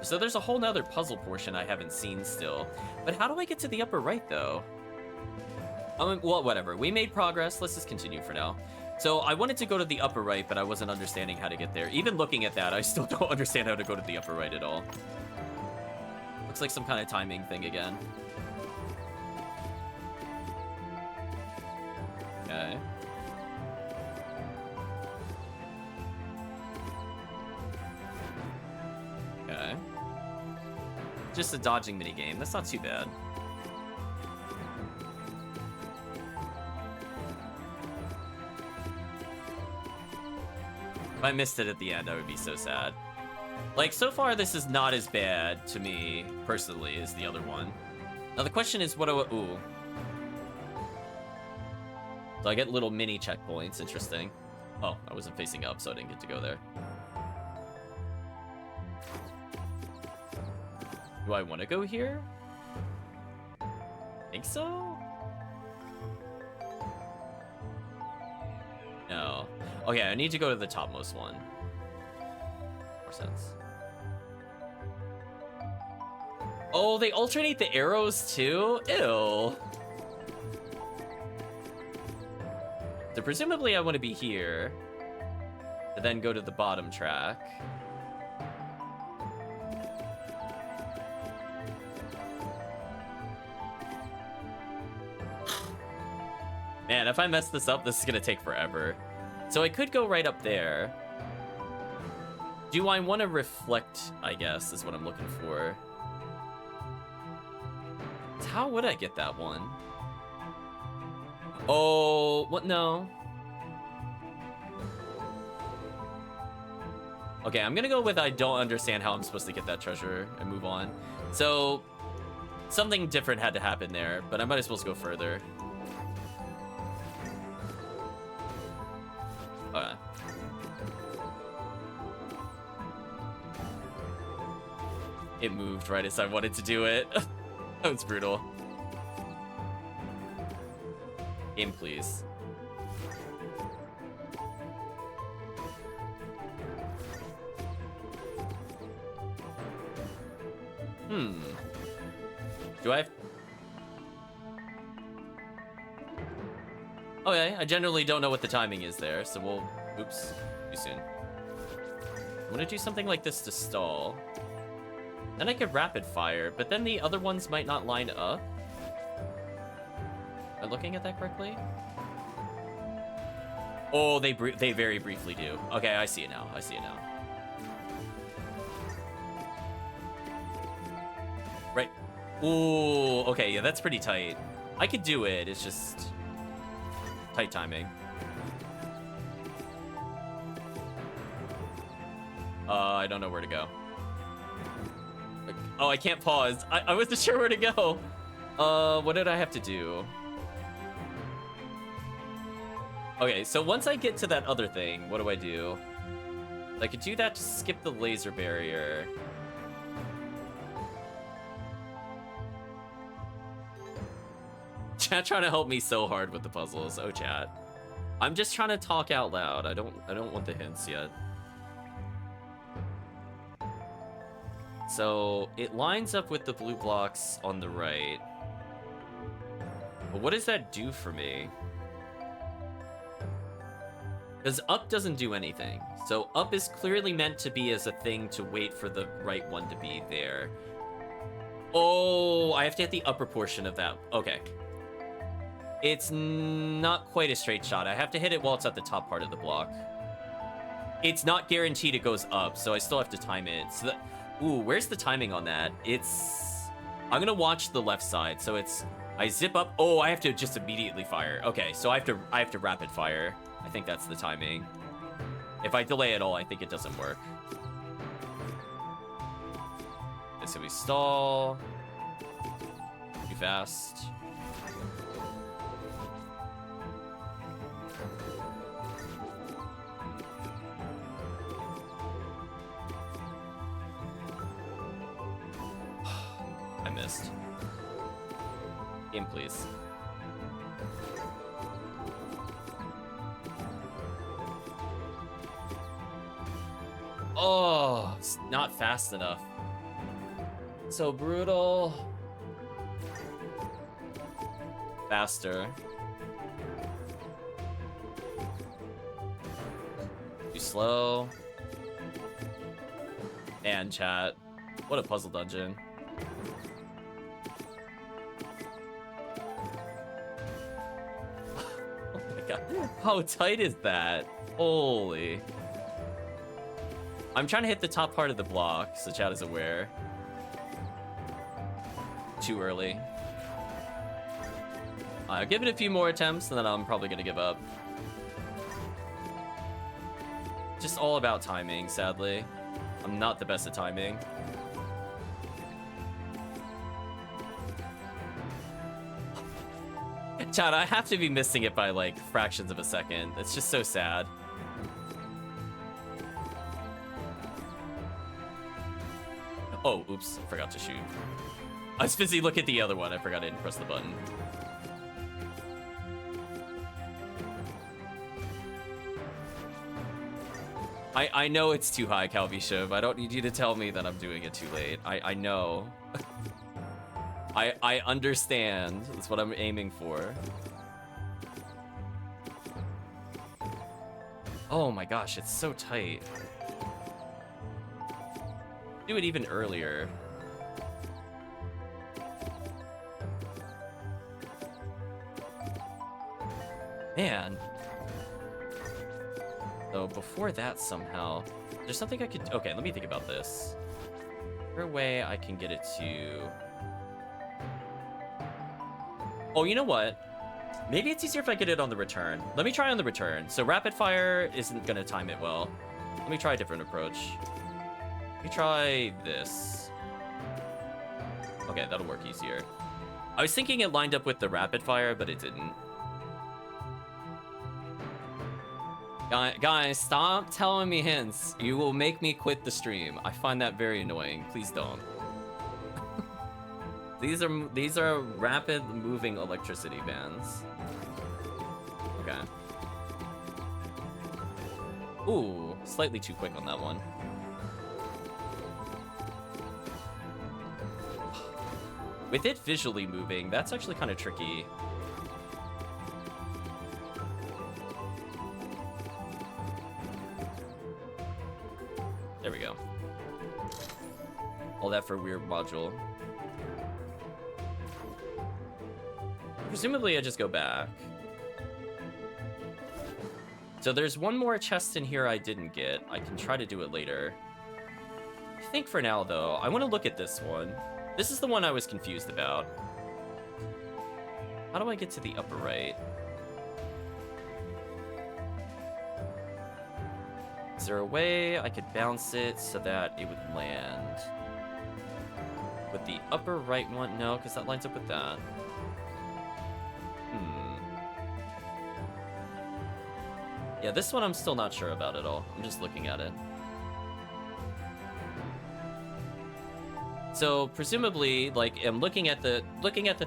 So there's a whole nother puzzle portion I haven't seen still. But how do I get to the upper right, though? Well, whatever. We made progress. Let's just continue for now. So I wanted to go to the upper right, but I wasn't understanding how to get there. Even looking at that, I still don't understand how to go to the upper right at all. Looks like some kind of timing thing again. Okay. Okay. Just a dodging minigame. That's not too bad. If I missed it at the end, I would be so sad. Like, so far, this is not as bad to me, personally, as the other one. Now, the question is, what do I... Ooh. So I get little mini checkpoints. Interesting. Oh, I wasn't facing up, so I didn't get to go there. Do I want to go here? Think so? No. Okay, I need to go to the topmost one. More sense. Oh, they alternate the arrows too? Ew. So presumably I want to be here, to then go to the bottom track. Man, if I mess this up, this is gonna take forever. So I could go right up there. Do I want to reflect, I guess, is what I'm looking for. How would I get that one? Oh, what? No. Okay, I'm gonna go with I don't understand how I'm supposed to get that treasure and move on. So, something different had to happen there, but I might as well go further. Okay. It moved right as I wanted to do it. That was brutal. Game, please. Do I have... Okay, I generally don't know what the timing is there, so we'll... Oops, too soon. I want to do something like this to stall. Then I could rapid fire, but then the other ones might not line up. Am I looking at that correctly? Oh, they very briefly do. Okay, I see it now. I see it now. Right. Ooh, okay, yeah, that's pretty tight. I could do it, it's just tight timing. I don't know where to go. Oh, I can't pause. I wasn't sure where to go. What did I have to do? Okay, so once I get to that other thing, what do I do? I could do that to skip the laser barrier. Chat trying to help me so hard with the puzzles. Oh, chat. I'm just trying to talk out loud. I don't want the hints yet. So it lines up with the blue blocks on the right. But what does that do for me? Because up doesn't do anything. So up is clearly meant to be as a thing to wait for the right one to be there. Oh, I have to hit the upper portion of that. Okay. It's not quite a straight shot. I have to hit it while it's at the top part of the block. It's not guaranteed it goes up, so I still have to time it. So that, ooh, where's the timing on that? I'm gonna watch the left side. So I zip up. Oh, I have to just immediately fire. Okay, so I have to rapid fire. I think that's the timing. If I delay at all, I think it doesn't work. Okay, so we stall. Too fast. I missed. Game, please. Oh, it's not fast enough. So brutal. Faster. Too slow. And chat. What a puzzle dungeon. Oh my god. How tight is that? Holy. I'm trying to hit the top part of the block, so chat is aware. Too early. I'll give it a few more attempts, and then I'm probably gonna give up. Just all about timing, sadly. I'm not the best at timing. Chat, I have to be missing it by like fractions of a second. It's just so sad. Oh, oops, forgot to shoot. I was busy looking at the other one. I forgot I didn't press the button. I know it's too high, Calvishiv. I don't need you to tell me that I'm doing it too late. I know. I understand. That's what I'm aiming for. Oh my gosh, it's so tight. Do it even earlier. Man. So before that somehow, there's something I could, okay, let me think about this. Is there a way I can get it to, oh, you know what? Maybe it's easier if I get it on the return. Let me try on the return. So rapid fire isn't gonna time it well. Let me try a different approach. Let me try this. Okay, that'll work easier. I was thinking it lined up with the rapid fire, but it didn't. Guys, stop telling me hints. You will make me quit the stream. I find that very annoying. Please don't. These are rapid moving electricity bands. Okay. Ooh, slightly too quick on that one. With it visually moving, that's actually kind of tricky. There we go. All that for weird module. Presumably I just go back. So there's one more chest in here I didn't get. I can try to do it later. I think for now though, I want to look at this one. This is the one I was confused about. How do I get to the upper right? Is there a way I could bounce it so that it would land? With the upper right one, no, because that lines up with that. Yeah, this one I'm still not sure about at all. I'm just looking at it. So presumably, like, I'm looking at the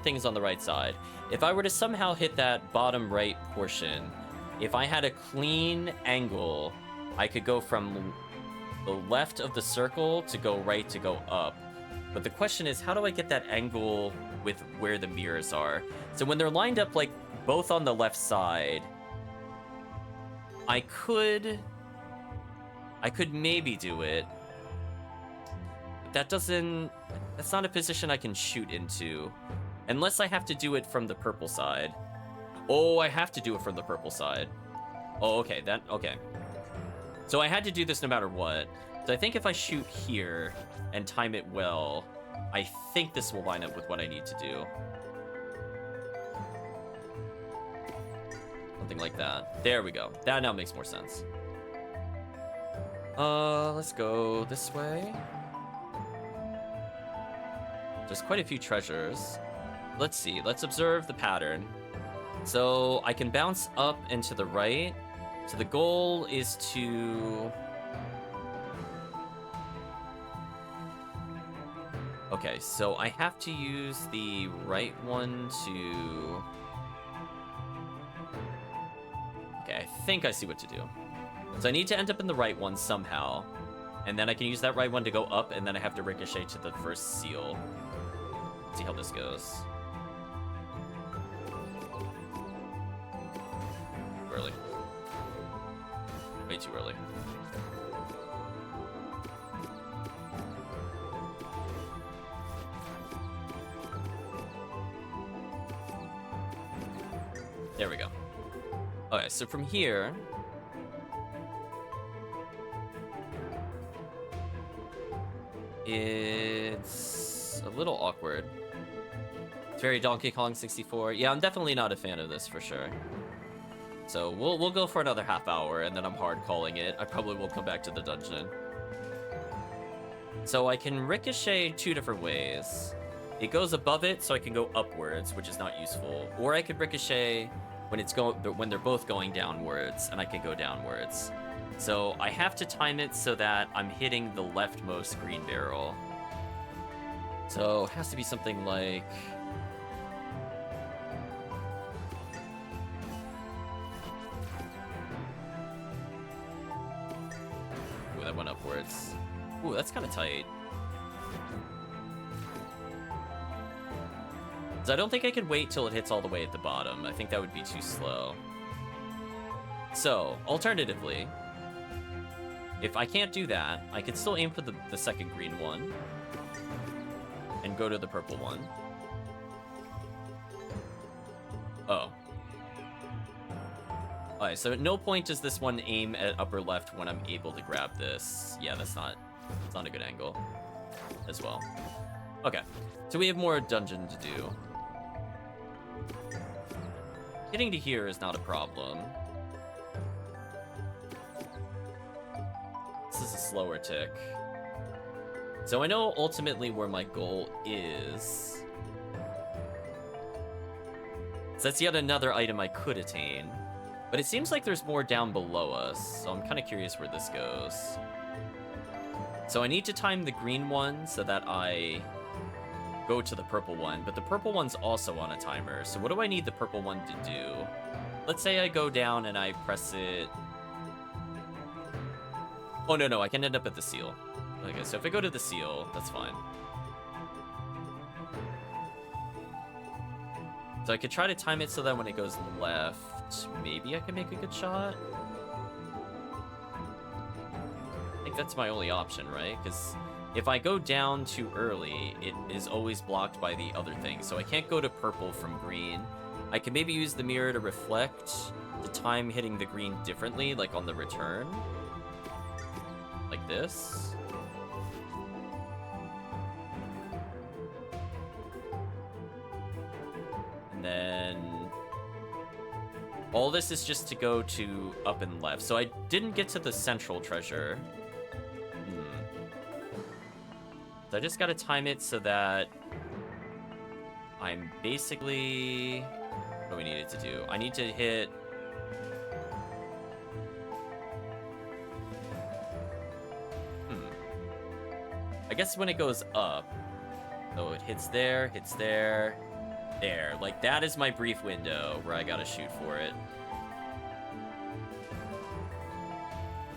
things on the right side. If I were to somehow hit that bottom right portion, if I had a clean angle, I could go from the left of the circle to go right to go up. But the question is, how do I get that angle with where the mirrors are? So when they're lined up, like, both on the left side, I could maybe do it. But that's not a position I can shoot into. Unless I have to do it from the purple side. Oh, I have to do it from the purple side. Oh, okay, okay. So I had to do this no matter what. So I think if I shoot here and time it well, I think this will line up with what I need to do. Something like that. There we go. That now makes more sense. Let's go this way. There's quite a few treasures. Let's see. Let's observe the pattern. So I can bounce up and to the right. So the goal is to... Okay, so I have to use the right one to... Okay, I think I see what to do. So I need to end up in the right one somehow. And then I can use that right one to go up, and then I have to ricochet to the first seal. Let's see how this goes. Too early. Way too early. There we go. Okay, so from here... It's a little awkward. It's very Donkey Kong 64. Yeah, I'm definitely not a fan of this for sure. So we'll go for another half hour, and then I'm hard calling it. I probably will come back to the dungeon. So I can ricochet two different ways. It goes above it, so I can go upwards, which is not useful. Or I could ricochet when they're both going downwards, and I can go downwards. So I have to time it so that I'm hitting the leftmost green barrel. So it has to be something like... Ooh, that went upwards. Ooh, that's kind of tight. So I don't think I can wait till it hits all the way at the bottom. I think that would be too slow. So, alternatively, if I can't do that, I could still aim for the second green one and go to the purple one. Oh. Alright, so at no point does this one aim at upper left when I'm able to grab this. Yeah, that's not a good angle as well. Okay, so we have more dungeon to do. Getting to here is not a problem. This is a slower tick. So I know ultimately where my goal is. So that's yet another item I could attain. But it seems like there's more down below us, so I'm kind of curious where this goes. So I need to time the green one so that I go to the purple one, but the purple one's also on a timer. So what do I need the purple one to do? Let's say I go down and I press it. Oh, no, I can end up at the seal. Okay, so if I go to the seal, that's fine. So I could try to time it so that when it goes left, maybe I can make a good shot. I think that's my only option, right? Because if I go down too early, it is always blocked by the other thing. So I can't go to purple from green. I can maybe use the mirror to reflect the time hitting the green differently, like on the return. Like this. And then all this is just to go to up and left. So I didn't get to the central treasure. So I just gotta time it so that I'm basically... What do we need it to do? I need to hit... I guess when it goes up. So it hits there, there. Like, that is my brief window where I gotta shoot for it.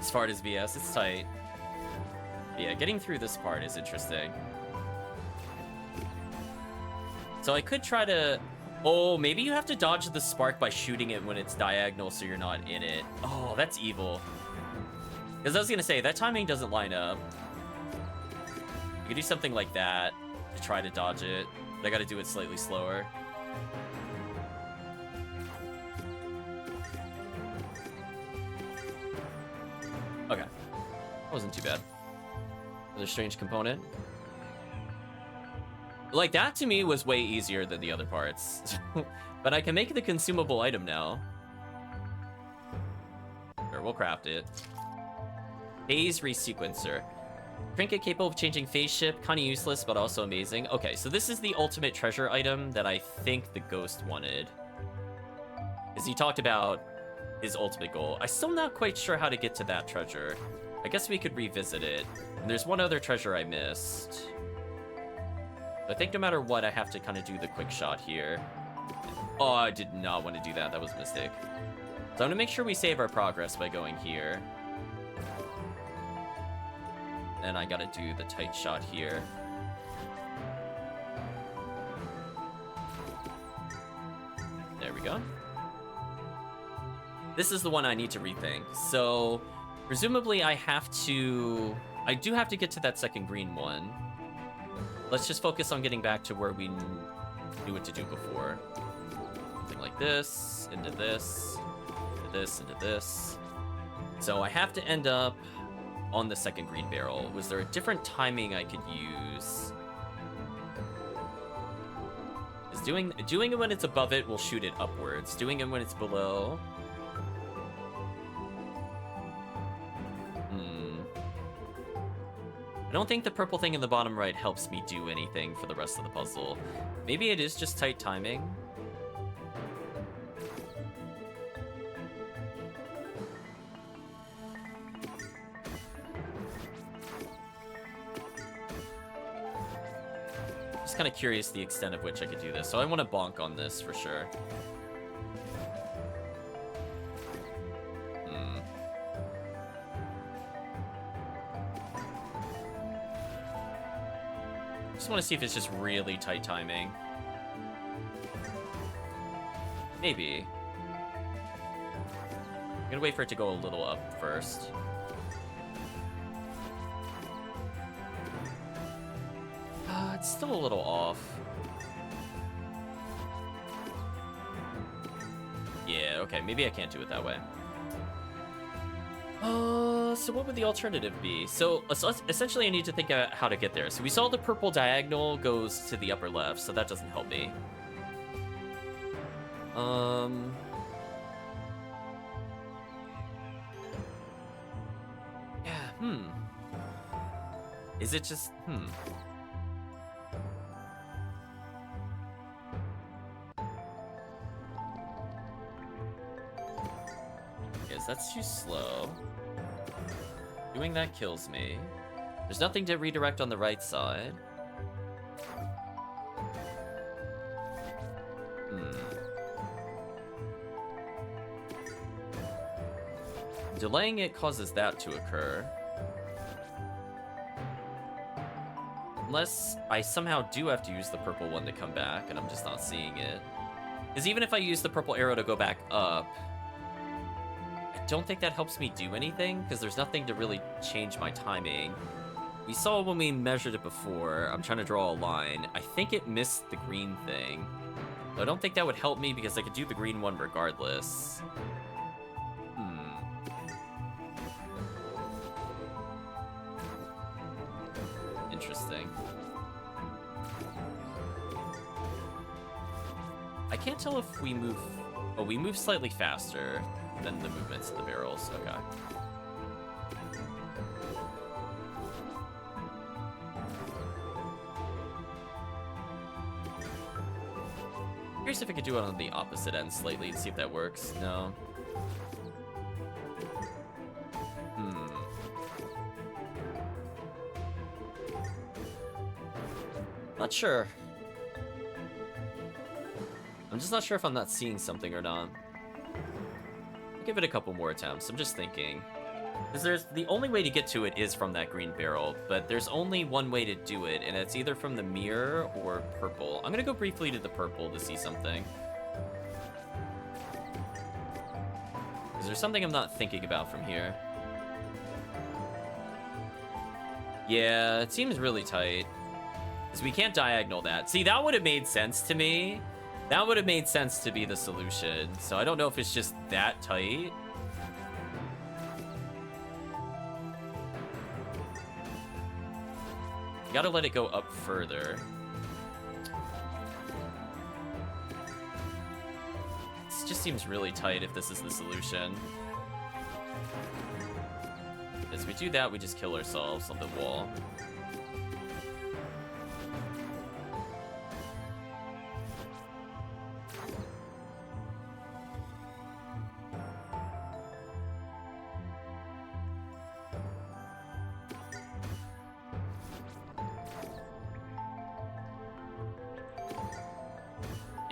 As far as VS, it's tight. Yeah, getting through this part is interesting. So I could try to... Oh, maybe you have to dodge the spark by shooting it when it's diagonal so you're not in it. Oh, that's evil. Because I was going to say, that timing doesn't line up. You could do something like that to try to dodge it. But I got to do it slightly slower. Okay. That wasn't too bad. Another strange component. Like, that to me was way easier than the other parts. But I can make the consumable item now. Sure, we'll craft it. Phase resequencer. Trinket capable of changing phase shift. Kind of useless, but also amazing. Okay, so this is the ultimate treasure item that I think the ghost wanted. Because he talked about his ultimate goal. I'm still not quite sure how to get to that treasure. I guess we could revisit it. And there's one other treasure I missed. I think no matter what, I have to kind of do the quick shot here. Oh, I did not want to do that. That was a mistake. So I'm going to make sure we save our progress by going here. Then I got to do the tight shot here. There we go. This is the one I need to rethink. So, presumably I do have to get to that second green one. Let's just focus on getting back to where we knew what to do before. Something like this, into this, into this, into this. So I have to end up on the second green barrel. Was there a different timing I could use? Is doing it when it's above it will shoot it upwards. Doing it when it's below... I don't think the purple thing in the bottom right helps me do anything for the rest of the puzzle. Maybe it is just tight timing. Just kind of curious the extent of which I could do this. So I want to bonk on this for sure. Just want to see if it's just really tight timing. Maybe. I'm gonna wait for it to go a little up first. It's still a little off. Yeah, okay, maybe I can't do it that way. So what would the alternative be? So essentially I need to think about how to get there. So we saw the purple diagonal goes to the upper left, so that doesn't help me. Yeah, Is it just, Yes, that's too slow. Doing that kills me. There's nothing to redirect on the right side. Delaying it causes that to occur. Unless I somehow do have to use the purple one to come back, and I'm just not seeing it. Because even if I use the purple arrow to go back up, I don't think that helps me do anything, because there's nothing to really change my timing. We saw when we measured it before. I'm trying to draw a line. I think it missed the green thing. But I don't think that would help me, because I could do the green one regardless. Interesting. I can't tell if we move... Oh, we move slightly faster than the movements of the barrels. Okay. Curious if I could do it on the opposite end slightly and see if that works. No. Not sure. I'm just not sure if I'm not seeing something or not. I'll give it a couple more attempts. I'm just thinking. Because the only way to get to it is from that green barrel, but there's only one way to do it, and it's either from the mirror or purple. I'm gonna go briefly to the purple to see something. Is there something I'm not thinking about from here? Yeah, it seems really tight. Because we can't diagonal that. See, that would have made sense to me. That would have made sense to be the solution. So I don't know if it's just that tight. Gotta let it go up further. This just seems really tight if this is the solution. As we do that, we just kill ourselves on the wall.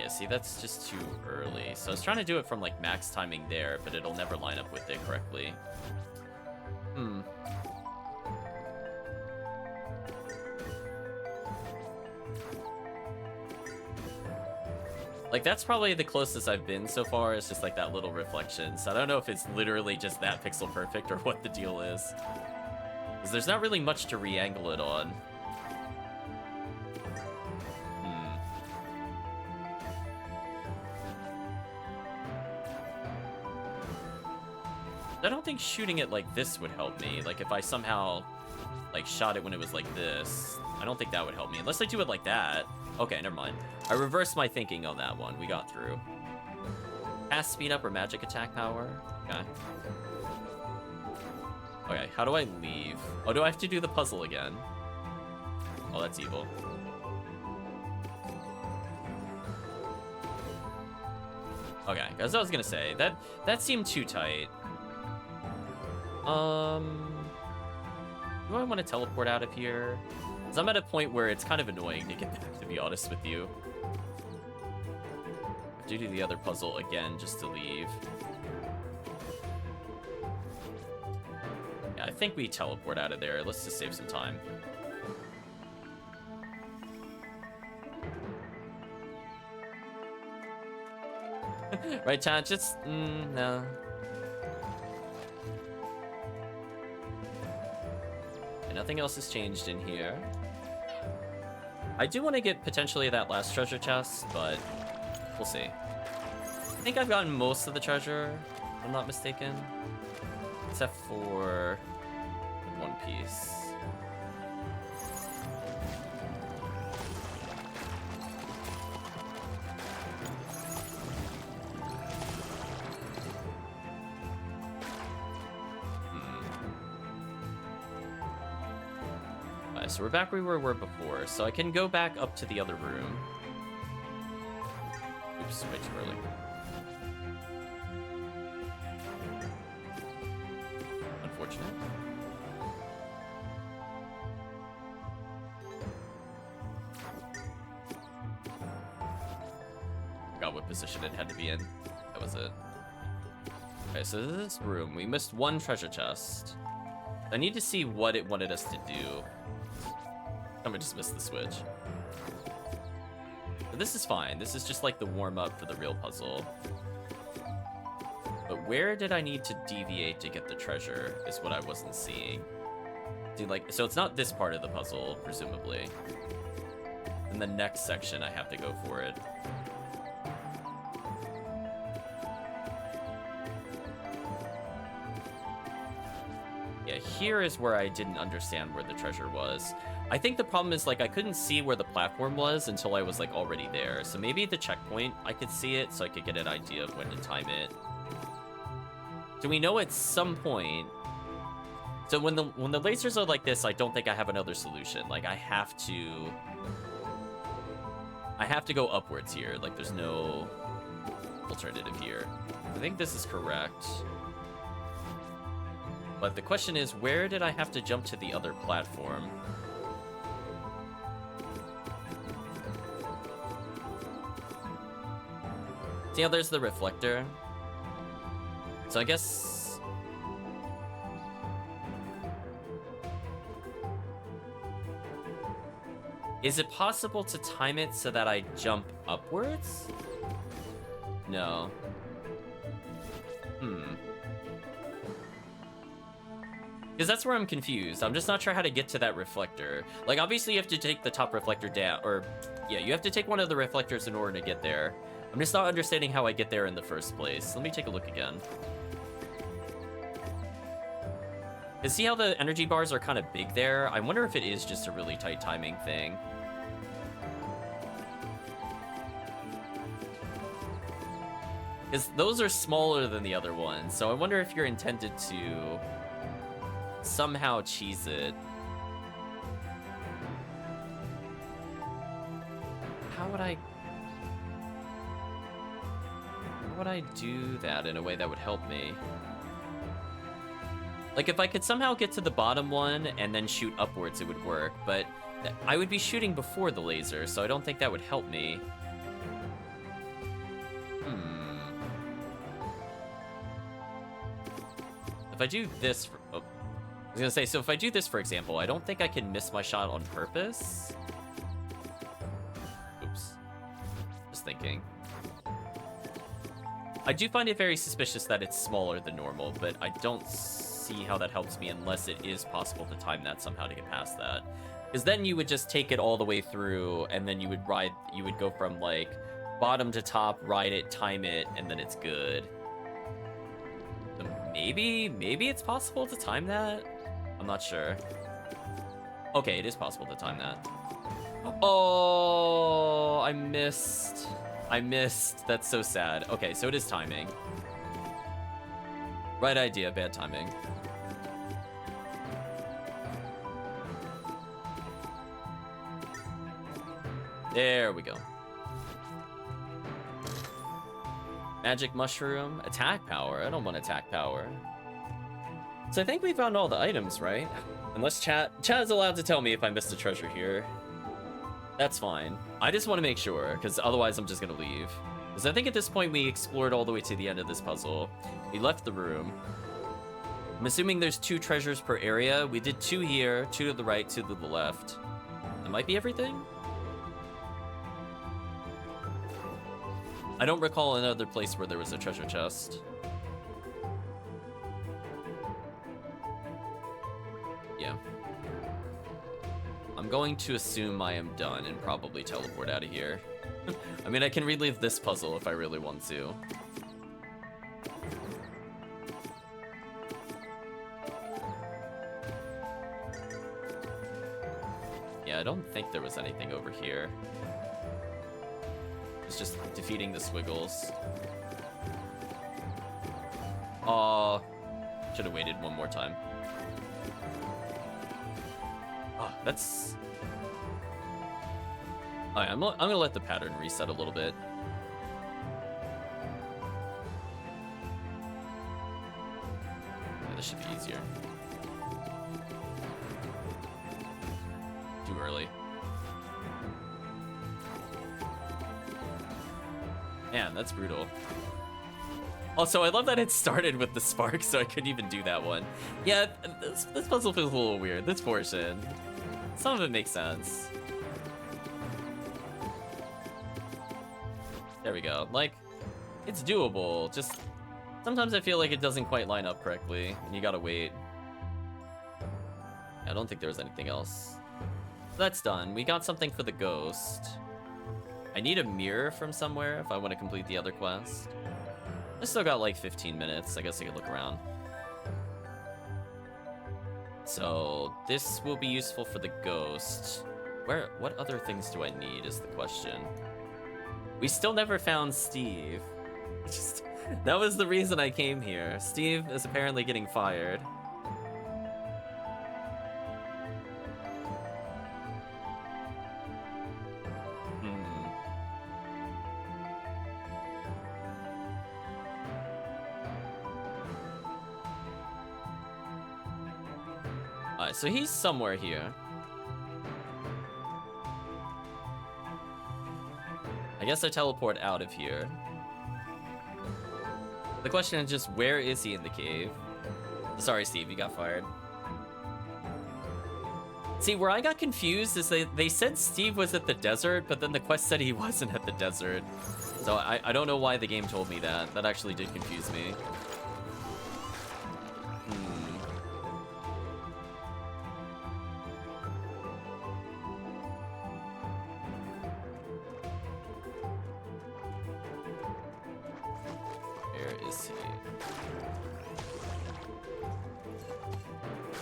See, that's just too early. So I was trying to do it from like max timing there, but it'll never line up with it correctly. Like, that's probably the closest I've been so far. It's just like that little reflection. So I don't know if it's literally just that pixel perfect or what the deal is. Because there's not really much to re-angle it on. I don't think shooting it like this would help me. Like, if I somehow, like, shot it when it was like this, I don't think that would help me. Unless I do it like that. Okay, never mind. I reversed my thinking on that one. We got through. Fast speed up or magic attack power? Okay. Okay, how do I leave? Oh, do I have to do the puzzle again? Oh, that's evil. Okay, as I was gonna say, that seemed too tight. Do I want to teleport out of here? Because I'm at a point where it's kind of annoying to get back, to be honest with you. I have to do the other puzzle again just to leave. Yeah, I think we teleport out of there. Let's just save some time. Right, chat? Just, no. Nothing else has changed in here. I do want to get potentially that last treasure chest, but we'll see. I think I've gotten most of the treasure, if I'm not mistaken. Except for one piece. So we're back where we were before, so I can go back up to the other room. Oops, way too early. Unfortunate. Forgot what position it had to be in. That was it. Okay, so this room, we missed one treasure chest. I need to see what it wanted us to do. I'm gonna just miss the switch. But this is fine. This is just like the warm-up for the real puzzle. But where did I need to deviate to get the treasure is what I wasn't seeing. See, like, so it's not this part of the puzzle, presumably. In the next section, I have to go for it. Yeah, here is where I didn't understand where the treasure was. I think the problem is, like, I couldn't see where the platform was until I was, like, already there. So maybe at the checkpoint, I could see it so I could get an idea of when to time it. So we know at some point... So when the lasers are like this, I don't think I have another solution. Like, I have I have to go upwards here. Like, there's no alternative here. I think this is correct. But the question is, where did I have to jump to the other platform? See how there's the reflector? So I guess... Is it possible to time it so that I jump upwards? No. Because that's where I'm confused. I'm just not sure how to get to that reflector. Like, obviously you have to take the top reflector down, or... Yeah, you have to take one of the reflectors in order to get there. I'm just not understanding how I get there in the first place. Let me take a look again. And see how the energy bars are kind of big there? I wonder if it is just a really tight timing thing. Because those are smaller than the other ones, so I wonder if you're intended to somehow cheese it. How would I do that in a way that would help me? Like, if I could somehow get to the bottom one and then shoot upwards, it would work, but I would be shooting before the laser, so I don't think that would help me. If I do this... I was gonna say, so if I do this, for example, I don't think I can miss my shot on purpose. Oops. Just thinking. I do find it very suspicious that it's smaller than normal, but I don't see how that helps me unless it is possible to time that somehow to get past that. Because then you would just take it all the way through, and then you would go from, like, bottom to top, ride it, time it, and then it's good. So maybe it's possible to time that? I'm not sure. Okay, it is possible to time that. Oh, I missed. That's so sad. Okay, so it is timing. Right idea, bad timing. There we go. Magic mushroom, attack power. I don't want attack power. So I think we found all the items, right? Unless chat is allowed to tell me if I missed a treasure here. That's fine. I just want to make sure, because otherwise I'm just going to leave. Because I think at this point we explored all the way to the end of this puzzle. We left the room. I'm assuming there's 2 treasures per area. We did 2 here, 2 to the right, 2 to the left. That might be everything? I don't recall another place where there was a treasure chest. Yeah. I'm going to assume I am done and probably teleport out of here. I mean, I can relive this puzzle if I really want to. Yeah, I don't think there was anything over here. It's just defeating the squiggles. Aw, should have waited one more time. Oh, that's... Alright, I'm gonna let the pattern reset a little bit. Yeah, this should be easier. Too early. Man, that's brutal. Also, I love that it started with the spark, so I couldn't even do that one. Yeah, this puzzle feels a little weird. This portion. Some of it makes sense. There we go. Like, it's doable. Just, sometimes I feel like it doesn't quite line up correctly, and you gotta wait. I don't think there was anything else. That's done. We got something for the ghost. I need a mirror from somewhere if I want to complete the other quest. I still got like 15 minutes. I guess I could look around. So this will be useful for the ghost. What other things do I need is the question. We still never found Steve. That was the reason I came here. Steve is apparently getting fired. Alright, so he's somewhere here. I guess I teleport out of here. The question is just, where is he in the cave? Sorry, Steve, you got fired. See, where I got confused is they said Steve was at the desert, but then the quest said he wasn't at the desert. So I don't know why the game told me that. That actually did confuse me. Where is he?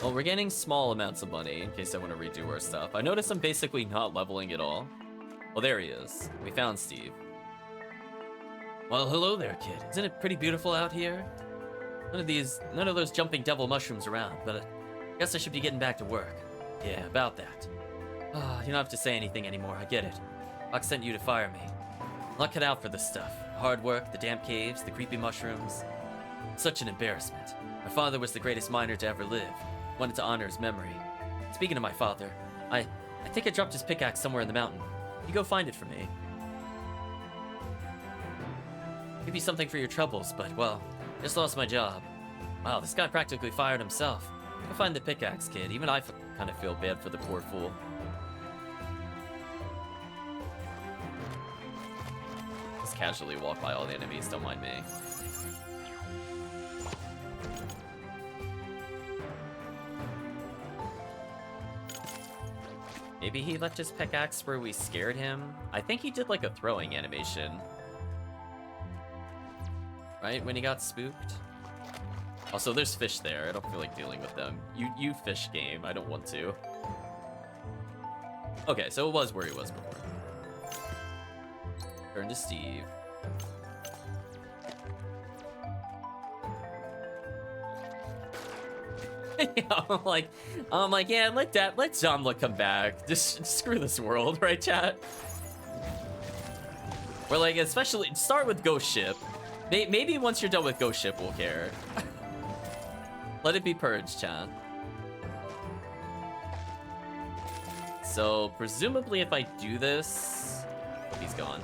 Well, we're getting small amounts of money in case I want to redo our stuff. I notice I'm basically not leveling at all. Well, there he is. We found Steve. Well, hello there, kid. Isn't it pretty beautiful out here? None of those jumping devil mushrooms around, but I guess I should be getting back to work. Yeah, about that. You don't have to say anything anymore, I get it. Fox sent you to fire me. I'm not cut out for this stuff. Hard work, the damp caves, the creepy mushrooms. Such an embarrassment. My father was the greatest miner to ever live. Wanted to honor his memory. Speaking of my father, I think I dropped his pickaxe somewhere in the mountain. You go find it for me. Give you something for your troubles, but, well, just lost my job. Wow, this guy practically fired himself. Go find the pickaxe, kid. Even I kind of feel bad for the poor fool. Just casually walk by all the enemies, don't mind me. Maybe he left his pickaxe where we scared him? I think he did like a throwing animation. Right, when he got spooked? Also, there's fish there. I don't feel like dealing with them. You fish game. I don't want to. Okay, so it was where he was before. Turn to Steve. I'm like, yeah, let Jamla come back. Just screw this world, right, chat? We're like, especially start with Ghost Ship. Maybe once you're done with Ghost Ship, we'll care. Let it be purged, chat. So presumably, if I do this, oh, he's gone.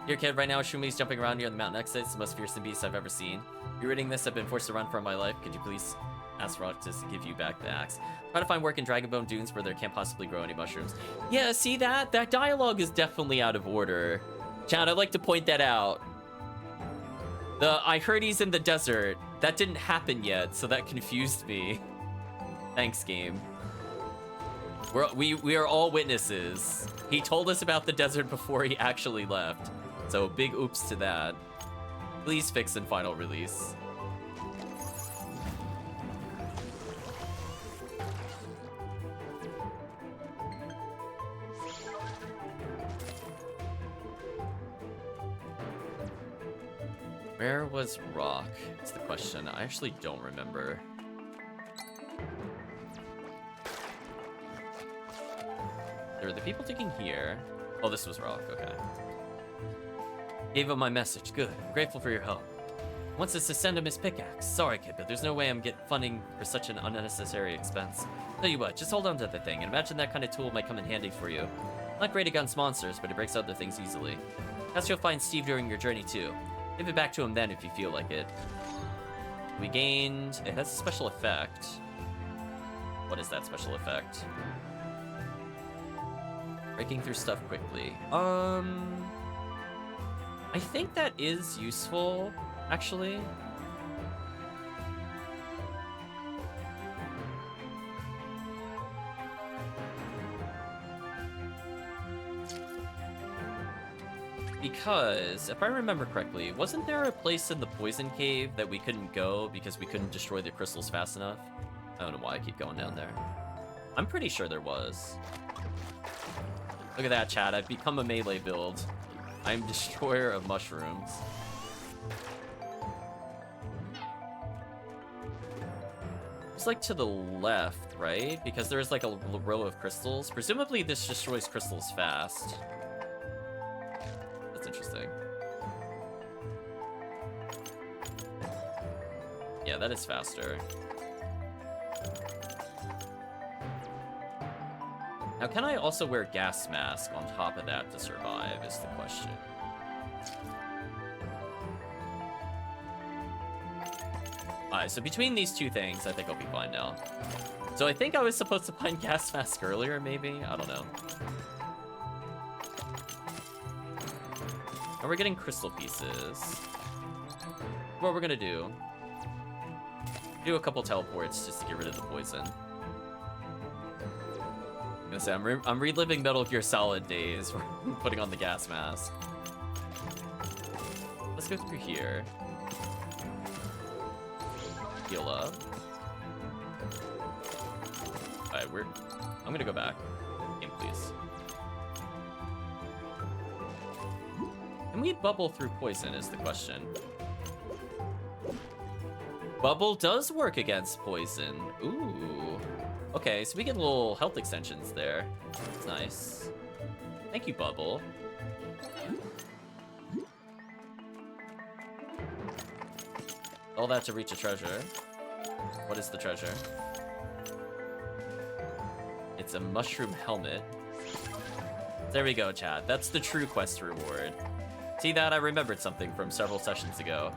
Here, kid. Right now, Shumi's jumping around near the mountain exit. It's the most fearsome beast I've ever seen. You're reading this, I've been forced to run for my life. Could you please ask Rock to give you back the axe? Try to find work in Dragonbone Dunes where there can't possibly grow any mushrooms. Yeah, see that? That dialogue is definitely out of order. Chat, I'd like to point that out. I heard he's in the desert. That didn't happen yet, so that confused me. Thanks, game. We are all witnesses. He told us about the desert before he actually left. So big oops to that. Please fix in final release. Where was Rock? That's the question. I actually don't remember. There are the people digging here. Oh, this was Rock. Okay. Gave him my message. Good. I'm grateful for your help. Wants us to send him his pickaxe. Sorry, kid, but there's no way I'm funding for such an unnecessary expense. Tell you what, just hold on to the thing and imagine that kind of tool might come in handy for you. Not great against monsters, but it breaks other things easily. Guess you'll find Steve during your journey too. Give it back to him then if you feel like it. We gained... It has a special effect. What is that special effect? Breaking through stuff quickly. I think that is useful, actually. Because, if I remember correctly, wasn't there a place in the Poison Cave that we couldn't go because we couldn't destroy the crystals fast enough? I don't know why I keep going down there. I'm pretty sure there was. Look at that, chat. I've become a melee build. I'm destroyer of mushrooms. It's like to the left, right? Because there's like a row of crystals. Presumably this destroys crystals fast. That's interesting. Yeah, that is faster. Now, can I also wear gas mask on top of that to survive is the question. Alright, so between these two things, I think I'll be fine now. So I think I was supposed to find gas mask earlier, maybe? I don't know. And we're getting crystal pieces. What we're gonna do a couple teleports just to get rid of the poison. I'm gonna say, I'm reliving Metal Gear Solid days for putting on the gas mask. Let's go through here. Heal up. Alright, I'm gonna go back. Game, please. Can we bubble through poison is the question. Bubble does work against poison. Ooh. Okay, so we get little health extensions there. That's nice. Thank you, Bubble. All that to reach a treasure. What is the treasure? It's a mushroom helmet. There we go, chat. That's the true quest reward. See that? I remembered something from several sessions ago.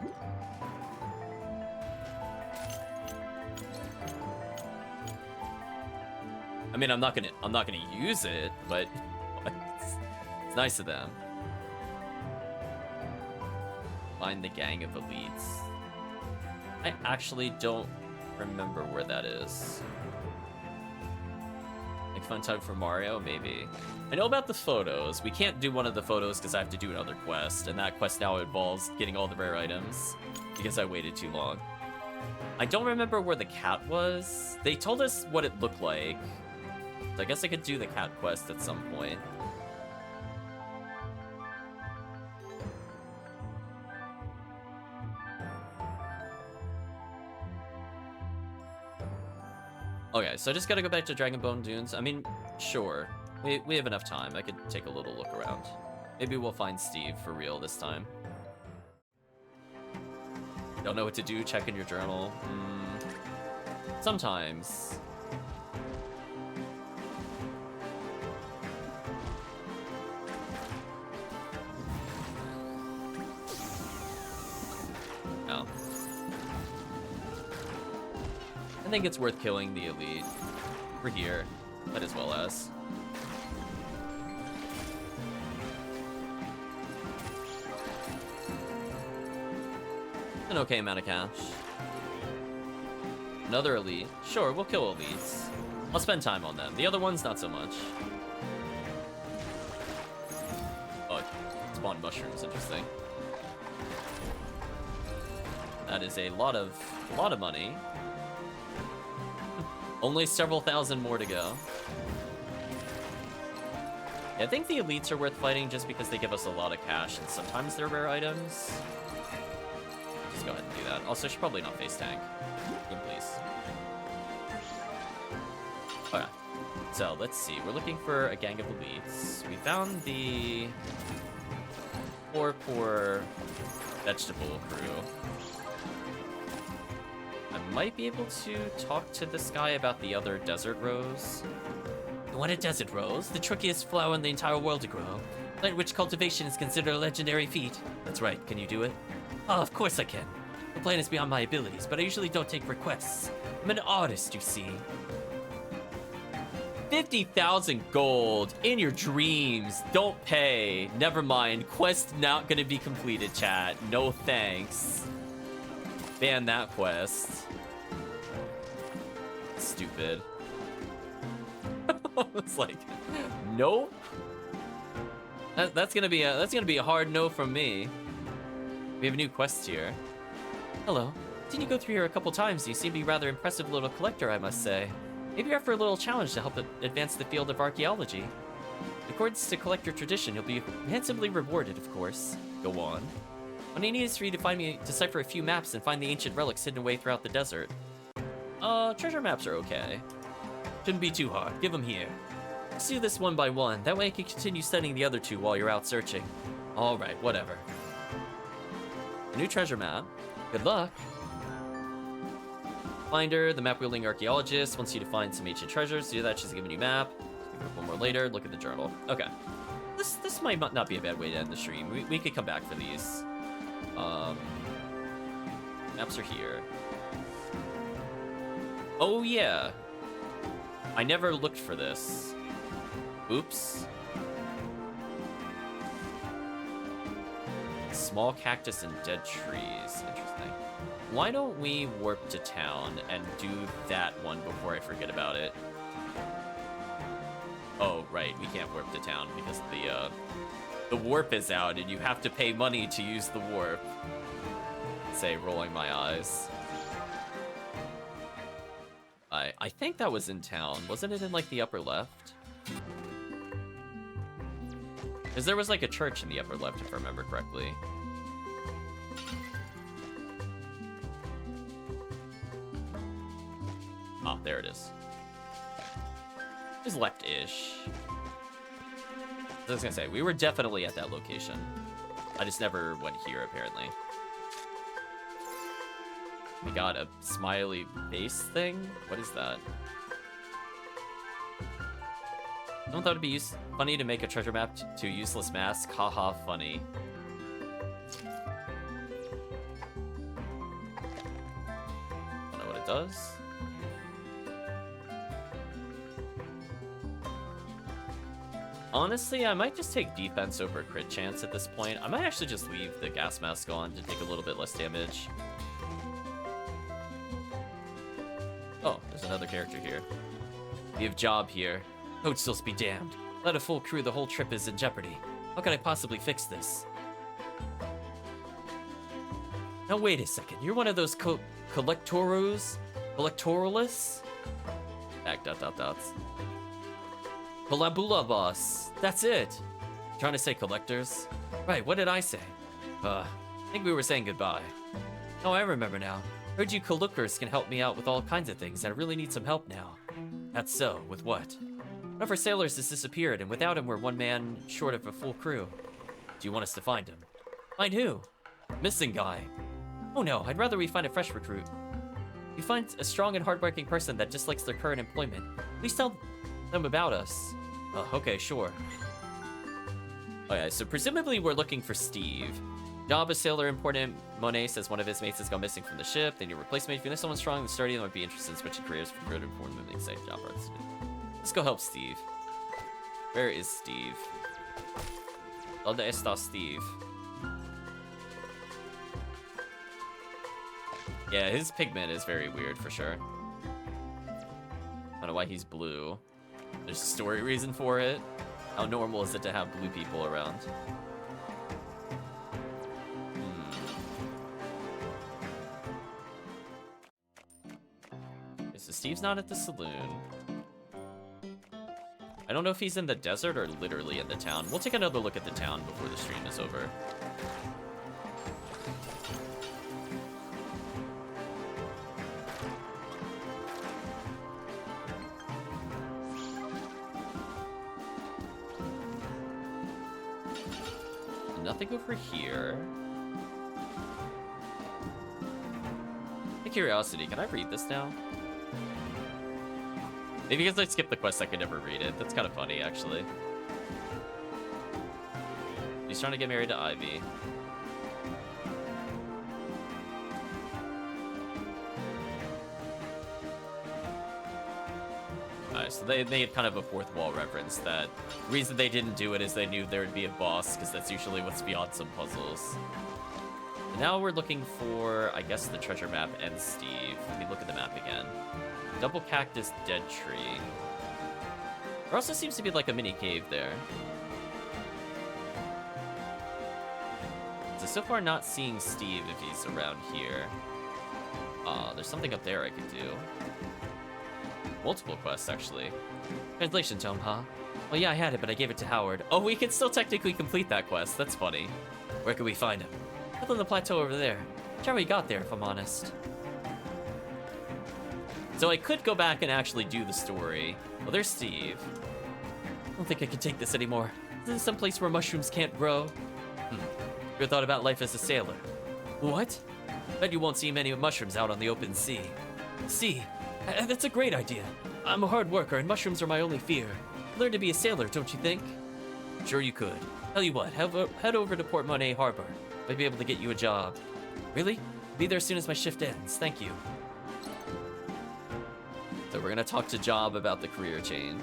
I mean, I'm not gonna use it, but it's nice of them. Find the gang of elites. I actually don't remember where that is. Like fun time for Mario, maybe. I know about the photos. We can't do one of the photos because I have to do another quest, and that quest now involves getting all the rare items because I waited too long. I don't remember where the cat was. They told us what it looked like. So I guess I could do the cat quest at some point. Okay, so I just gotta go back to Dragonbone Dunes. I mean, sure. We have enough time. I could take a little look around. Maybe we'll find Steve for real this time. Don't know what to do, check in your journal. Sometimes. No. I think it's worth killing the elite. We're here, might as well as. An okay amount of cash. Another elite. Sure, we'll kill elites. I'll spend time on them. The other ones, not so much. Oh, spawn mushrooms, interesting. That is a lot of money. Only several thousand more to go. Yeah, I think the elites are worth fighting just because they give us a lot of cash, and sometimes they're rare items. Just go ahead and do that. Also, should probably not face tank. Good, please. Okay. So, let's see. We're looking for a gang of elites. We found the poor vegetable crew. I might be able to talk to this guy about the other desert rose. You want a desert rose? The trickiest flower in the entire world to grow. Plant which cultivation is considered a legendary feat. That's right. Can you do it? Oh, of course I can. The plant is beyond my abilities, but I usually don't take requests. I'm an artist, you see. 50,000 gold in your dreams. Don't pay. Never mind. Quest not gonna be completed, chat. No thanks. Ban that quest. Stupid. It's like, nope. That's gonna be a hard no from me. We have new quests here. Hello. Seen you go through here a couple times. You seem to be a rather impressive little collector, I must say. Maybe you're up for a little challenge to help advance the field of archaeology. In accordance to collector tradition, you'll be handsomely rewarded, of course. Go on. What I need is for you to decipher a few maps and find the ancient relics hidden away throughout the desert. Treasure maps are okay. Shouldn't be too hard. Give them here. Let's do this one by one. That way I can continue studying the other two while you're out searching. All right, whatever. A new treasure map. Good luck. Finder, the map-wielding archaeologist, wants you to find some ancient treasures. To do that, she's giving you a map. One more later, look at the journal. Okay. This might not be a bad way to end the stream. We could come back for these. Maps are here. Oh, yeah. I never looked for this. Oops. Small cactus and dead trees. Interesting. Why don't we warp to town and do that one before I forget about it? Oh, right. We can't warp to town because the warp is out and you have to pay money to use the warp. Say, rolling my eyes. I think that was in town. Wasn't it in, like, the upper left? Because there was, like, a church in the upper left, if I remember correctly. Ah, there it is. Just left-ish. I was gonna say, we were definitely at that location. I just never went here, apparently. We got a smiley face thing? What is that? Someone thought it'd be funny to make a treasure map to useless mask. Haha, funny. Don't know what it does. Honestly, I might just take defense over crit chance at this point. I might actually just leave the gas mask on to take a little bit less damage. Oh, there's another character here. We have Job here. Toadstools be damned. Let a full crew, the whole trip is in jeopardy. How can I possibly fix this? Now wait a second, you're one of those collectoralists? Back ... Palabula boss. That's it. Trying to say collectors? Right, what did I say? I think we were saying goodbye. Oh, I remember now. Heard you collookers can help me out with all kinds of things, and I really need some help now. That's so, with what? One of our sailors has disappeared, and without him we're one man short of a full crew. Do you want us to find him? Find who? Missing guy. Oh no, I'd rather we find a fresh recruit. We find a strong and hardworking person that dislikes their current employment. Please tell them about us. Okay, sure. Okay, so presumably we're looking for Steve. Job, a sailor important. Monet says one of his mates has gone missing from the ship. They need a replacement. If you know someone strong and sturdy, that might be interested in switching careers from good informed moving safe job arts. Let's go help Steve. Where is Steve? ¿Dónde está Steve? Yeah, his pigment is very weird for sure. I don't know why he's blue. There's a story reason for it. How normal is it to have blue people around? Okay, so Steve's not at the saloon. I don't know if he's in the desert or literally in the town. We'll take another look at the town before the stream is over. Nothing over here. Out of curiosity, can I read this now? Maybe because I skipped the quest, I could never read it. That's kind of funny, actually. He's trying to get married to Ivy. Alright, so they made kind of a fourth wall reference that the reason they didn't do it is they knew there would be a boss, because that's usually what's beyond some puzzles. And now we're looking for, I guess, the treasure map and Steve. Let me look at the map again. Double cactus, dead tree. There also seems to be like a mini cave there. So far not seeing Steve if he's around here. There's something up there I could do. Multiple quests, actually. Translation tome, huh? Well, yeah, I had it, but I gave it to Howard. Oh, we can still technically complete that quest. That's funny. Where can we find him? Up on the plateau over there. Which how we got there, if I'm honest. So I could go back and actually do the story. Well, there's Steve. I don't think I can take this anymore. Isn't this some place where mushrooms can't grow? Ever thought about life as a sailor? What? Bet you won't see many mushrooms out on the open sea. See, that's a great idea. I'm a hard worker and mushrooms are my only fear. Learn to be a sailor, don't you think? Sure you could. Tell you what, head over to Port Monet Harbor. Might be able to get you a job. Really? Be there as soon as my shift ends. Thank you. So we're gonna talk to Job about the career change.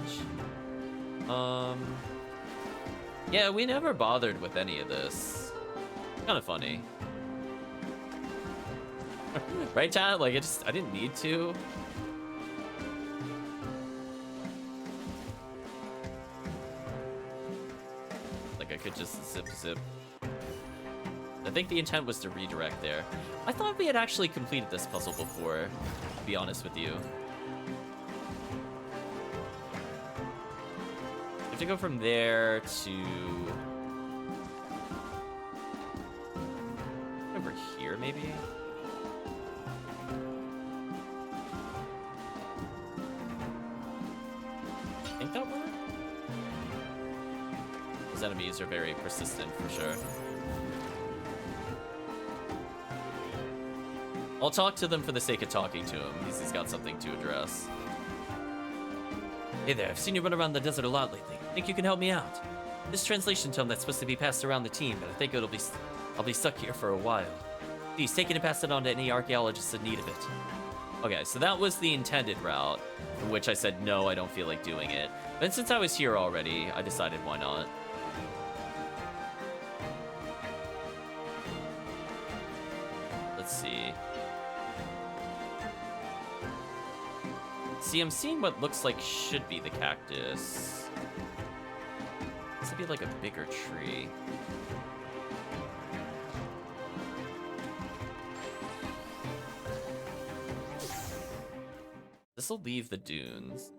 Yeah, we never bothered with any of this. Kind of funny. Right, chat? Like, I didn't need to. Like, I could just zip. I think the intent was to redirect there. I thought we had actually completed this puzzle before, to be honest with you. We have to go from there to... over here, maybe? I think that worked? Those enemies are very persistent, for sure. I'll talk to them for the sake of talking to him. He's got something to address. Hey there, I've seen you run around the desert a lot lately. Think you can help me out? This translation tome that's supposed to be passed around the team, but I think I'll be stuck here for a while. Please take it and pass it on to any archaeologists in need of it. Okay, so that was the intended route, in which I said, no, I don't feel like doing it. But since I was here already, I decided why not. Let's see. See, I'm seeing what looks like should be the cactus. This would be like a bigger tree. This will leave the dunes.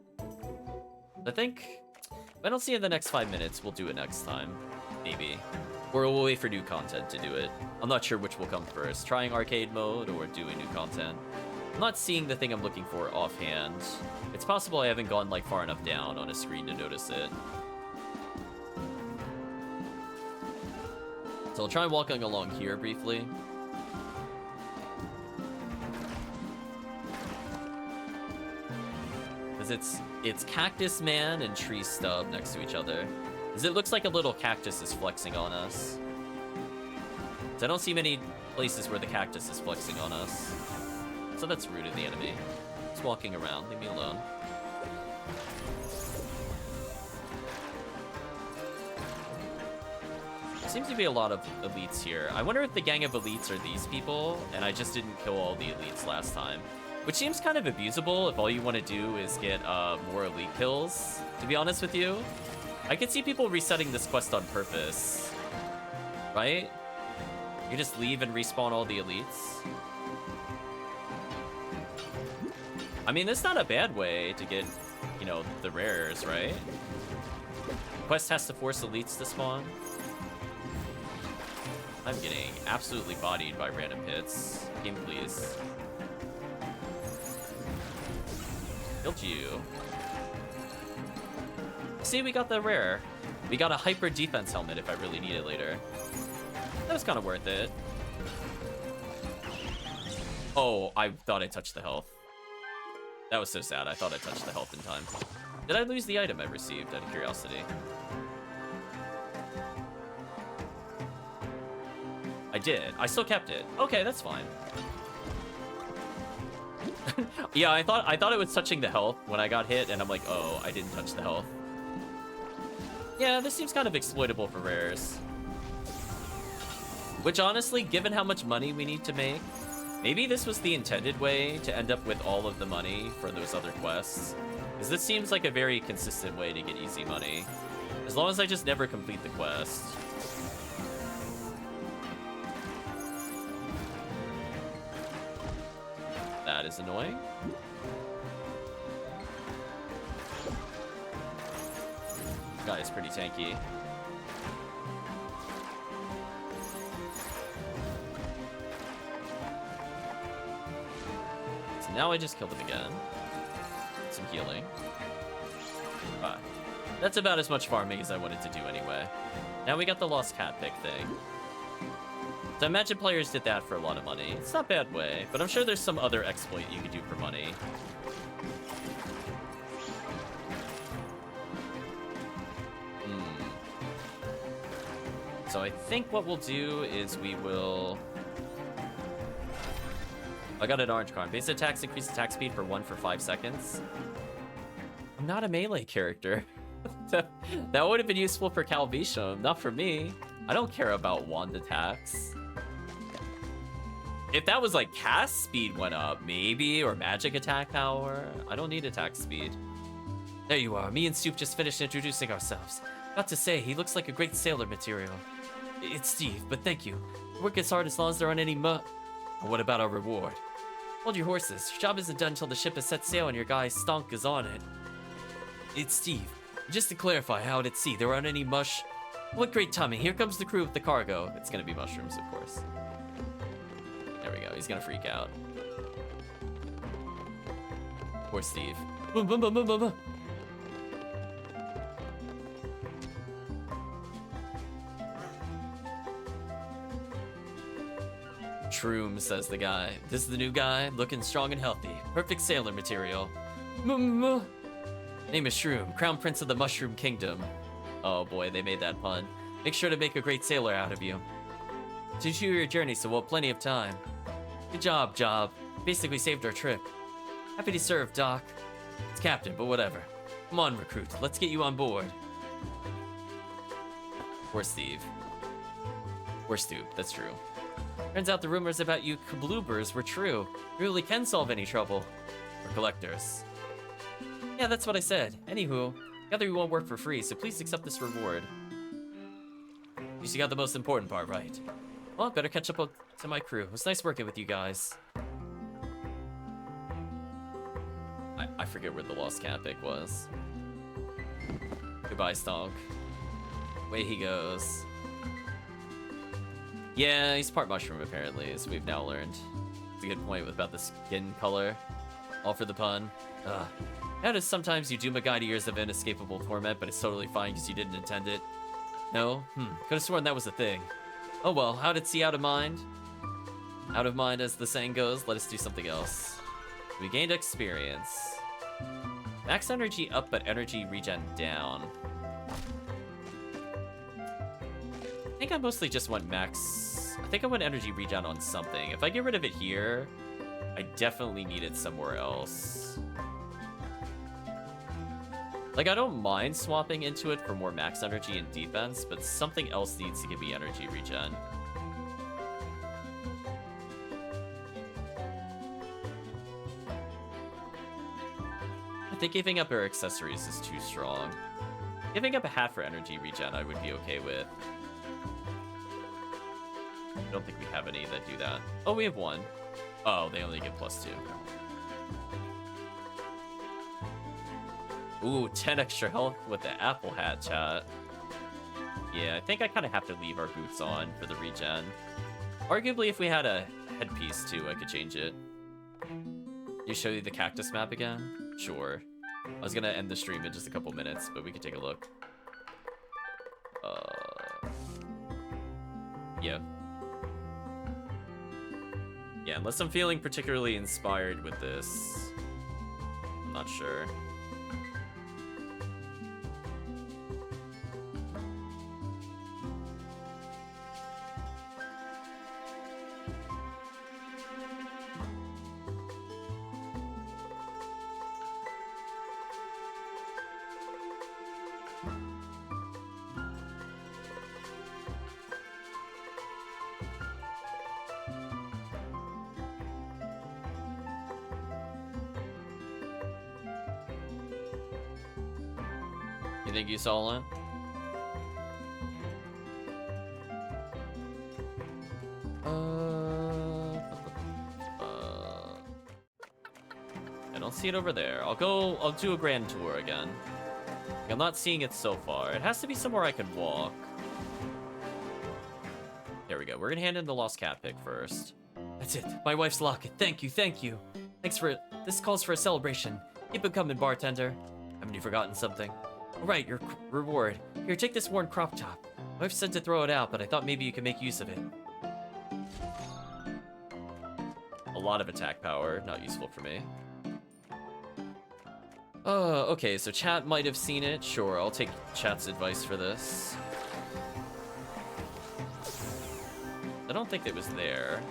I think if I don't see it in the next 5 minutes, we'll do it next time. Maybe. Or we'll wait for new content to do it. I'm not sure which will come first. Trying arcade mode or doing new content. I'm not seeing the thing I'm looking for offhand. It's possible I haven't gone like far enough down on a screen to notice it. So I'll try walking along here briefly. Because it's Cactus Man and Tree Stub next to each other. Because it looks like a little cactus is flexing on us. So I don't see many places where the cactus is flexing on us. So that's rude of the enemy. Just walking around, leave me alone. There seems to be a lot of elites here. I wonder if the gang of elites are these people, and I just didn't kill all the elites last time. Which seems kind of abusable if all you want to do is get more elite kills, to be honest with you. I could see people resetting this quest on purpose, right? You just leave and respawn all the elites. I mean, that's not a bad way to get, you know, the rares, right? Quest has to force elites to spawn. I'm getting absolutely bodied by random hits. Game, please. Killed you. See, we got the rare. We got a hyper defense helmet if I really need it later. That was kind of worth it. Oh, I thought I touched the health. That was so sad. I thought I touched the health in time. Did I lose the item I received out of curiosity? I did. I still kept it. Okay, that's fine. Yeah, I thought it was touching the health when I got hit, and I'm like, oh, I didn't touch the health. Yeah, this seems kind of exploitable for rares. Which honestly, given how much money we need to make, maybe this was the intended way to end up with all of the money for those other quests. Because this seems like a very consistent way to get easy money. As long as I just never complete the quest. That is annoying. Guy is pretty tanky. So now I just killed him again. Some healing. That's about as much farming as I wanted to do anyway. Now we got the lost cat pick thing. So I imagine players did that for a lot of money. It's not a bad way, but I'm sure there's some other exploit you could do for money. So I think what we'll do is we will... I got an orange card. Base attacks increase attack speed for 1 for 5 seconds. I'm not a melee character. That would have been useful for Calvisham, not for me. I don't care about wand attacks. If that was like cast speed went up, maybe, or magic attack power. I don't need attack speed. There you are. Me and Soup just finished introducing ourselves. Got to say, he looks like a great sailor material. It's Steve, but thank you. Work as hard as long as there aren't any What about our reward? Hold your horses. Your job isn't done until the ship has set sail and your guy Stonk is on it. It's Steve. Just to clarify, out at sea, there aren't any mush... What great timing. Here comes the crew with the cargo. It's gonna be mushrooms, of course. There we go. He's gonna freak out. Poor Steve. Shroom, says the guy. This is the new guy, looking strong and healthy. Perfect sailor material. Name is Shroom, Crown Prince of the Mushroom Kingdom. Oh boy, they made that pun. Make sure to make a great sailor out of you. Continue your journey, so we'll have plenty of time. Good job, Job. Basically saved our trip. Happy to serve, Doc. It's Captain, but whatever. Come on, recruit. Let's get you on board. Poor Steve. Poor Stoop, that's true. Turns out the rumors about you kabloobers were true. You really can solve any trouble. We're collectors. Yeah, that's what I said. Anywho, together we won't work for free, so please accept this reward. You got the most important part right. Well, better catch up to my crew. It was nice working with you guys. I forget where the Lost Capic was. Goodbye, Stonk. Away he goes. Yeah, he's part mushroom, apparently, as we've now learned. It's a good point about the skin color. All for the pun. Notice sometimes you doom a guy to years of inescapable torment, but it's totally fine because you didn't intend it. No? Could have sworn that was a thing. Oh well, out at sea, out of mind. Out of mind, as the saying goes. Let us do something else. We gained experience. Max energy up, but energy regen down. I think I mostly just want max... I think I want energy regen on something. If I get rid of it here, I definitely need it somewhere else. Like, I don't mind swapping into it for more max energy and defense, but something else needs to give me energy regen. I think giving up our accessories is too strong. Giving up a hat for energy regen I would be okay with. I don't think we have any that do that. Oh, we have one. Oh, they only get +2. Ooh, 10 extra health with the apple hat, chat. Yeah, I think I kind of have to leave our boots on for the regen. Arguably, if we had a headpiece too, I could change it. You show you the cactus map again? Sure. I was gonna end the stream in just a couple minutes, but we could take a look. Yeah. Yeah, unless I'm feeling particularly inspired with this. I'm not sure. You think you saw it? I don't see it over there. I'll do a grand tour again. I'm not seeing it so far. It has to be somewhere I can walk. There we go. We're gonna hand in the Lost Cat pick first. That's it. My wife's locket. Thank you, thank you. Thanks for it. This calls for a celebration. Keep it coming, bartender. Haven't you forgotten something? All right, your reward. Here, take this worn crop top. My wife said to throw it out, but I thought maybe you could make use of it. a lot of attack power. Not useful for me. Okay, so chat might have seen it. Sure, I'll take chat's advice for this. I don't think it was there.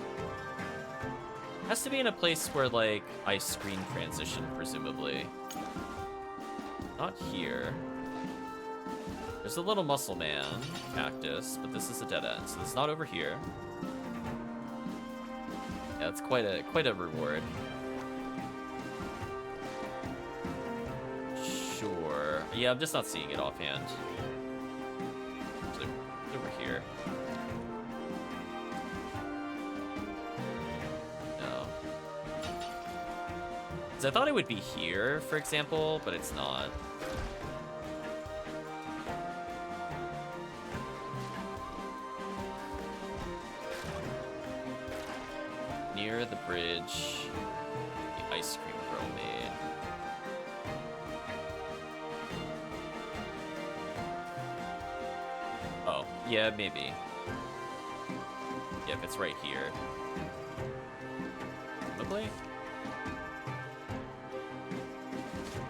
Has to be in a place where, like, I screen transition, presumably. Not here. There's a little muscle man cactus, but this is a dead end, so it's not over here. Yeah, it's quite a reward. Sure. Yeah, I'm just not seeing it offhand. It's over here. No. 'Cause I thought it would be here, for example, but it's not. Near the bridge, the ice cream girl made. Oh, yeah, maybe. Yeah, if it's right here. Probably?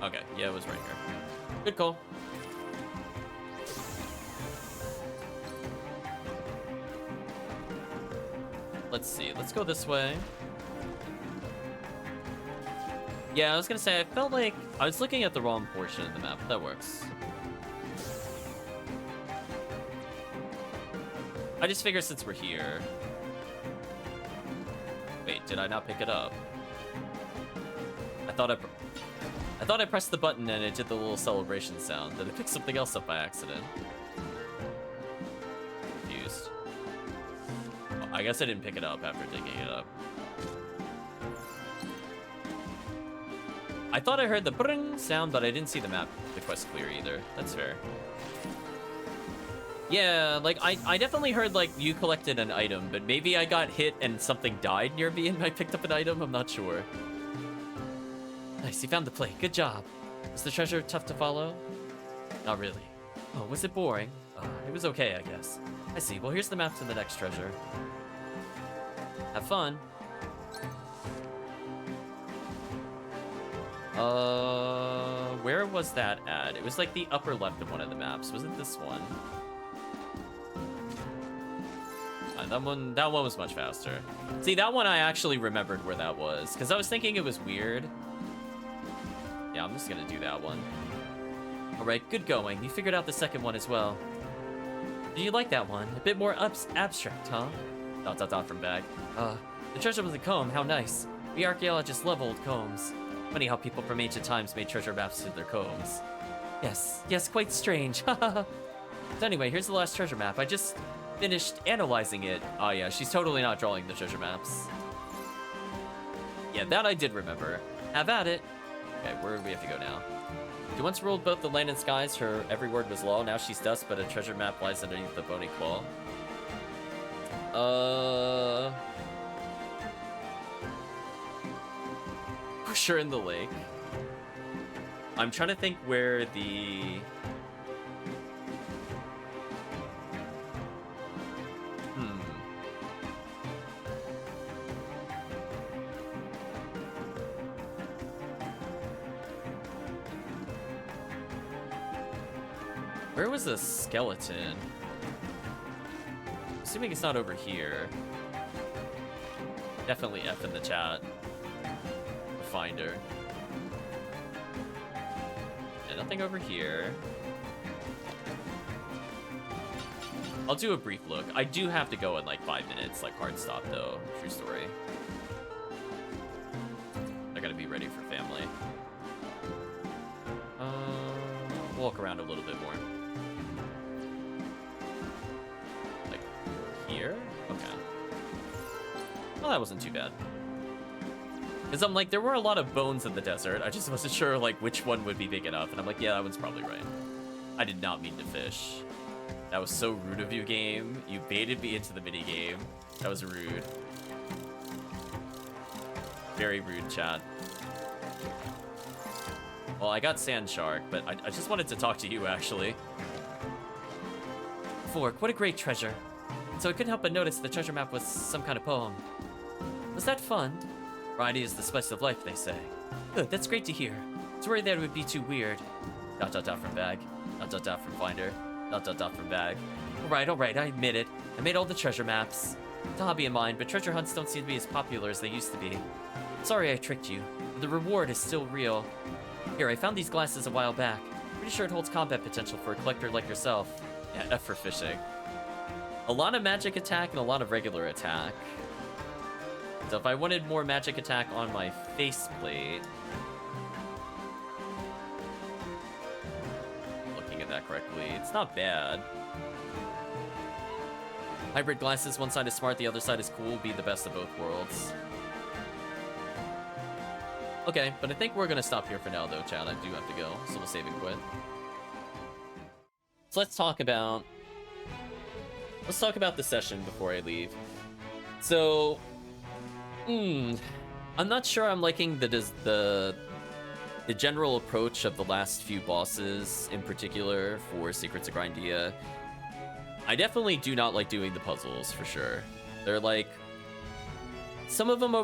Okay, yeah, it was right here. Good call. Let's see, let's go this way. Yeah, I was gonna say, I felt like I was looking at the wrong portion of the map. That works. I just figure since we're here. Wait, did I not pick it up? I thought I pressed the button and it did the little celebration sound. Did it pick something else up by accident? Confused. Well, I guess I didn't pick it up after digging it up. I thought I heard the bring sound, but I didn't see the map, the quest clear either. That's fair. Yeah, like, I definitely heard, like, you collected an item, but maybe I got hit and something died near me and I picked up an item? I'm not sure. Nice, you found the plate. Good job. Was the treasure tough to follow? Not really. Oh, was it boring? It was okay, I guess. I see. Well, here's the map to the next treasure. Have fun. Where was that at? It was like the upper left of one of the maps. Was it this one? That one was much faster. See, that one I actually remembered where that was, because I was thinking it was weird. Yeah, I'm just gonna do that one. Alright, good going. You figured out the second one as well. Do you like that one? A bit more abstract, huh? ... from bag. The treasure was a comb, how nice. We archaeologists love old combs. Funny how people from ancient times made treasure maps to their combs. Yes, quite strange. So anyway, here's the last treasure map. I just finished analyzing it. Oh yeah, she's totally not drawing the treasure maps. Yeah, that I did remember. Have at it. Okay, where do we have to go now? She once ruled both the land and skies. Her every word was law. Now she's dust, but a treasure map lies underneath the bony claw. Pusher in the lake. I'm trying to think where the... Where was the skeleton? Assuming it's not over here. Definitely F in the chat. Find her. Yeah, nothing over here. I'll do a brief look. I do have to go in like 5 minutes, like hard stop though. True story. I gotta be ready for family. Walk around a little bit more. Like here? Okay. Well, that wasn't too bad. Because I'm like, there were a lot of bones in the desert. I just wasn't sure like which one would be big enough. And I'm like, yeah, that one's probably right. I did not mean to fish. That was so rude of you, game. You baited me into the mini game. That was rude. Very rude, chat. Well, I got Sand Shark, but I just wanted to talk to you, actually. Fork, what a great treasure. So I couldn't help but notice the treasure map was some kind of poem. Was that fun? Variety is the spice of life, they say. Good, that's great to hear. I was worried that it would be too weird. ... from bag. ... from finder. ... from bag. Alright, I admit it. I made all the treasure maps. It's a hobby of mine, but treasure hunts don't seem to be as popular as they used to be. Sorry I tricked you, but the reward is still real. Here, I found these glasses a while back. Pretty sure it holds combat potential for a collector like yourself. Yeah, F for fishing. A lot of magic attack and a lot of regular attack. So if I wanted more magic attack on my faceplate... Looking at that correctly, it's not bad. Hybrid glasses, one side is smart, the other side is cool, be the best of both worlds. Okay, but I think we're gonna stop here for now though, Chad. I do have to go, so we'll save and quit. So let's talk about the session before I leave. So, I'm not sure I'm liking the general approach of the last few bosses, in particular for Secrets of Grindea. I definitely do not like doing the puzzles, for sure. They're like, some of them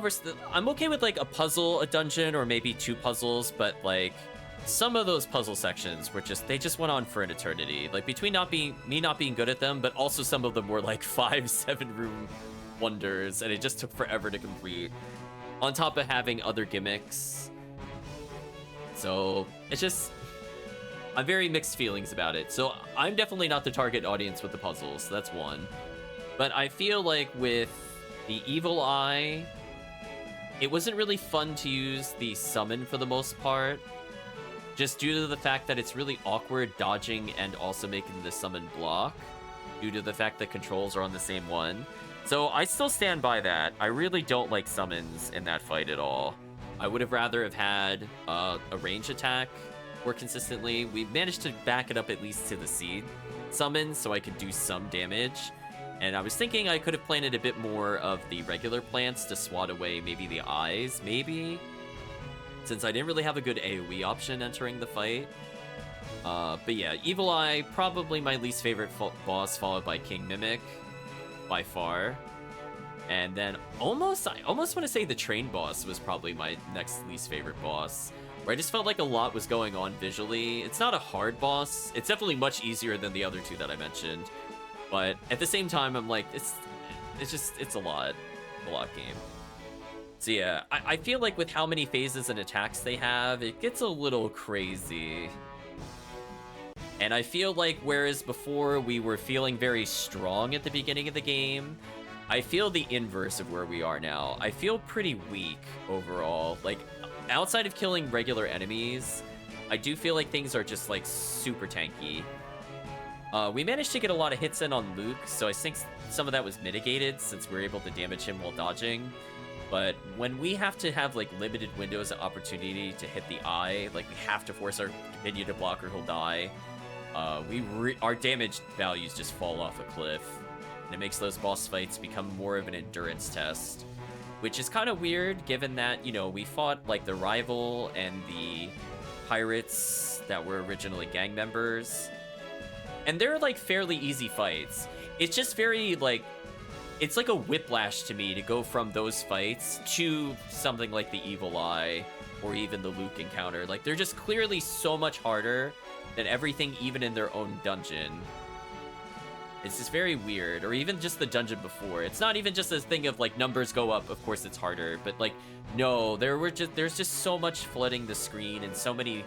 I'm okay with like a puzzle, a dungeon, or maybe 2 puzzles, but like, some of those puzzle sections were they just went on for an eternity. Like, between me not being good at them, but also some of them were like 5-7 room wonders, and it just took forever to complete. On top of having other gimmicks. So, it's just... I'm very mixed feelings about it. So, I'm definitely not the target audience with the puzzles, so that's one. But I feel like with the Evil Eye, it wasn't really fun to use the summon for the most part. Just due to the fact that it's really awkward dodging and also making the summon block. Due to the fact that controls are on the same one. So I still stand by that. I really don't like summons in that fight at all. I would have rather have had a range attack more consistently. We managed to back it up at least to the seed summon so I could do some damage. And I was thinking I could have planted a bit more of the regular plants to swat away maybe the eyes, maybe? Since I didn't really have a good AoE option entering the fight. But yeah, Evil Eye, probably my least favorite boss, followed by King Mimic, by far. And then I almost want to say the Train boss was probably my next least favorite boss, where I just felt like a lot was going on visually. It's not a hard boss. It's definitely much easier than the other 2 that I mentioned. But at the same time, I'm like, it's a lot game. So yeah, I feel like with how many phases and attacks they have, it gets a little crazy. And I feel like whereas before we were feeling very strong at the beginning of the game, I feel the inverse of where we are now. I feel pretty weak overall. Like, outside of killing regular enemies, I do feel like things are just like super tanky. We managed to get a lot of hits in on Luke, so I think some of that was mitigated since we were able to damage him while dodging. But when we have to have like limited windows of opportunity to hit the eye, like we have to force our minion to block or he'll die, our damage values just fall off a cliff. And it makes those boss fights become more of an endurance test. Which is kind of weird given that, you know, we fought like the rival and the pirates that were originally gang members. And they're like fairly easy fights. It's just very like, it's like a whiplash to me to go from those fights to something like the Evil Eye or even the Luke encounter. Like, they're just clearly so much harder than everything even in their own dungeon. It's just very weird. Or even just the dungeon before. It's not even just this thing of like numbers go up, of course it's harder, but like, no, there's just so much flooding the screen and so many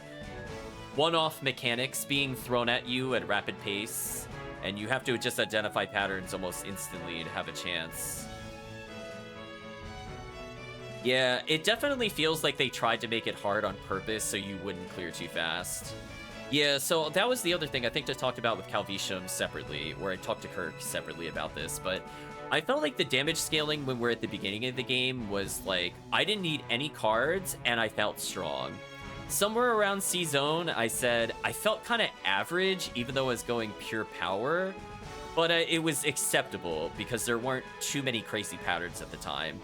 one-off mechanics being thrown at you at rapid pace. And you have to just identify patterns almost instantly to have a chance. Yeah, it definitely feels like they tried to make it hard on purpose so you wouldn't clear too fast. Yeah, so that was the other thing I think I talked about with Calvisham separately, or I talked to Kirk separately about this, but I felt like the damage scaling when we're at the beginning of the game was like, I didn't need any cards and I felt strong. Somewhere around C-Zone, I said I felt kind of average, even though I was going pure power, but it was acceptable because there weren't too many crazy patterns at the time.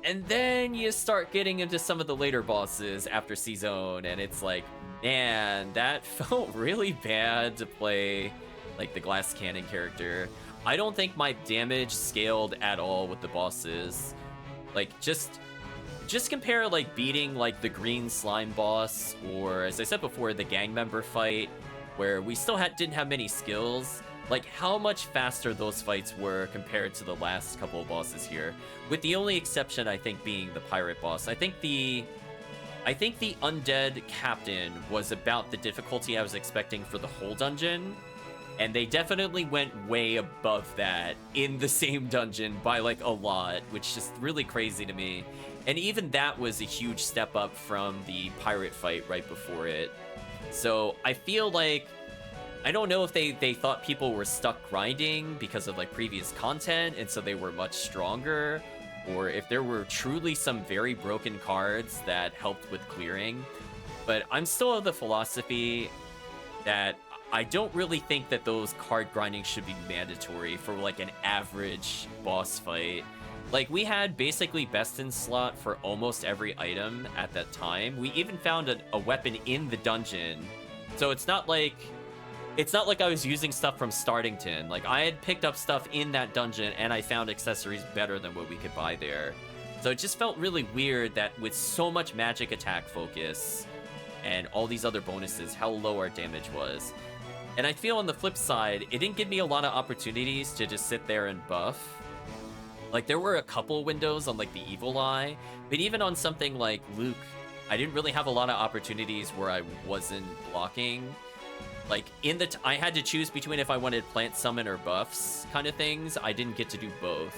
And then you start getting into some of the later bosses after C-Zone, and it's like, man, that felt really bad to play like the glass cannon character. I don't think my damage scaled at all with the bosses. Like, just just compare like beating like the green slime boss, or as I said before, the gang member fight, where we still didn't have many skills. Like how much faster those fights were compared to the last couple of bosses here, with the only exception I think being the pirate boss. I think the undead captain was about the difficulty I was expecting for the whole dungeon, and they definitely went way above that in the same dungeon by like a lot, which is just really crazy to me. And even that was a huge step up from the pirate fight right before it. So I feel like, I don't know if they thought people were stuck grinding because of like previous content, and so they were much stronger, or if there were truly some very broken cards that helped with clearing. But I'm still of the philosophy that I don't really think that those card grinding should be mandatory for like an average boss fight. Like, we had basically best in slot for almost every item at that time. We even found a weapon in the dungeon. So it's not like I was using stuff from Startington. Like, I had picked up stuff in that dungeon, and I found accessories better than what we could buy there. So it just felt really weird that with so much magic attack focus and all these other bonuses, how low our damage was. And I feel on the flip side, it didn't give me a lot of opportunities to just sit there and buff. Like, there were a couple windows on, like, the Evil Eye, but even on something like Luke, I didn't really have a lot of opportunities where I wasn't blocking. Like, I had to choose between if I wanted plant summon or buffs kind of things. I didn't get to do both.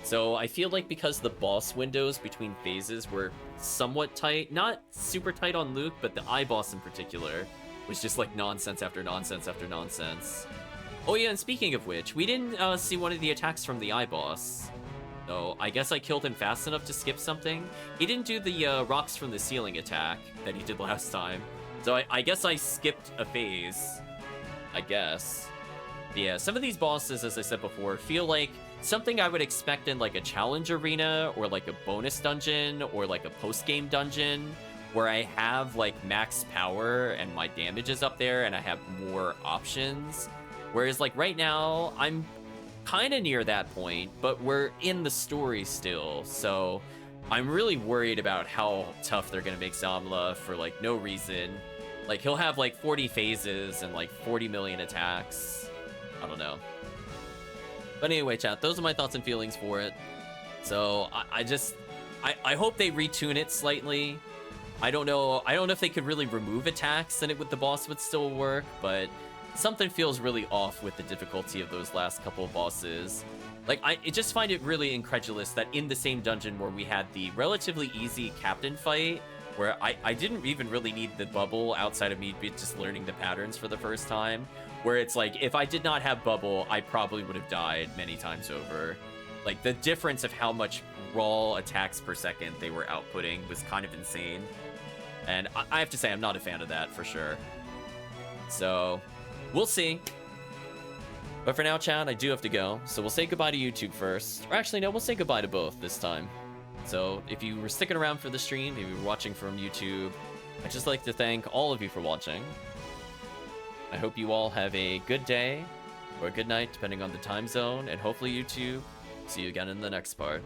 So I feel like because the boss windows between phases were somewhat tight, not super tight on Luke, but the eye boss in particular was just like nonsense after nonsense after nonsense. Oh yeah, and speaking of which, we didn't see one of the attacks from the eye boss. So I guess I killed him fast enough to skip something. He didn't do the rocks from the ceiling attack that he did last time. So I guess I skipped a phase, I guess. But yeah, some of these bosses, as I said before, feel like something I would expect in like a challenge arena or like a bonus dungeon or like a post-game dungeon where I have like max power and my damage is up there and I have more options. Whereas like right now, I'm kind of near that point, but we're in the story still. So I'm really worried about how tough they're going to make Zamla for like no reason. Like, he'll have like 40 phases and like 40 million attacks. I don't know. But anyway, chat, those are my thoughts and feelings for it. So I hope they retune it slightly. I don't know if they could really remove attacks and the boss would still work, but something feels really off with the difficulty of those last couple of bosses. Like, I just find it really incredulous that in the same dungeon where we had the relatively easy captain fight, where I didn't even really need the bubble outside of me just learning the patterns for the first time, where it's like, if I did not have bubble, I probably would have died many times over. Like, the difference of how much raw attacks per second they were outputting was kind of insane. And I have to say, I'm not a fan of that for sure. So, we'll see. But for now, chat, I do have to go. So we'll say goodbye to YouTube first. Or actually, no, we'll say goodbye to both this time. So if you were sticking around for the stream, if you were watching from YouTube, I'd just like to thank all of you for watching. I hope you all have a good day or a good night, depending on the time zone. And hopefully YouTube, see you again in the next part.